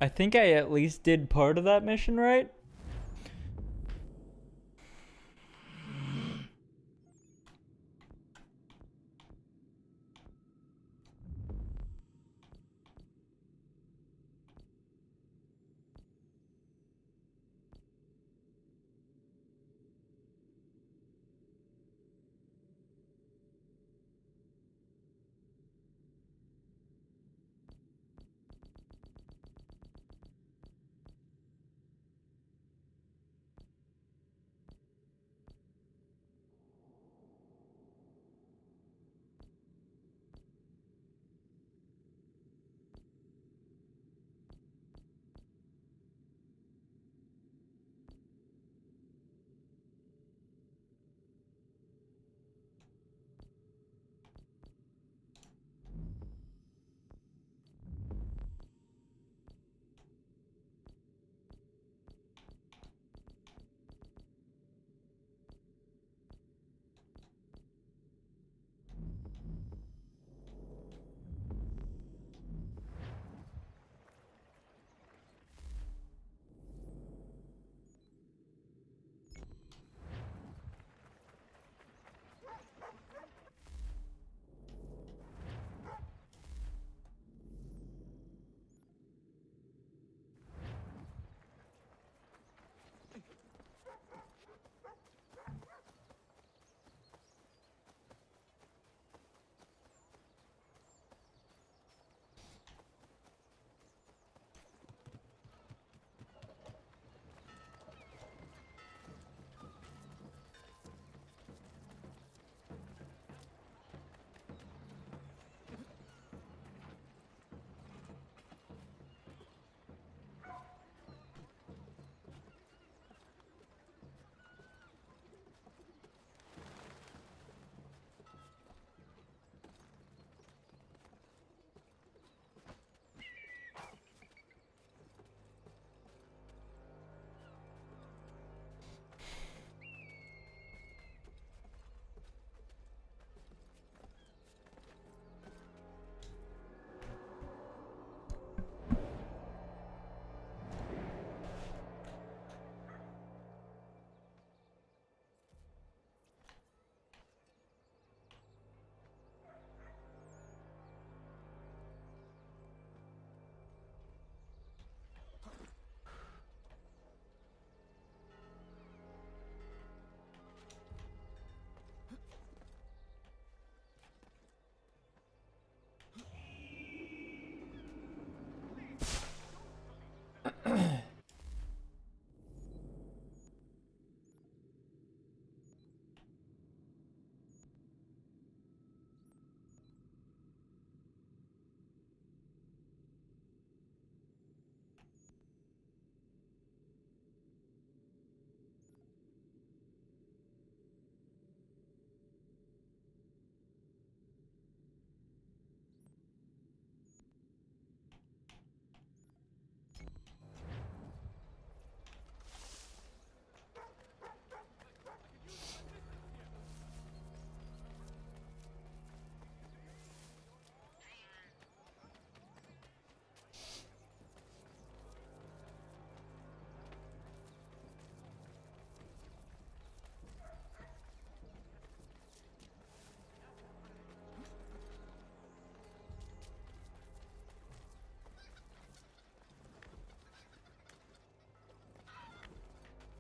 A: I think I at least did part of that mission right.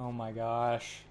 A: Oh my gosh.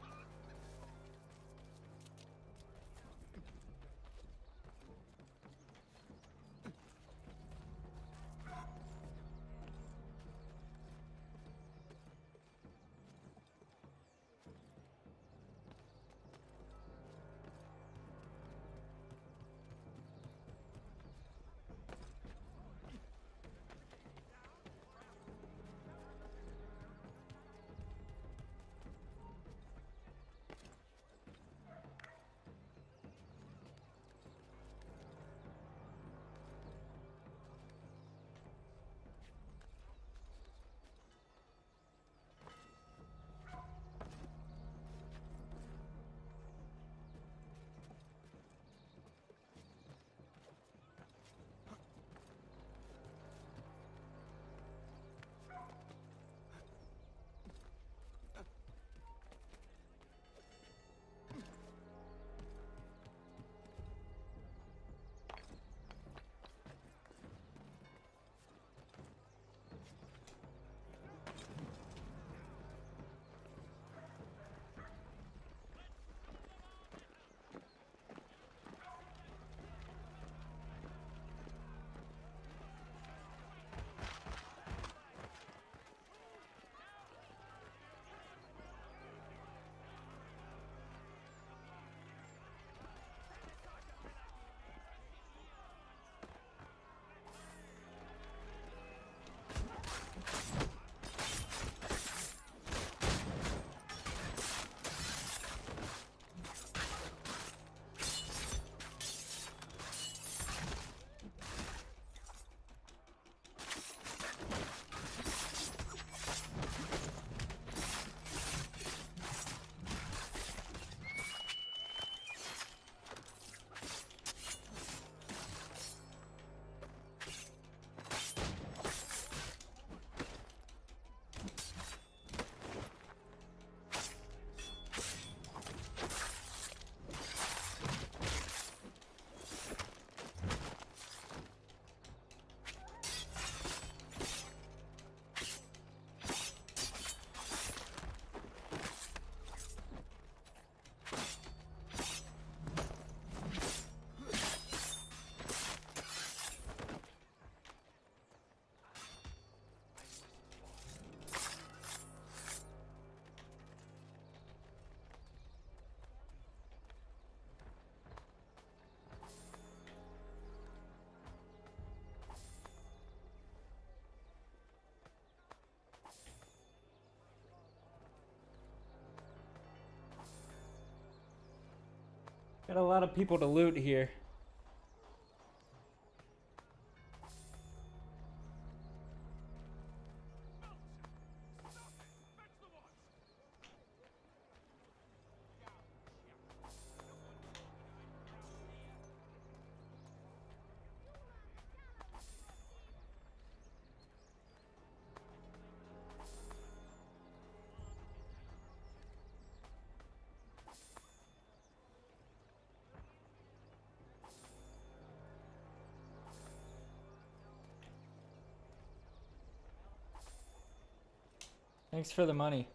A: Got a lot of people to loot here. Thanks for the money.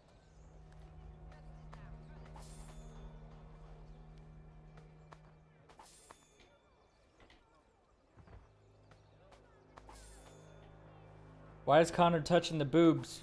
A: Why is Connor touching the boobs?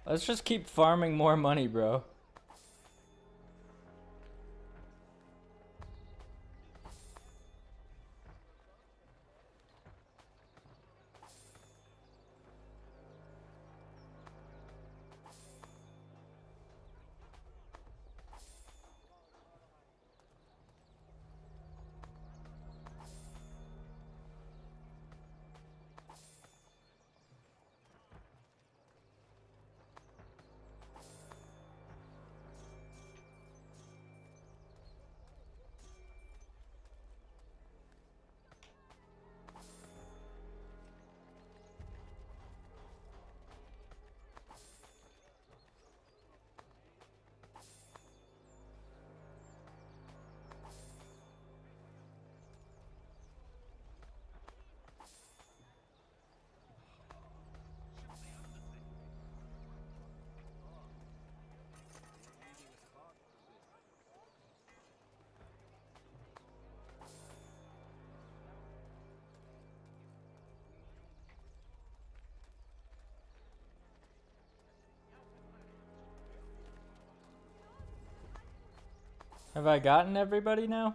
A: Let's just keep farming more money, bro. Have I gotten everybody now?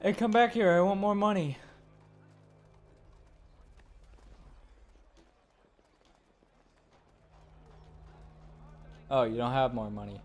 A: Hey, come back here. I want more money. Oh, you don't have more money.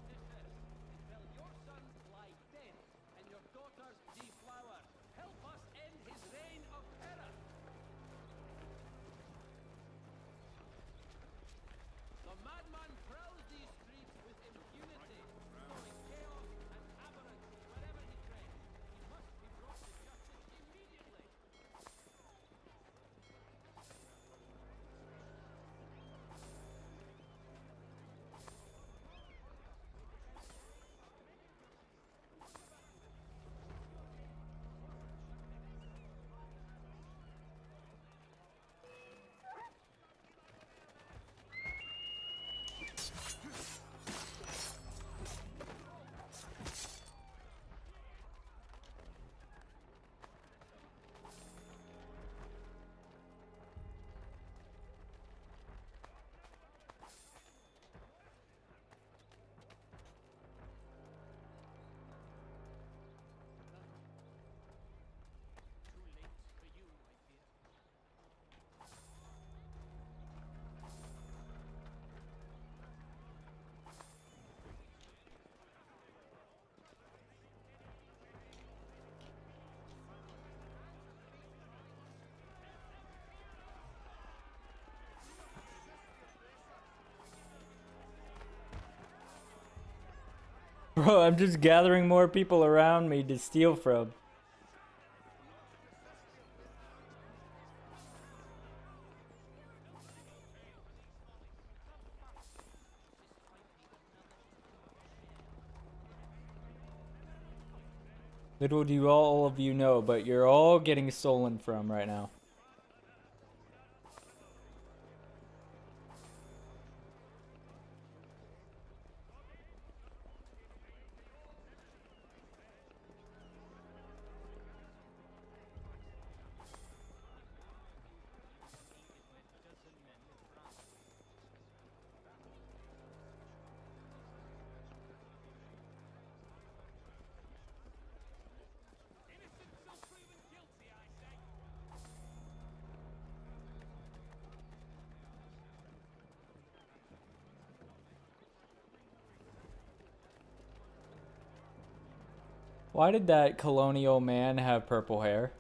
A: Bro, I'm just gathering more people around me to steal from. Little do all of you know, but you're all getting stolen from right now. Why did that colonial man have purple hair?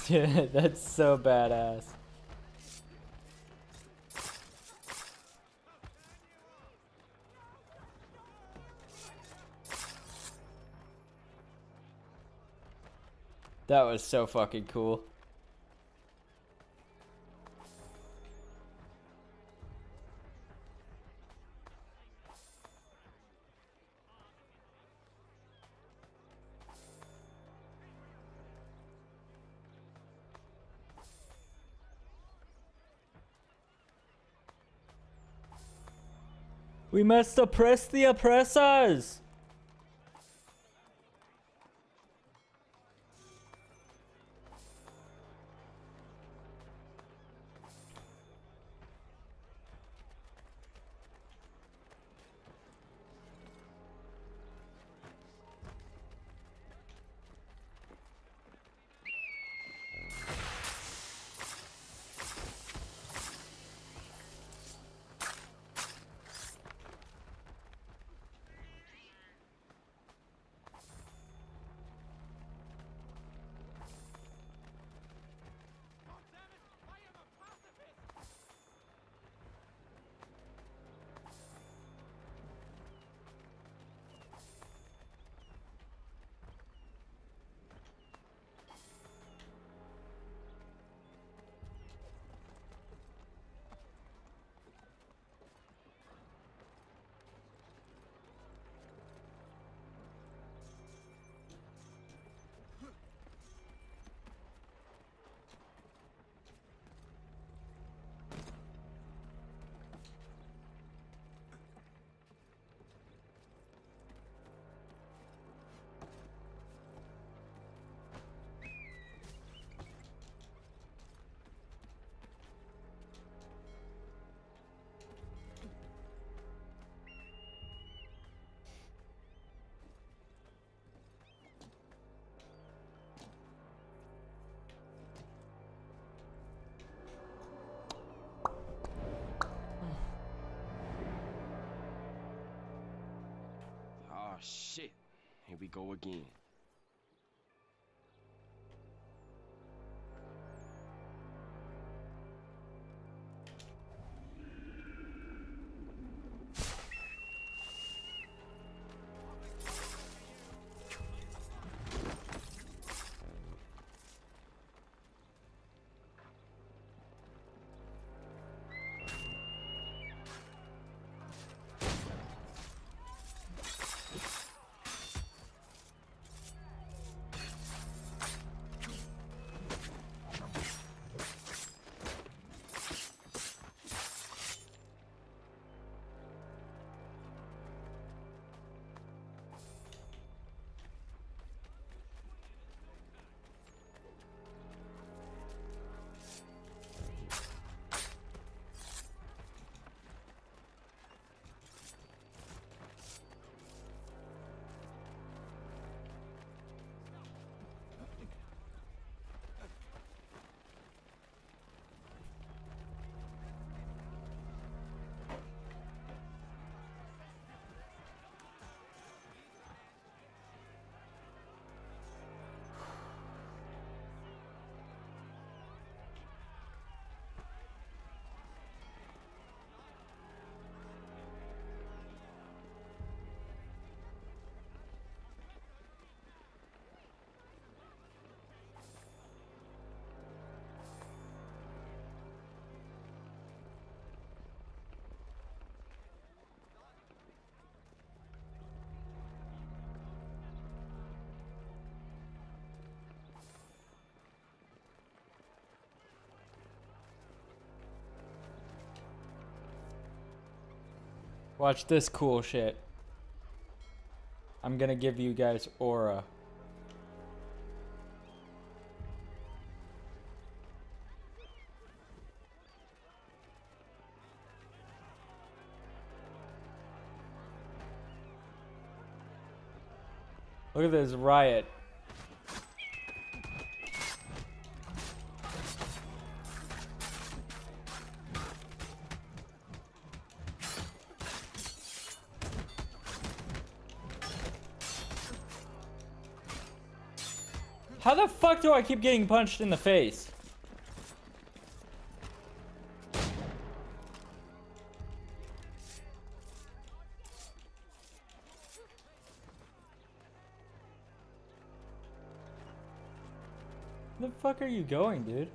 A: Yeah, that's so badass. That was so fucking cool. We must oppress the oppressors!
N: shit. Here we go again.
A: Watch this cool shit. I'm gonna give you guys aura. Look at this riot. How the fuck do I keep getting punched in the face? Where the fuck are you going, dude?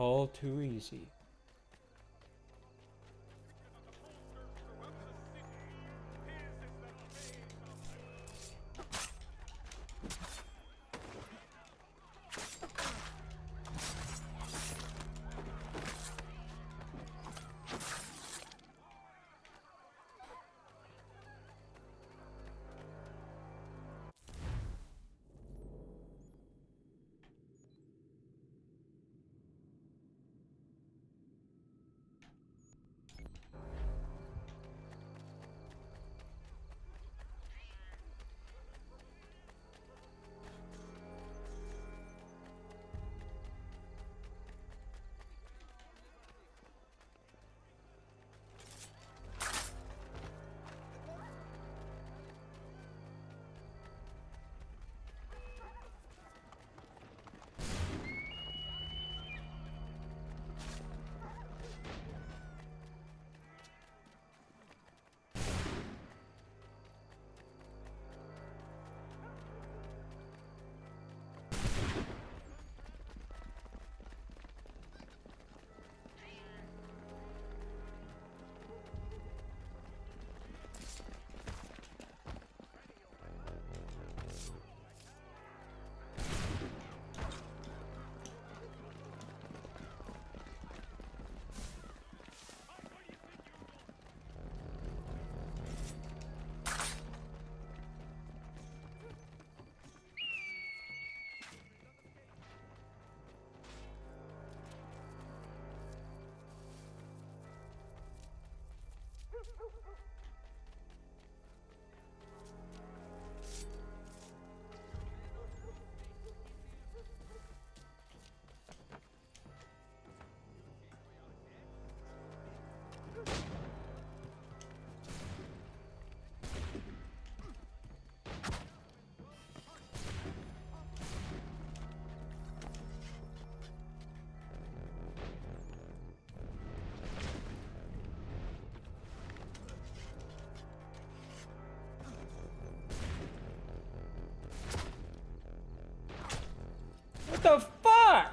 A: All too easy. What the fuck?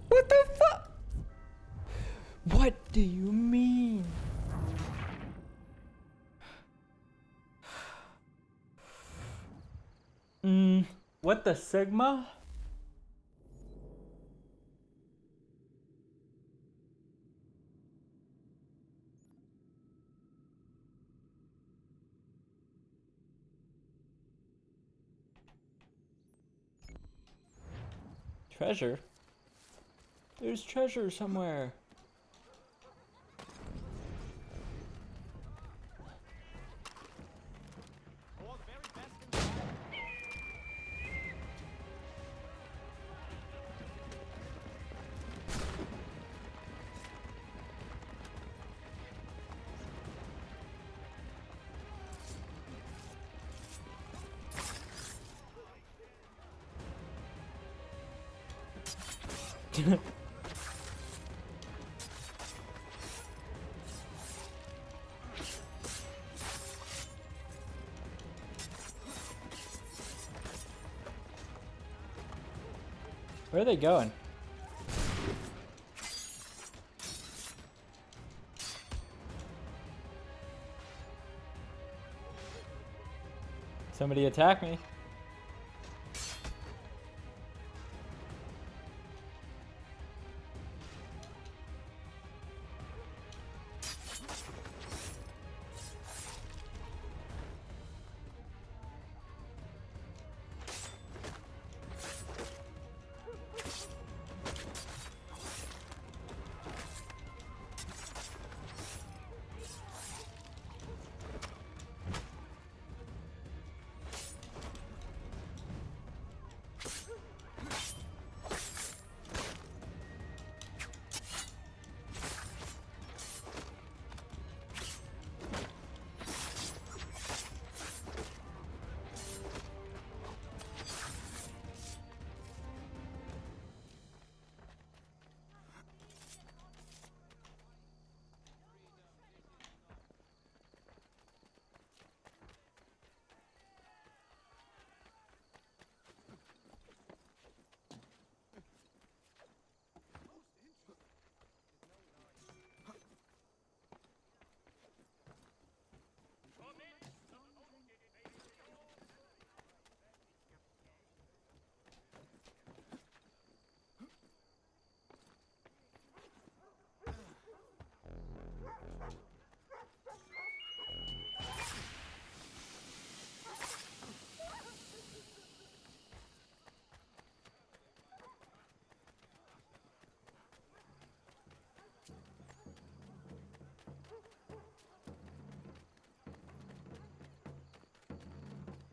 A: What the fuck? What do you mean? What the Sigma? Treasure? There's treasure somewhere. Where are they going? Somebody attack me.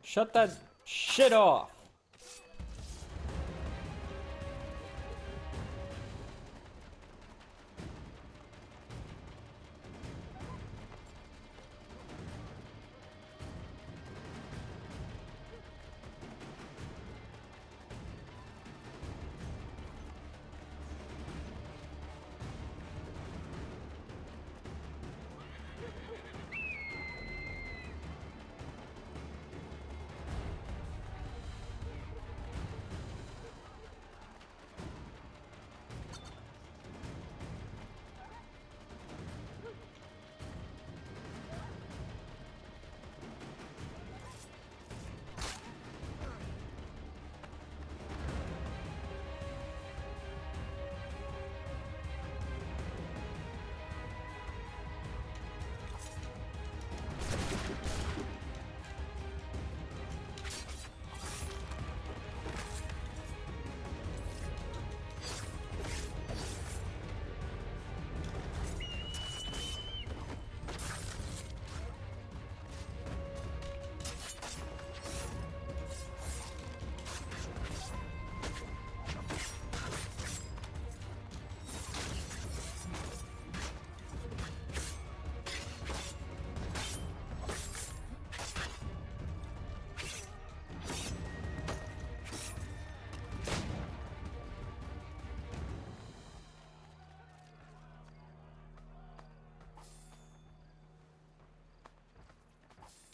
A: Shut that shit off.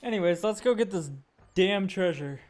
A: Anyways, let's go get this damn treasure.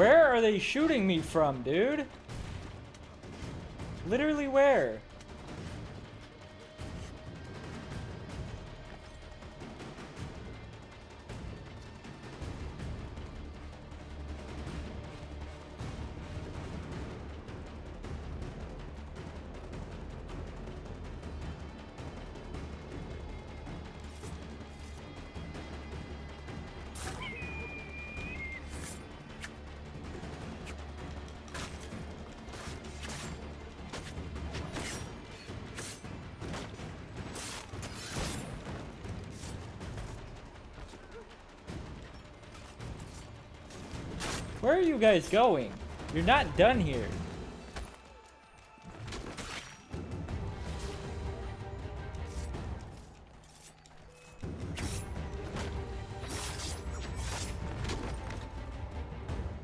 A: Where are they shooting me from, dude? Literally where? Where are you guys going? You're not done here.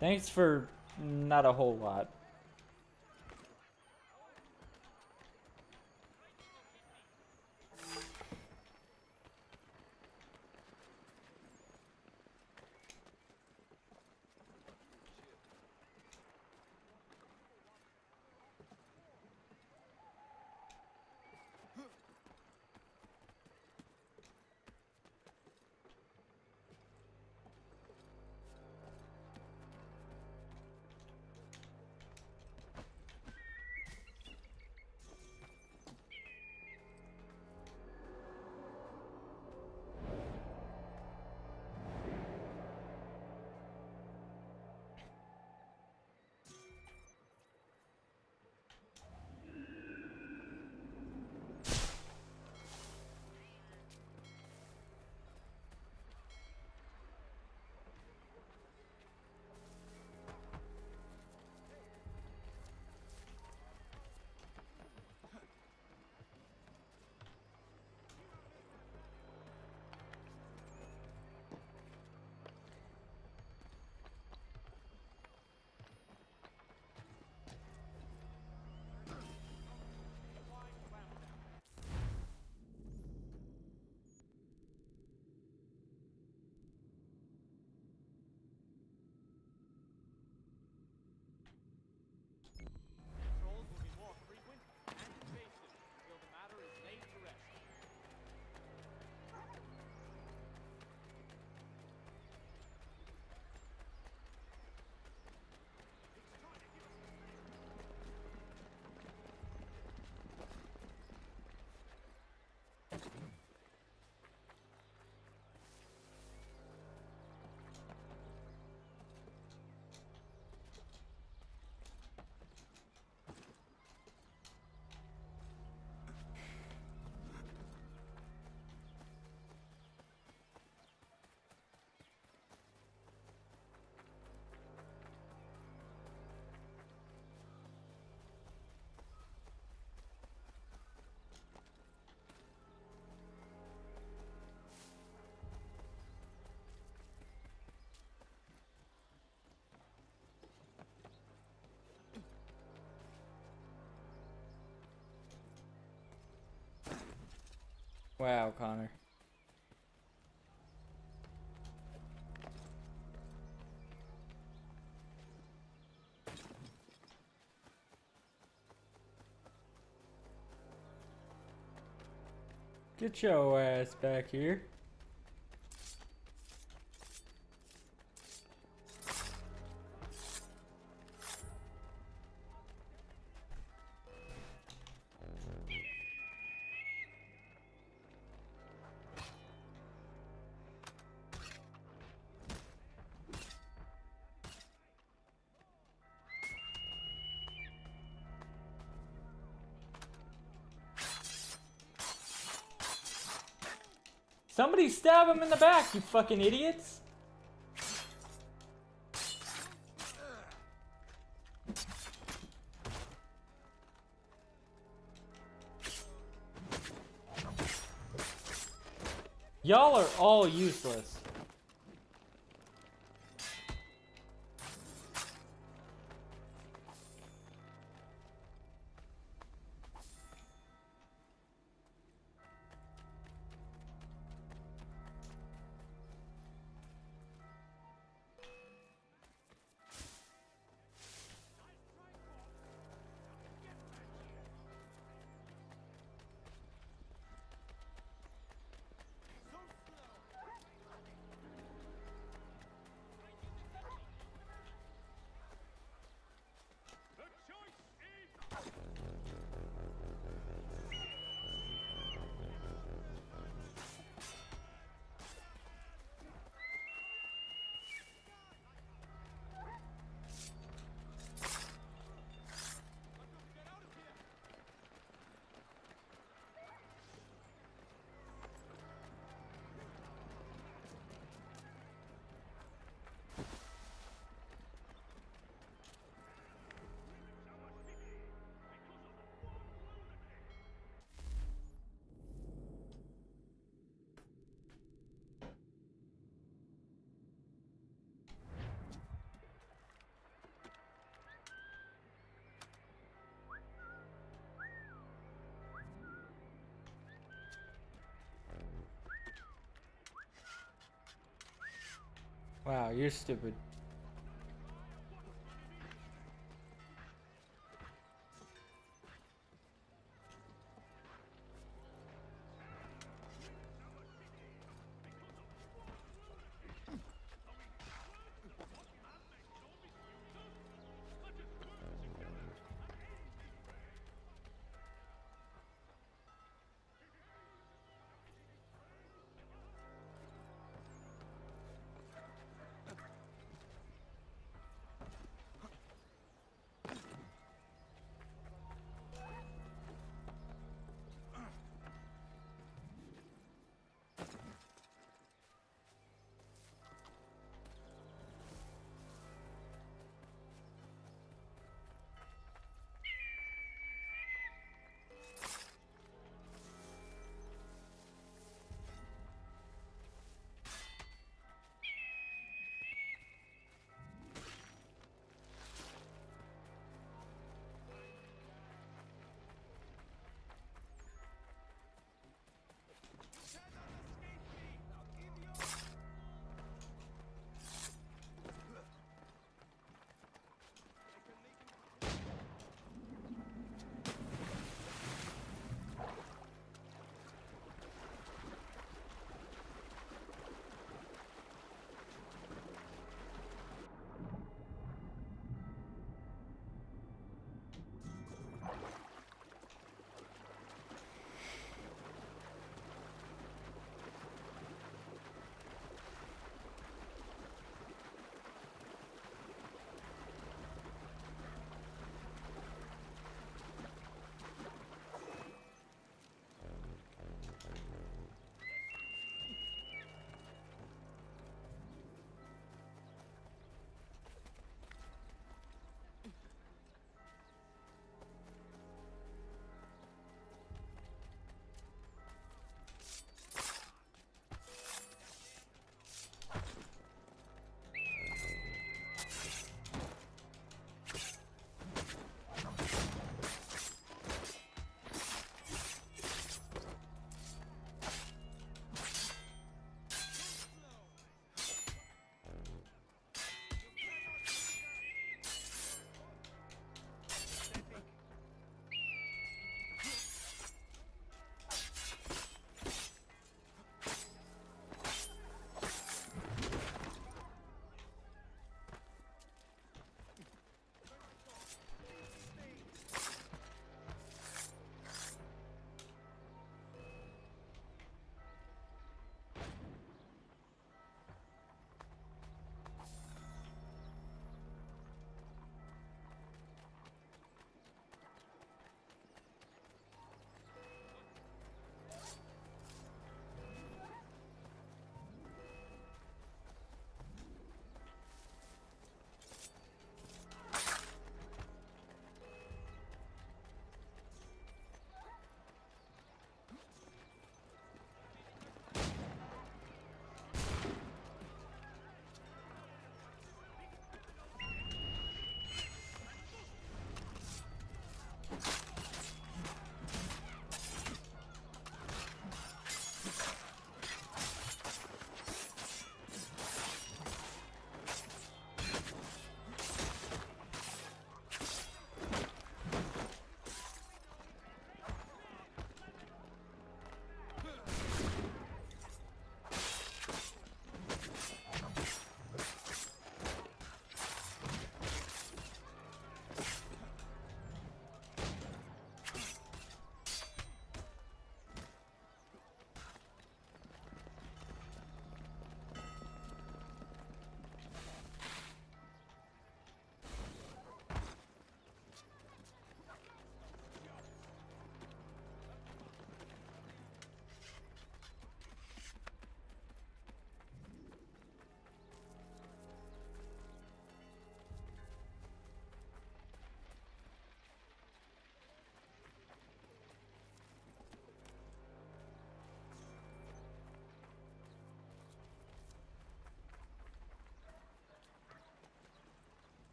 A: Thanks for not a whole lot. Wow, Connor. Get your ass back here. Somebody stab him in the back, you fucking idiots! Y'all are all useless. Wow, you're stupid.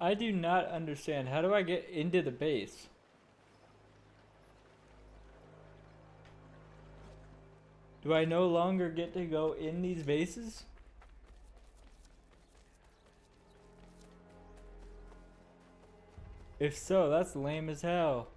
A: I do not understand. How do I get into the base? Do I no longer get to go in these bases? If so, that's lame as hell.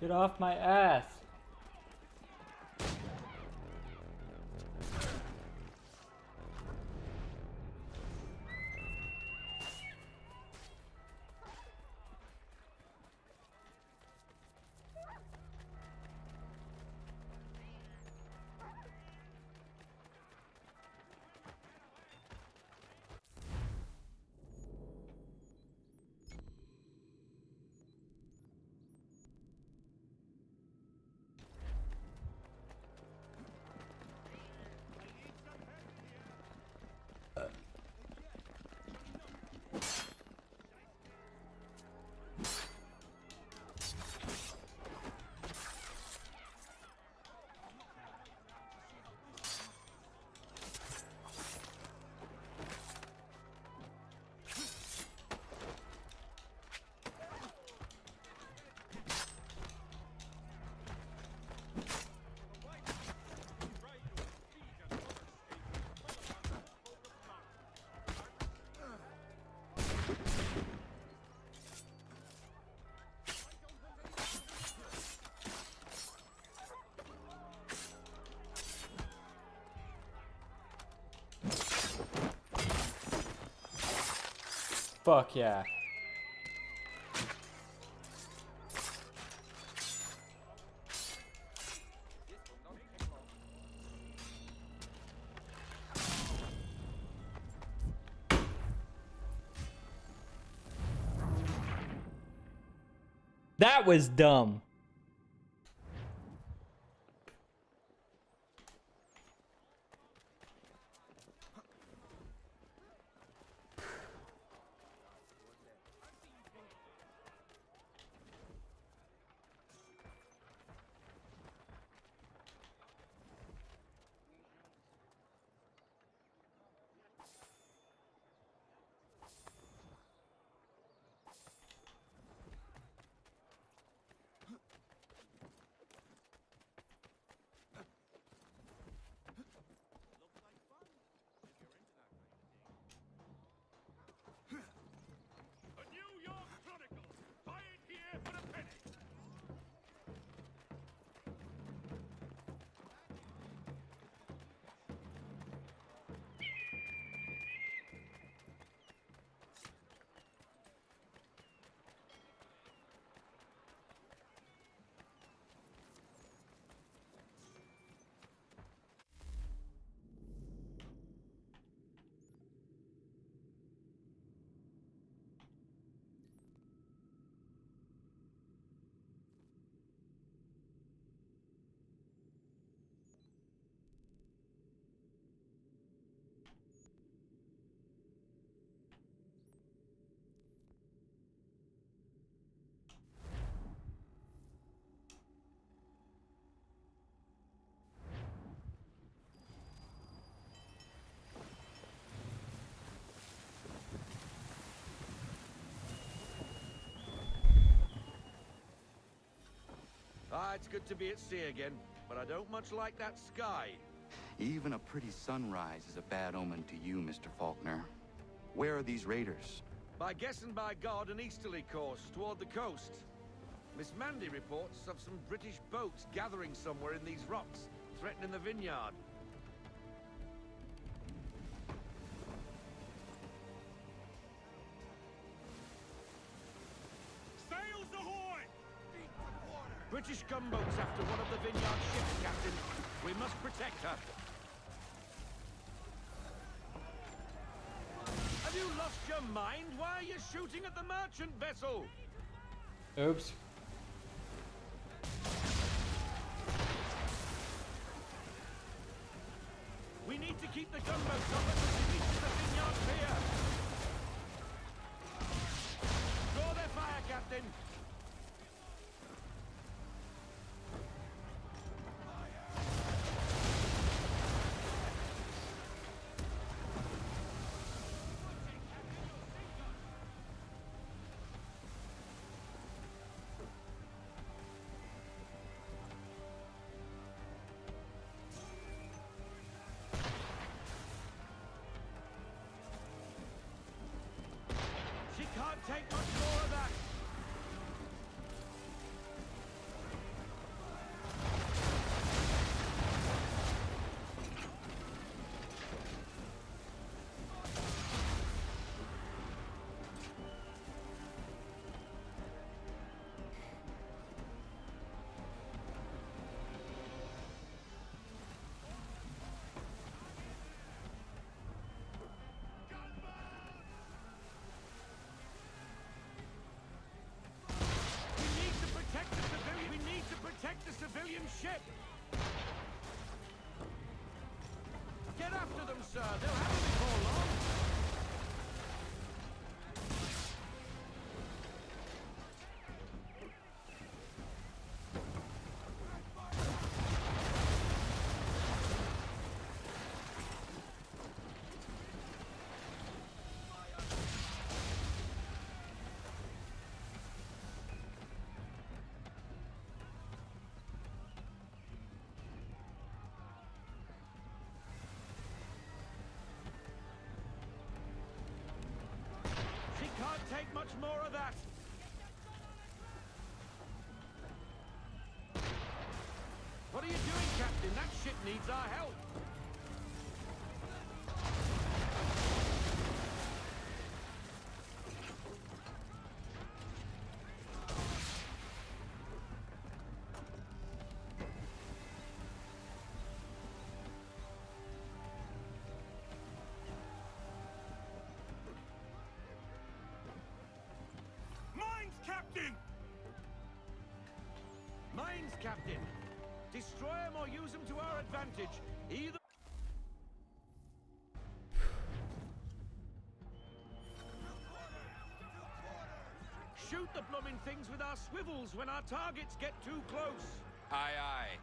A: Get off my ass. Fuck yeah. That was dumb.
O: Ah, it's good to be at sea again, but I don't much like that sky.
I: Even a pretty sunrise is a bad omen to you, Mr. Faulkner. Where are these raiders?
O: By guess and by God, an easterly course toward the coast. Miss Mandy reports of some British boats gathering somewhere in these rocks, threatening the vineyard.
J: Sails ahoy!
O: British gunboats after one of the vineyard ships, Captain. We must protect her. Have you lost your mind? Why are you shooting at the merchant vessel?
A: Oops.
O: We need to keep the gunboats up until we reach the vineyard pier. Draw their fire, Captain. She can't take much more of that. Protect the civilian ship! Get after them, sir! They'll have it before long! Can't take much more of that. What are you doing, Captain? That ship needs our help.
J: Captain!
O: lines, Captain. Destroy them or use them to our advantage. Either... Shoot the blooming things with our swivels when our targets get too close.
K: Aye, aye.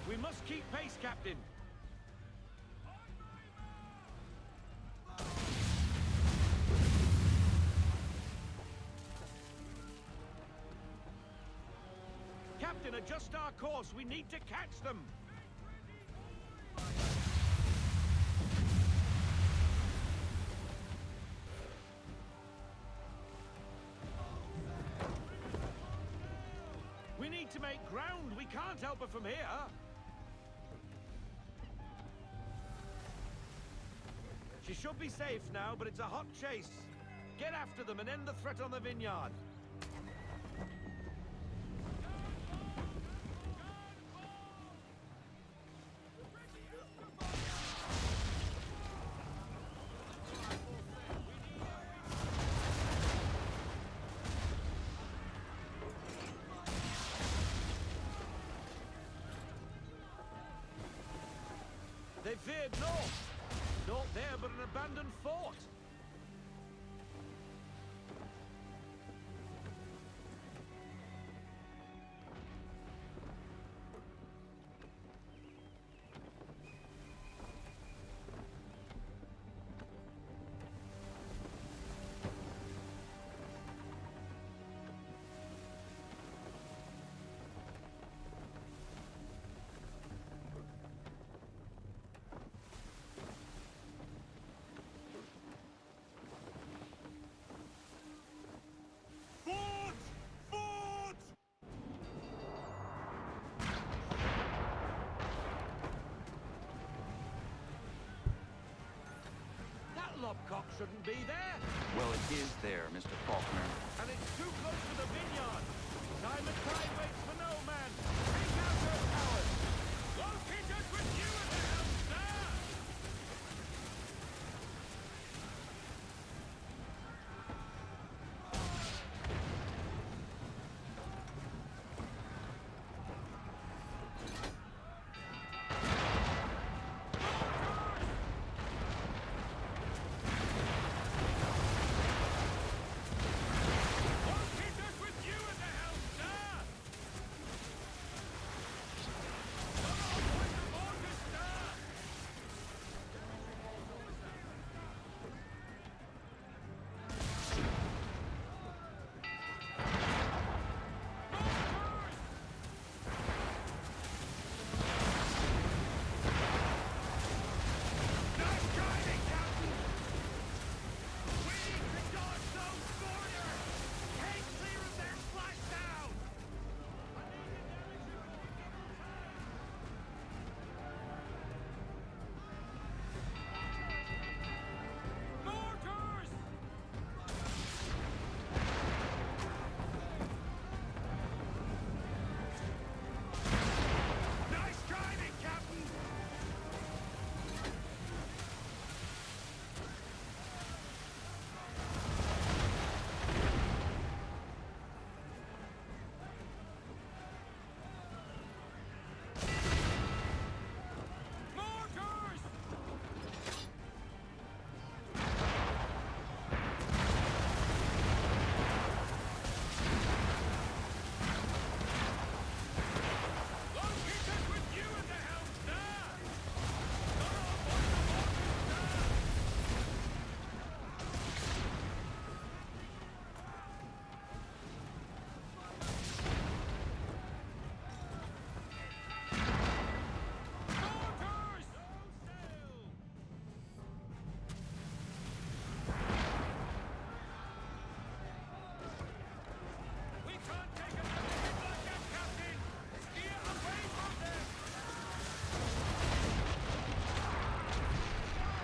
O: We must keep pace, Captain. Captain, adjust our course. We need to catch them. We need to make ground. We can't help her from here. She should be safe now, but it's a hot chase. Get after them and end the threat on the vineyard. They veered north. Not there, but an abandoned fort. Lobcock shouldn't be there.
I: Well, it is there, Mr. Faulkner.
O: And it's too close to the vineyard. Time and tide waits for no man. Take out your towers. Locatus with you at the helm, sir!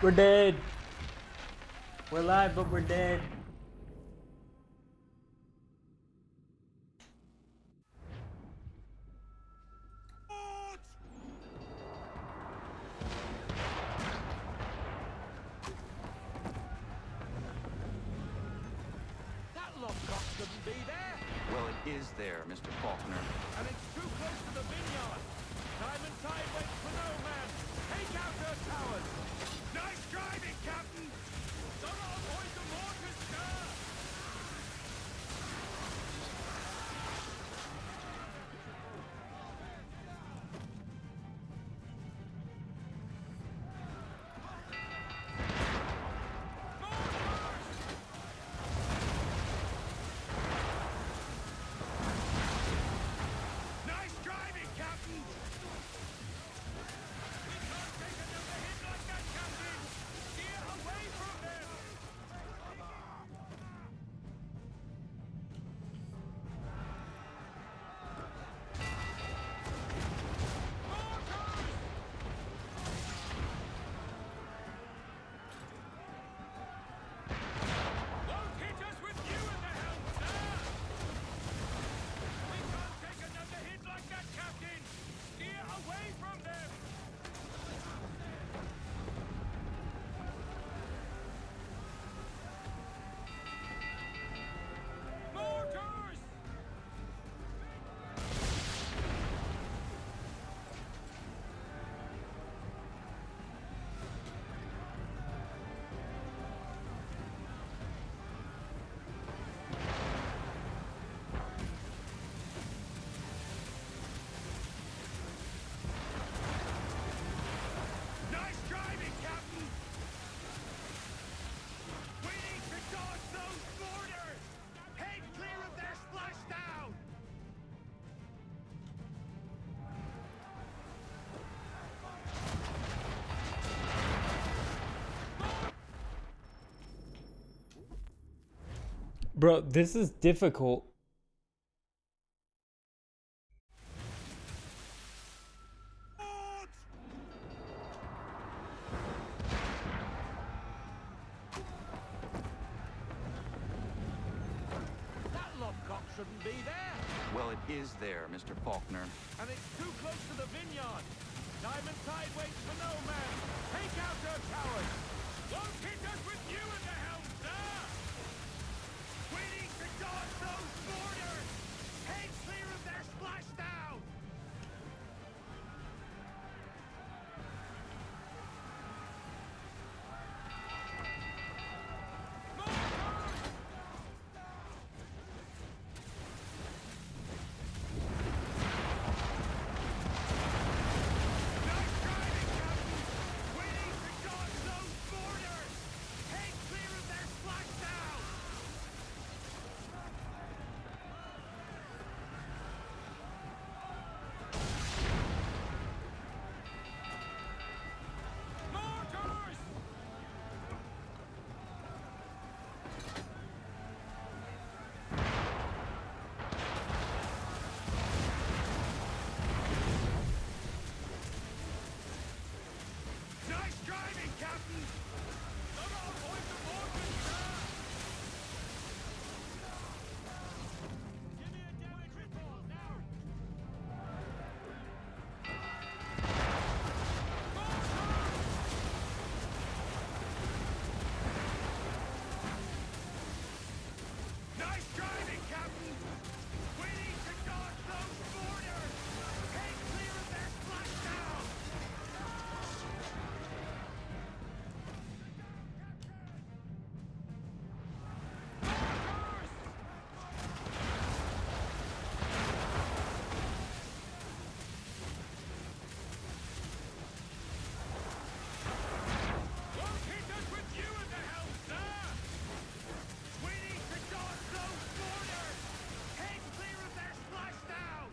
A: We're dead. We're alive, but we're dead.
O: That lovecock shouldn't be there.
I: Well, it is there, Mr. Faulkner.
O: And it's too close to the vineyard. Time and tide waits for no man. Take out her towers. Nice driving, Captain. Nice driving, Captain. We can't take another hit like that, Captain. Steer away from them. Won't hit us with you in the helm, sir! We can't take another hit like that, Captain! Steer away from them! Mortars! Nice driving, Captain! We need to dodge those boarders! Head clear of their splashdown!
A: Bro, this is difficult.
O: That lovecock shouldn't be there!
I: Well, it is there, Mr. Faulkner.
O: And it's too close to the vineyard! Time and tide waits for no man! Take out her towers! Won't hit us with you in the helm, sir! We need to dodge those boarders! Head clear of their splashdown! Nice driving, Captain! Give me a damage report now! Nice driving, Captain! We need to dodge those boarders! Head clear of their splashdown! Won't hit us with you in the helm, sir! We need to dodge those boarders! Head clear of their splashdown!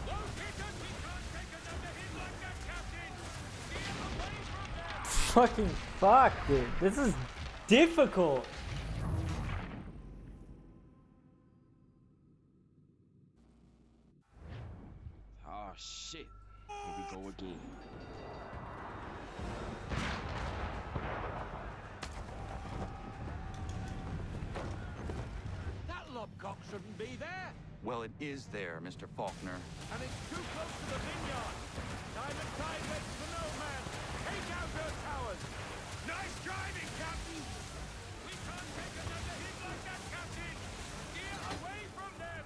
O: Won't hit us! We can't take another hit like that, Captain! Steer away from them!
A: Fucking fuck, dude. This is difficult.
N: Oh shit. Here we go again.
O: That lobcock shouldn't be there.
I: Well, it is there, Mr. Faulkner.
O: And it's too close to the vineyard. Diamond Tide waits for no man. Take out her towers. Nice driving, Captain. We can't take another hit like that, Captain. Steer away from them.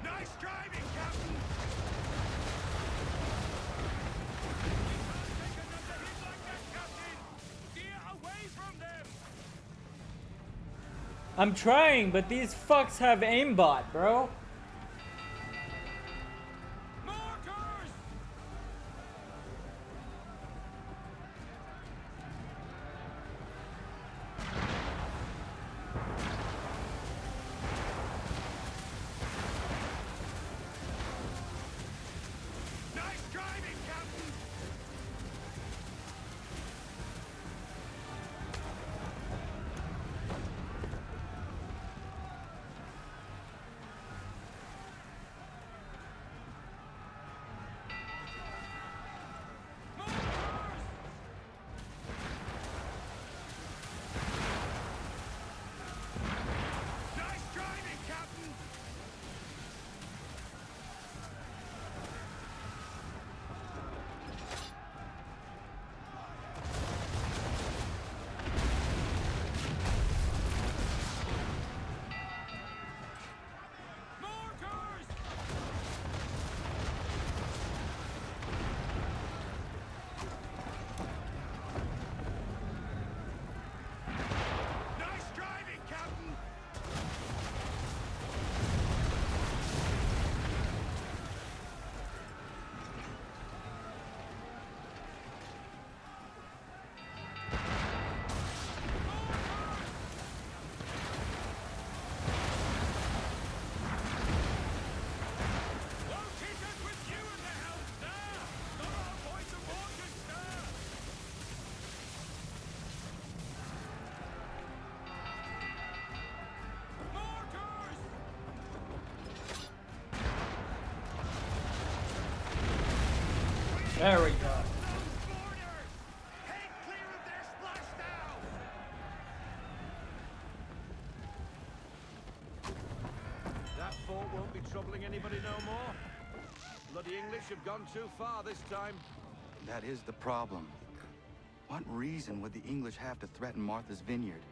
O: Nice driving, Captain. We can't take another hit like that, Captain. Steer away from them.
A: I'm trying, but these fucks have aimbot, bro.
O: Mortars! Nice driving, Captain. Nice driving, Captain. Mortars! Nice driving, Captain. Located with you in the helm, sir. Not our voice of orders, sir. Mortars!
A: There we go.
O: Head clear of their splashdown.
J: That fort won't be troubling anybody no more. Bloody English have gone too far this time.
I: That is the problem. What reason would the English have to threaten Martha's Vineyard?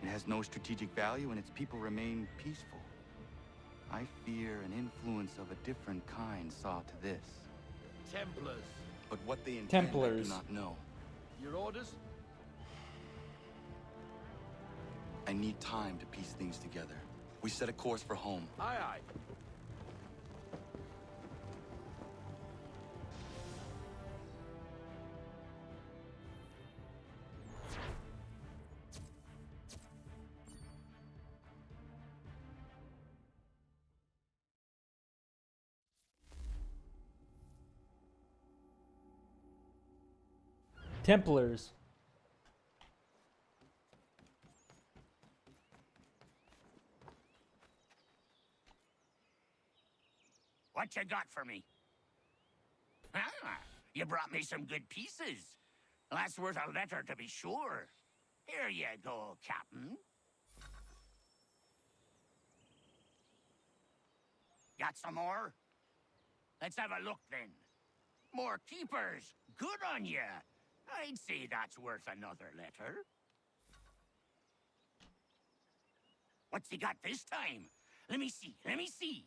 I: It has no strategic value and its people remain peaceful. I fear an influence of a different kind saw to this.
J: Templars.
I: But what they intend,
A: Templars.
I: I do not know.
J: Your orders?
I: I need time to piece things together. We set a course for home.
J: Aye, aye.
A: Templars.
L: What you got for me? Ah, you brought me some good pieces. That's worth a letter to be sure. Here you go, Captain. Got some more? Let's have a look then. More keepers. Good on you. I'd say that's worth another letter. What's he got this time? Let me see, let me see.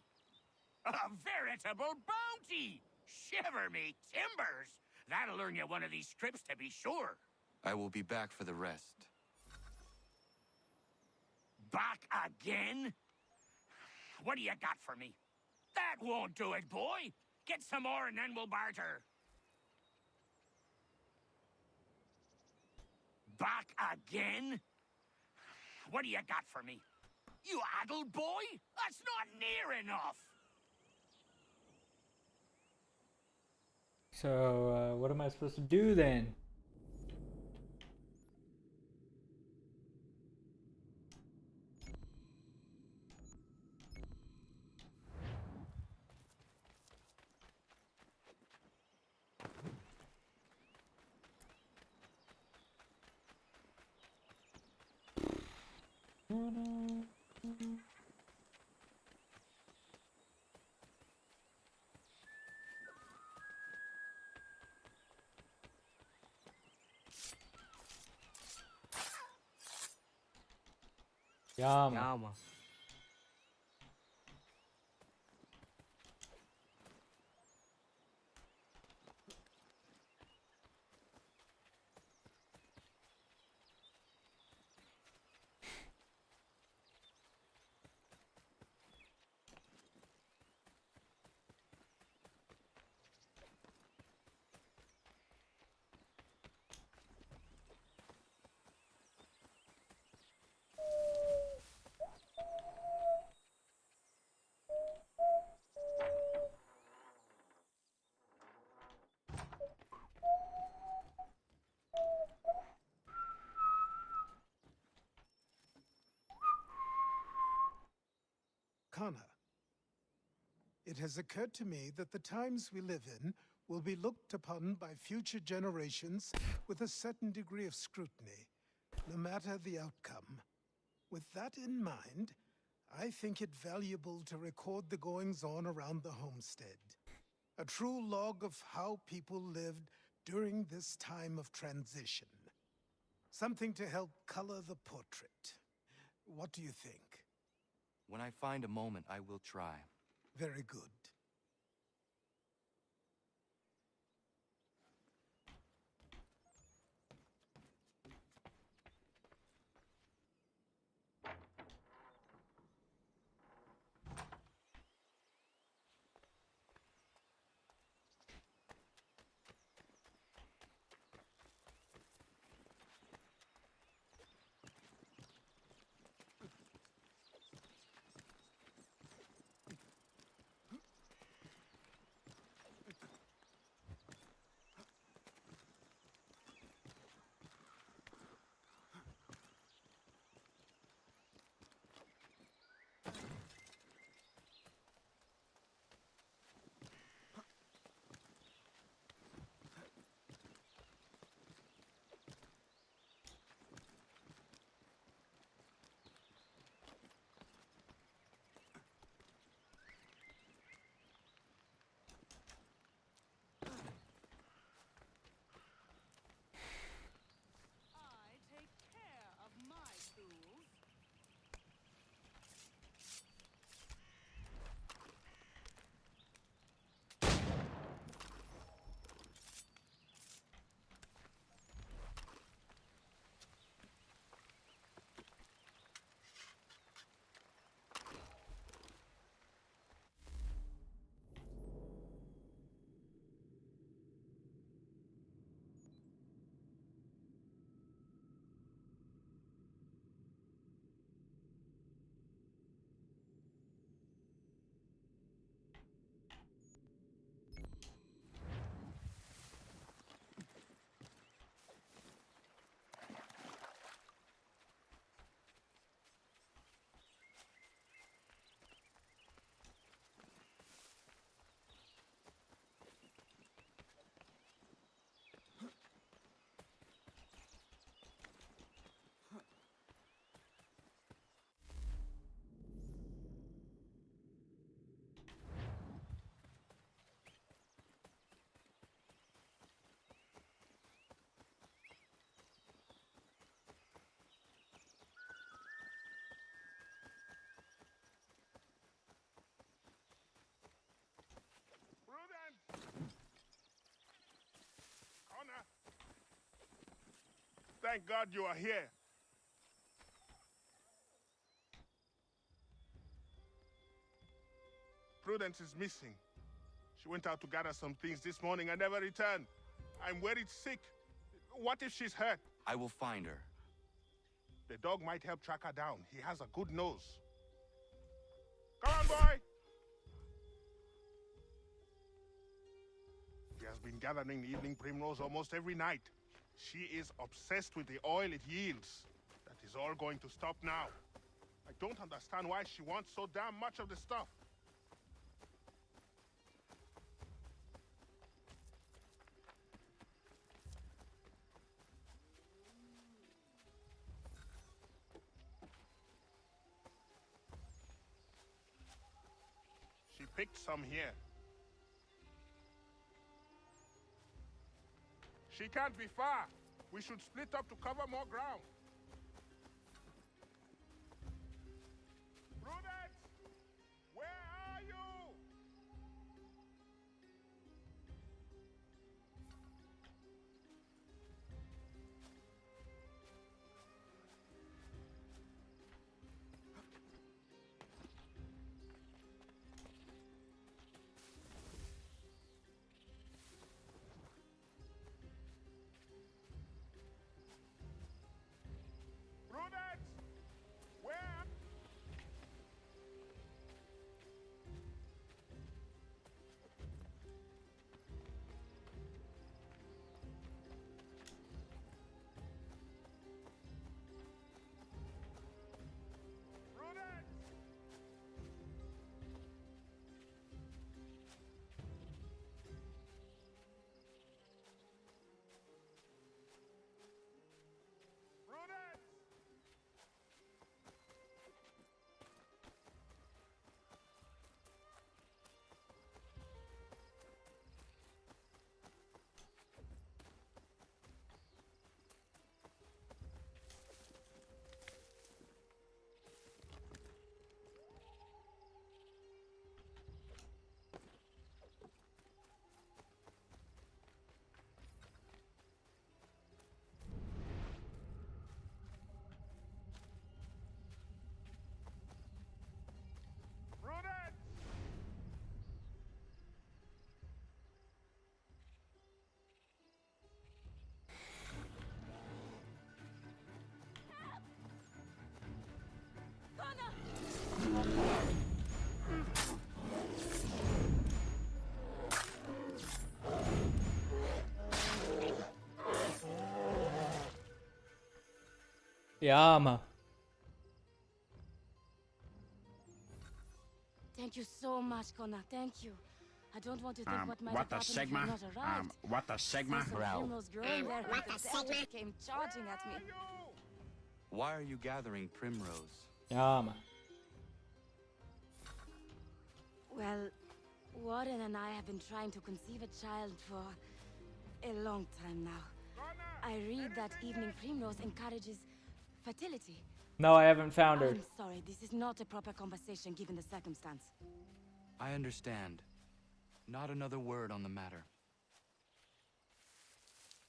L: A veritable bounty! Shiver me timbers! That'll earn you one of these strips to be sure.
I: I will be back for the rest.
L: Back again? What do you got for me? That won't do it, boy. Get some more and then we'll barter. Back again? What do you got for me? You addled boy? That's not near enough.
A: So, what am I supposed to do then? Yama.
K: Yama.
P: Kana, it has occurred to me that the times we live in will be looked upon by future generations with a certain degree of scrutiny, no matter the outcome. With that in mind, I think it valuable to record the goings-on around the homestead. A true log of how people lived during this time of transition. Something to help color the portrait. What do you think?
I: When I find a moment, I will try.
P: Very good.
M: Thank God you are here. Prudence is missing. She went out to gather some things this morning and never returned. I'm worried sick. What if she's hurt?
I: I will find her.
M: The dog might help track her down. He has a good nose. Come on, boy! He has been gathering the evening primrose almost every night. She is obsessed with the oil it yields. That is all going to stop now. I don't understand why she wants so damn much of the stuff. She picked some here. She can't be far. We should split up to cover more ground. Prudence! Where are you? Prudence! Where? Prudence! Prudence! Prudence!
A: Yama.
F: Thank you so much, Connor. Thank you. I don't want to think what might
L: what
F: have
L: the
F: happened
L: Sigma?
F: if you had not arrived.
L: What the Sigma?
F: Since the film was growing there,
L: what
F: the
L: the
F: devil
L: Sigma?
F: came charging at me.
I: Why are you gathering primrose?
A: Yama.
F: Well, Warren and I have been trying to conceive a child for a long time now. I read that evening primrose encourages fertility.
A: No, I haven't found her.
F: I'm sorry, this is not a proper conversation given the circumstance.
I: I understand. Not another word on the matter.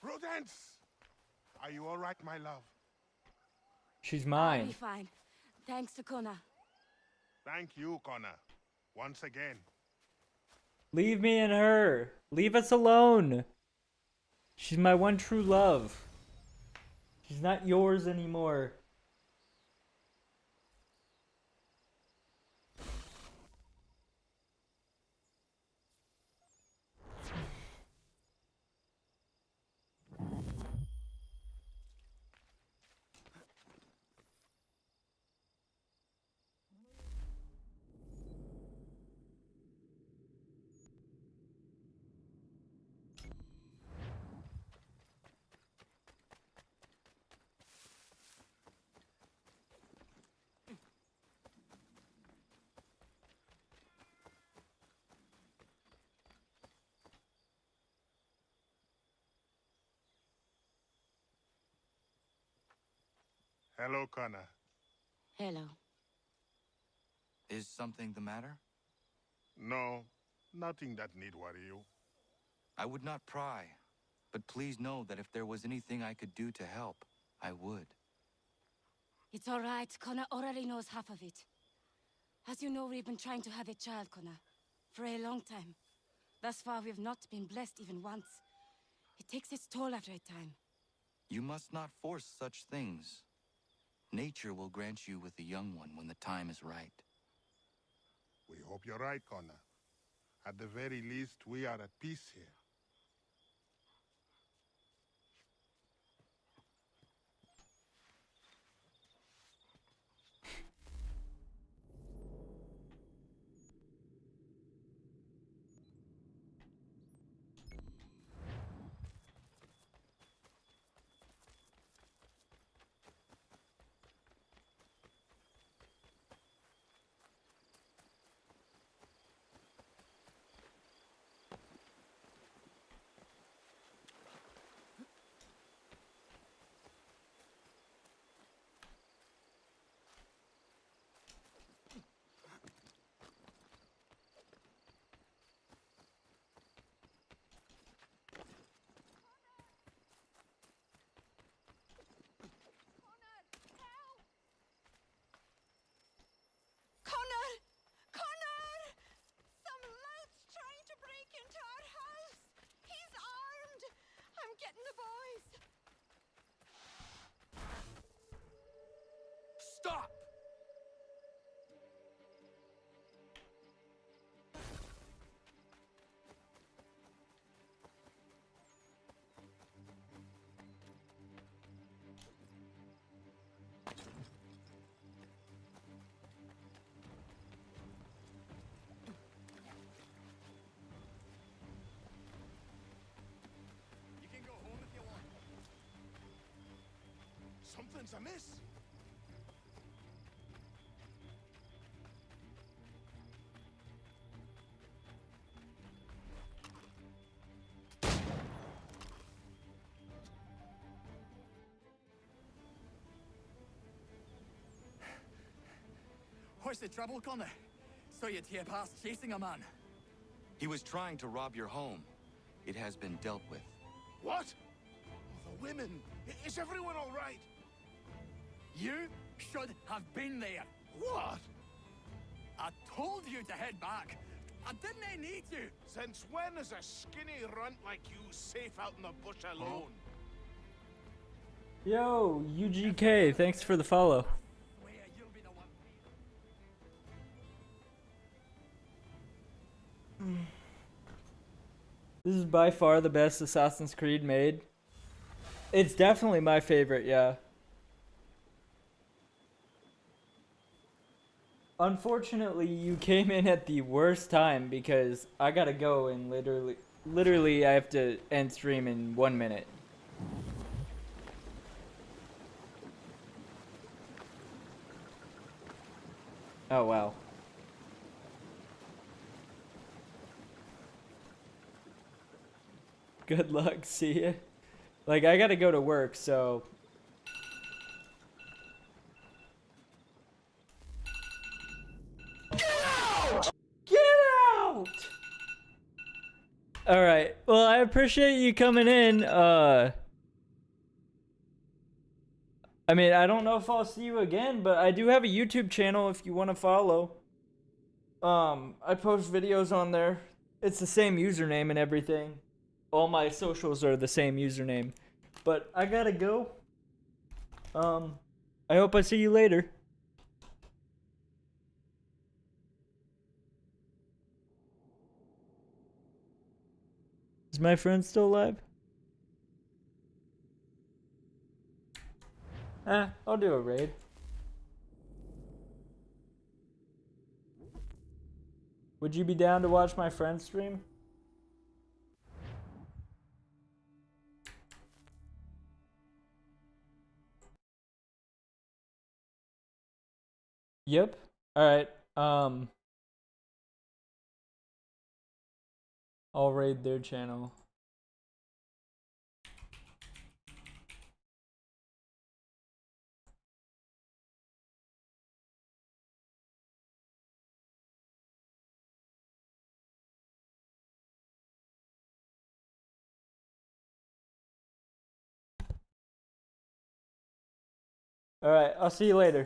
M: Prudence! Are you all right, my love?
A: She's
F: I'll
A: mine.
F: be fine. Thanks to Connor.
M: Thank you, Connor. Once again.
A: Leave me and her. Leave us alone. She's my one true love. She's not yours anymore.
M: Hello, Connor.
F: Hello.
I: Is something the matter?
M: No, nothing that need worry you.
I: I would not pry, but please know that if there was anything I could do to help, I would.
F: It's all right. Connor already knows half of it. As you know, we've been trying to have a child, Connor, for a long time. Thus far, we've not been blessed even once. It takes its toll after a time.
I: You must not force such things. Nature will grant you with a young one when the time is right.
B: We hope you're right, Connor. At the very least, we are at peace here.
F: Connor! Connor! Some lout's trying to break into our house! He's armed! I'm getting the boys!
U: Stop!
J: You can go home if you want. Something's amiss.
U: What's the trouble, Connor? Saw you tear past chasing a man.
I: He was trying to rob your home. It has been dealt with.
J: What? Oh, the women. Is everyone all right?
U: You should have been there.
J: What?
U: I told you to head back. I didn't need you.
J: Since when is a skinny runt like you safe out in the bush alone?
A: Yo, UGK, thanks for the follow. This is by far the best Assassin's Creed made. It's definitely my favorite, yeah. Unfortunately, you came in at the worst time because I gotta go and literally I have to end stream in 1 minute. Oh, wow. Good luck, see ya. Like, I gotta go to work, so...
J: Get out!
A: Get out! Alright, well, I appreciate you coming in, I mean, I don't know if I'll see you again, but I do have a YouTube channel if you want to follow. I post videos on there. It's the same username and everything. All my socials are the same username. But I gotta go. I hope I see you later. Is my friend still alive? I'll do a raid. Would you be down to watch my friend stream? Yep. Alright, I'll raid their channel. All right, I'll see you later.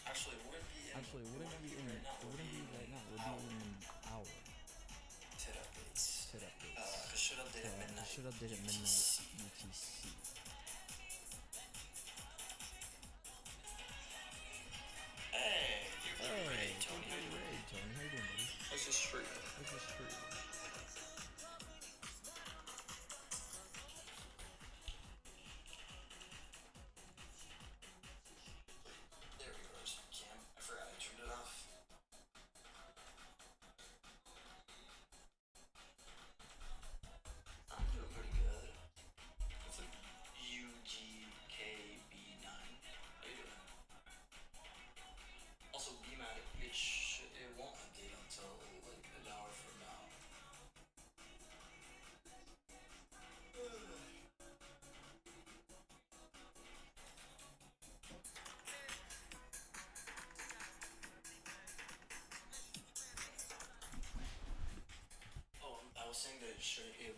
K: Actually, it wouldn't be right now. It would be in an hour. TID updates. Cause should update at midnight. UTC. Hey, you're great, Tony. How you doing, buddy? How's your streak? There we go, there's my cam. I forgot I turned it off. I'm doing pretty good. It's like UGKB9. How you doing? Also, BMAT, it won't update until like an hour from now. Oh, I was saying that it